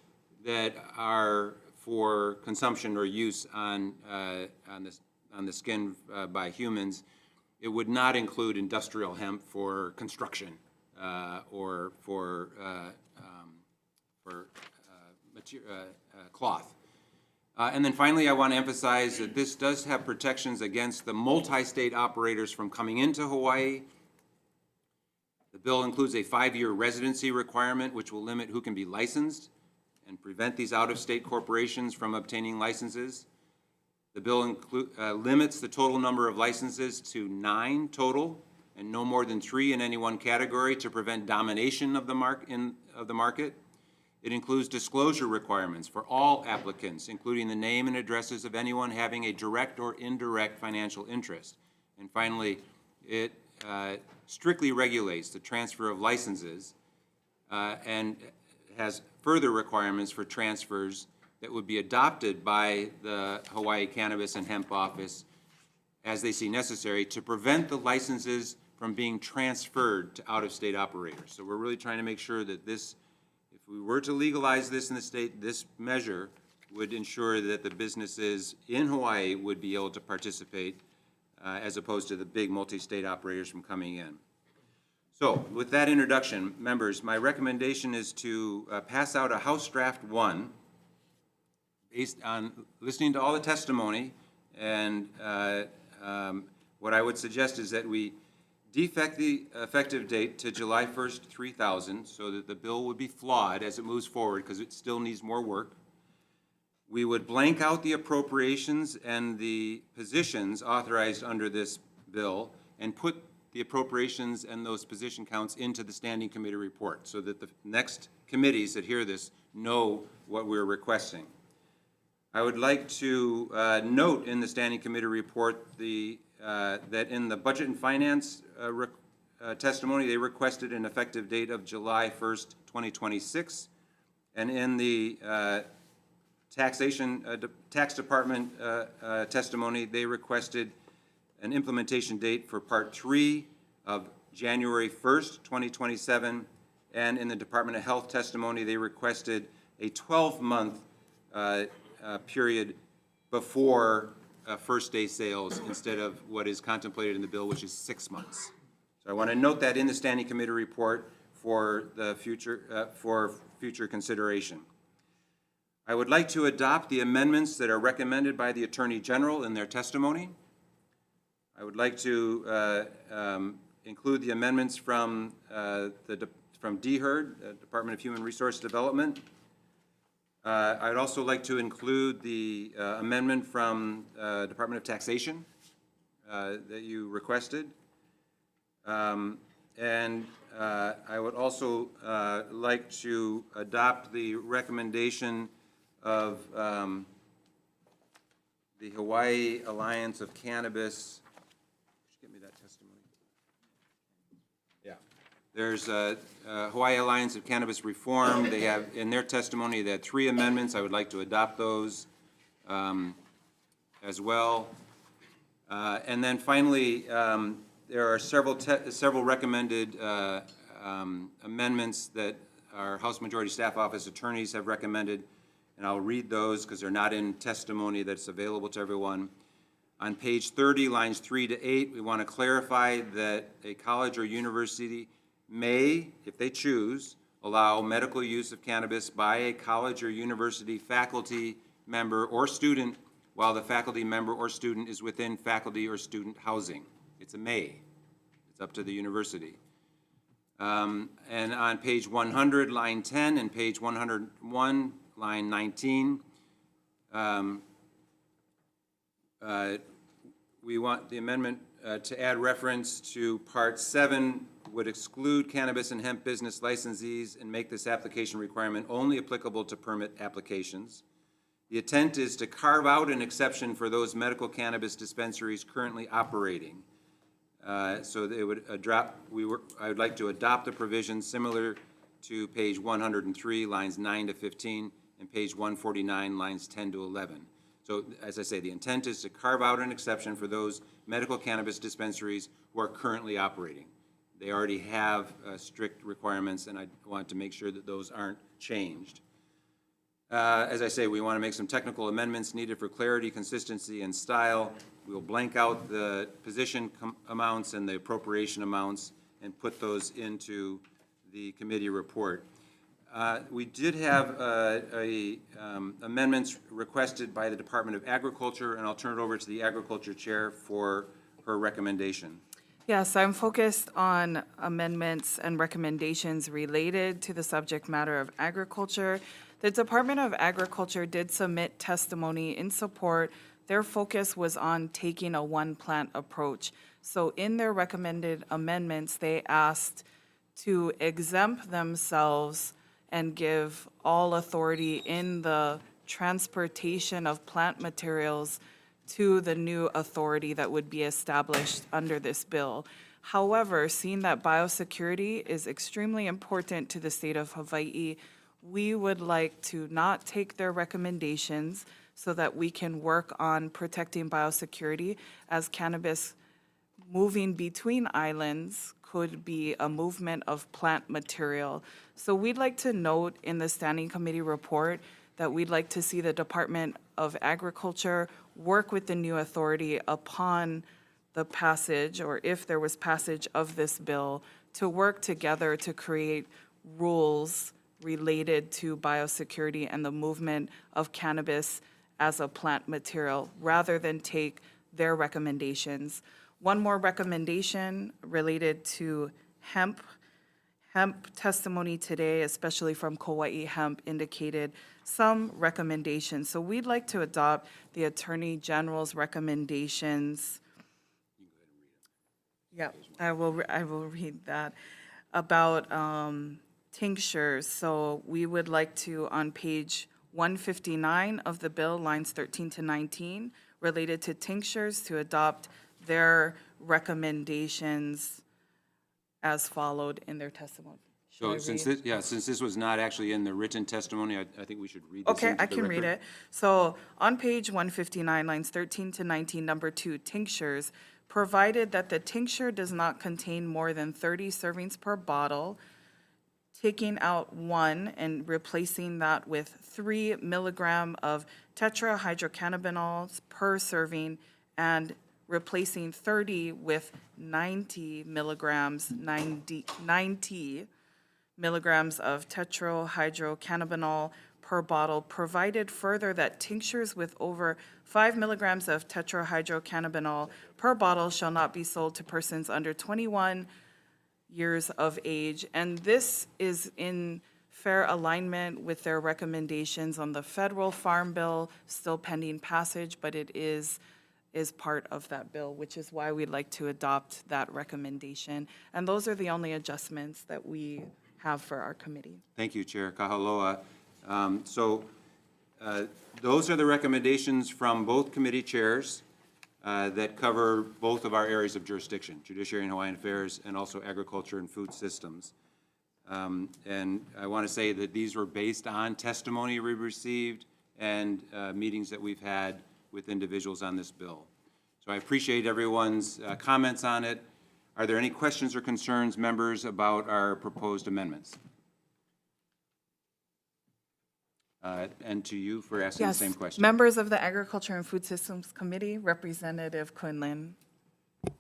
that are for consumption or use on the skin by humans. It would not include industrial hemp for construction or for cloth. And then finally, I want to emphasize that this does have protections against the multi-state operators from coming into Hawaii. The bill includes a 5-year residency requirement, which will limit who can be licensed and prevent these out-of-state corporations from obtaining licenses. The bill limits the total number of licenses to 9 total, and no more than 3 in any one category to prevent domination of the market. It includes disclosure requirements for all applicants, including the name and addresses of anyone having a direct or indirect financial interest. And finally, it strictly regulates the transfer of licenses and has further requirements for transfers that would be adopted by the Hawaii Cannabis and Hemp Office as they see necessary to prevent the licenses from being transferred to out-of-state operators. So we're really trying to make sure that this, if we were to legalize this in the state, this measure would ensure that the businesses in Hawaii would be able to participate as opposed to the big multi-state operators from coming in. So with that introduction, members, my recommendation is to pass out a House Draft 1 based on listening to all the testimony, and what I would suggest is that we defect the effective date to July 1st, 3000, so that the bill would be flawed as it moves forward because it still needs more work. We would blank out the appropriations and the positions authorized under this bill and put the appropriations and those position counts into the standing committee report so that the next committees that hear this know what we're requesting. I would like to note in the standing committee report that in the budget and finance testimony, they requested an effective date of July 1st, 2026. And in the tax department testimony, they requested an implementation date for Part 3 of January 1st, 2027. And in the Department of Health testimony, they requested a 12-month period before first day sales instead of what is contemplated in the bill, which is 6 months. So I want to note that in the standing committee report for the future consideration. I would like to adopt the amendments that are recommended by the Attorney General in their testimony. I would like to include the amendments from DHERD, Department of Human Resource Development. I would also like to include the amendment from Department of Taxation that you requested. And I would also like to adopt the recommendation of the Hawaii Alliance of Cannabis. Give me that testimony. Yeah. There's Hawaii Alliance of Cannabis Reform. They have, in their testimony, they had 3 amendments. I would like to adopt those. as well. And then finally, there are several recommended amendments that our House Majority Staff Office attorneys have recommended, and I'll read those because they're not in testimony that's available to everyone. On page 30, lines 3 to 8, we want to clarify that a college or university may, if they choose, allow medical use of cannabis by a college or university faculty member or student while the faculty member or student is within faculty or student housing. It's a may. It's up to the university. And on page 100, line 10, and page 101, line 19, we want the amendment to add reference to Part 7 would exclude cannabis and hemp business licensees and make this application requirement only applicable to permit applications. The intent is to carve out an exception for those medical cannabis dispensaries currently operating. So they would I would like to adopt a provision similar to page 103, lines 9 to 15, and page 149, lines 10 to 11. So, as I say, the intent is to carve out an exception for those medical cannabis dispensaries who are currently operating. They already have strict requirements, and I want to make sure that those aren't changed. As I say, we want to make some technical amendments needed for clarity, consistency, and style. We will blank out the position amounts and the appropriation amounts and put those into the committee report. We did have amendments requested by the Department of Agriculture, and I'll turn it over to the Agriculture Chair for her recommendation. Yes, I'm focused on amendments and recommendations related to the subject matter of agriculture. The Department of Agriculture did submit testimony in support. Their focus was on taking a one-plant approach. So in their recommended amendments, they asked to exempt themselves and give all authority in the transportation of plant materials to the new authority that would be established under this bill. However, seeing that biosecurity is extremely important to the state of Hawaii, we would like to not take their recommendations so that we can work on protecting biosecurity, as cannabis moving between islands could be a movement of plant material. So we'd like to note in the Standing Committee report that we'd like to see the Department of Agriculture work with the new authority upon the passage, or if there was passage of this bill, to work together to create rules related to biosecurity and the movement of cannabis as a plant material, rather than take their recommendations. One more recommendation related to hemp. Hemp testimony today, especially from Kauai Hemp, indicated some recommendations. So we'd like to adopt the Attorney General's recommendations. Yeah, I will read that about tinctures. So we would like to, on page 159 of the bill, lines 13 to 19, related to tinctures, to adopt their recommendations as followed in their testimony. So since this was not actually in the written testimony, I think we should read this Okay, into I the can read record. it. So on page 159, lines 13 to 19, number 2, tinctures, provided that the tincture does not contain more than 30 servings per bottle, taking out 1 and replacing that with 3 milligram of tetrahydrocannabinols per serving, and replacing 30 with 90 milligrams of tetrahydrocannabinol per bottle, provided further that tinctures with over 5 milligrams of tetrahydrocannabinol per bottle shall not be sold to persons under 21 years of age. And this is in fair alignment with their recommendations on the federal farm bill, still pending passage, but it is part of that bill, which is why we'd like to adopt that recommendation. And those are the only adjustments that we have for our committee. Thank you, Chair Kahaloa. Those are the recommendations from both committee chairs that cover both of our areas of jurisdiction, Judiciary and Hawaiian Affairs, and also Agriculture and Food Systems. And I want to say that these were based on testimony we received and meetings that we've had with individuals on this bill. So I appreciate everyone's comments on it. Are there any questions or concerns, members, about our proposed amendments? And to you for asking the Yes, same question. members of the Agriculture and Food Systems Committee, Representative Quinlan.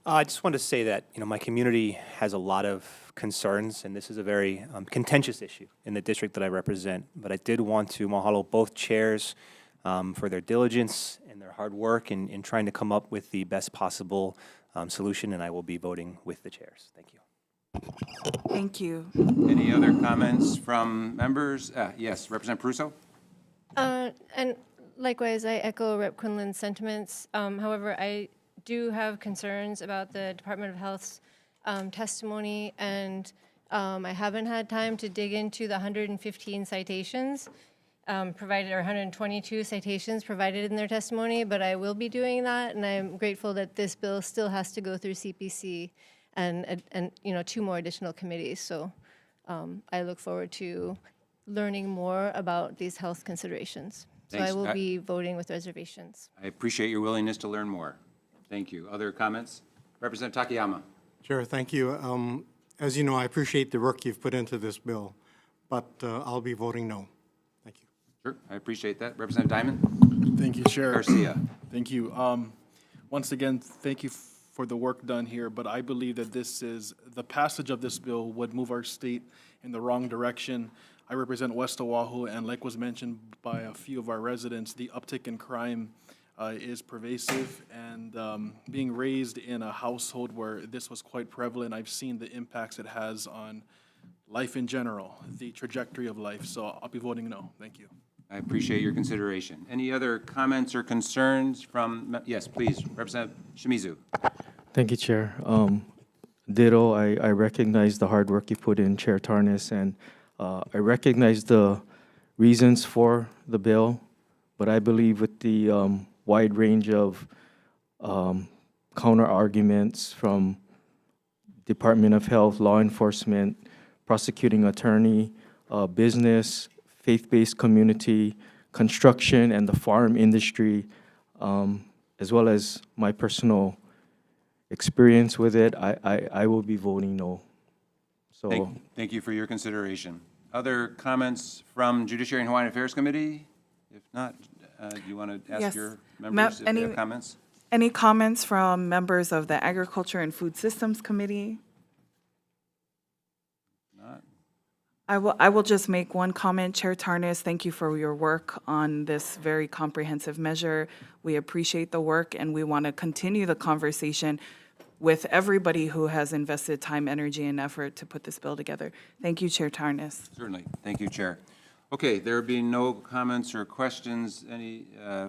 I just want to say that, my community has a lot of concerns, and this is a very contentious issue in the district that I represent. But I did want to mahalo both chairs for their diligence and their hard work in trying to come up with the best possible solution, and I will be voting with the chairs. Thank you. Thank you. Any other comments from members? Yes, Representative Prusso? And likewise, I echo Rep. Quinlan's sentiments. However, I do have concerns about the Department of Health's testimony, and I haven't had time to dig into the 115 citations provided, or 122 citations provided in their testimony, but I will be doing that, and I'm grateful that this bill still has to go through CPC and 2 more additional committees. So I look forward to learning more about these health considerations. So Thanks. I will be voting with reservations. I appreciate your willingness to learn more. Thank you. Other comments? Representative Takayama. Sure, thank you. As you know, I appreciate the work you've put into this bill, but I'll be voting no. Thank you. Sure, I appreciate that. Representative Diamond? Thank you, Chair. Garcia. Thank you. Once again, thank you for the work done here, but I believe that the passage of this bill would move our state in the wrong direction. I represent West Oahu, and like was mentioned by a few of our residents, the uptick in crime is pervasive, and being raised in a household where this was quite prevalent, I've seen the impacts it has on life in general, the trajectory of life. So I'll be voting no. Thank you. I appreciate your consideration. Any other comments or concerns from, yes, please, Representative Shimizu. Thank you, Chair. Ditto, I recognize the hard work you put in, Chair Tarnas, and I recognize the reasons for the bill, but I believe with the wide range of counter arguments from Department of Health, law enforcement, prosecuting attorney, business, faith-based community, construction, and the farm industry, as well as my personal experience with it, I will be voting no. So Thank you for your consideration. Other comments from Judiciary and Hawaiian Affairs Committee? If not, do you want to ask Yes. your members if they have comments? Any comments from members of the Agriculture and Food Systems Committee? Not. I will just make one comment. Chair Tarnas, thank you for your work on this very comprehensive measure. We appreciate the work, and we want to continue the conversation with everybody who has invested time, energy, and effort to put this bill together. Thank you, Chair Tarnas. Certainly. Thank you, Chair. Okay, there being no comments or questions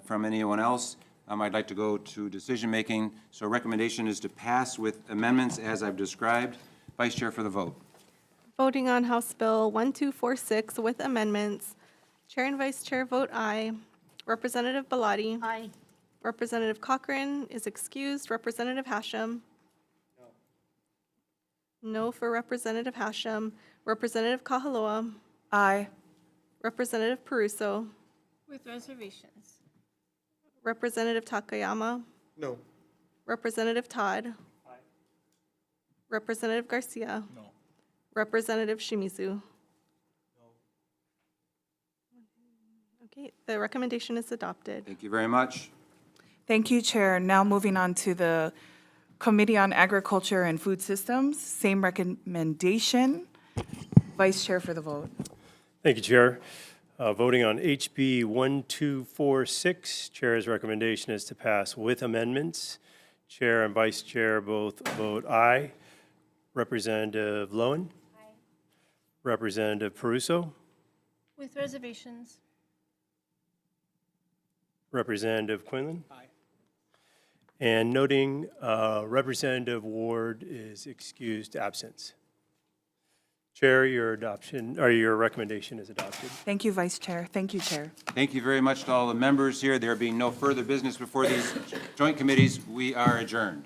from anyone else, I'd like to go to decision-making. So recommendation is to pass with amendments as I've described. Vice Chair for the vote. Voting on House Bill 1246 with amendments. Chair and Vice Chair vote aye. Representative Bellotti. Aye. Representative Cochran is excused. Representative Hashem. No for Representative Hashem. Representative Kahaloa. Aye. Representative Peruso. With reservations. Representative Takayama. No. Representative Todd. Aye. Representative Garcia. No. Representative Shimizu. No. Okay, the recommendation is adopted. Thank you very much. Thank you, Chair. Now moving on to the Committee on Agriculture and Food Systems. Same recommendation. Vice Chair for the vote. Thank you, Chair. Voting on HB 1246, Chair's recommendation is to pass with amendments. Chair and Vice Chair both vote aye. Representative Lowen? Aye. Representative Peruso? With reservations. Representative Quinlan? Aye. And noting Representative Ward is excused absence. Chair, your recommendation is adopted. Thank you, Vice Chair. Thank you, Chair. Thank you very much to all the members here. There being no further business before these joint committees, we are adjourned.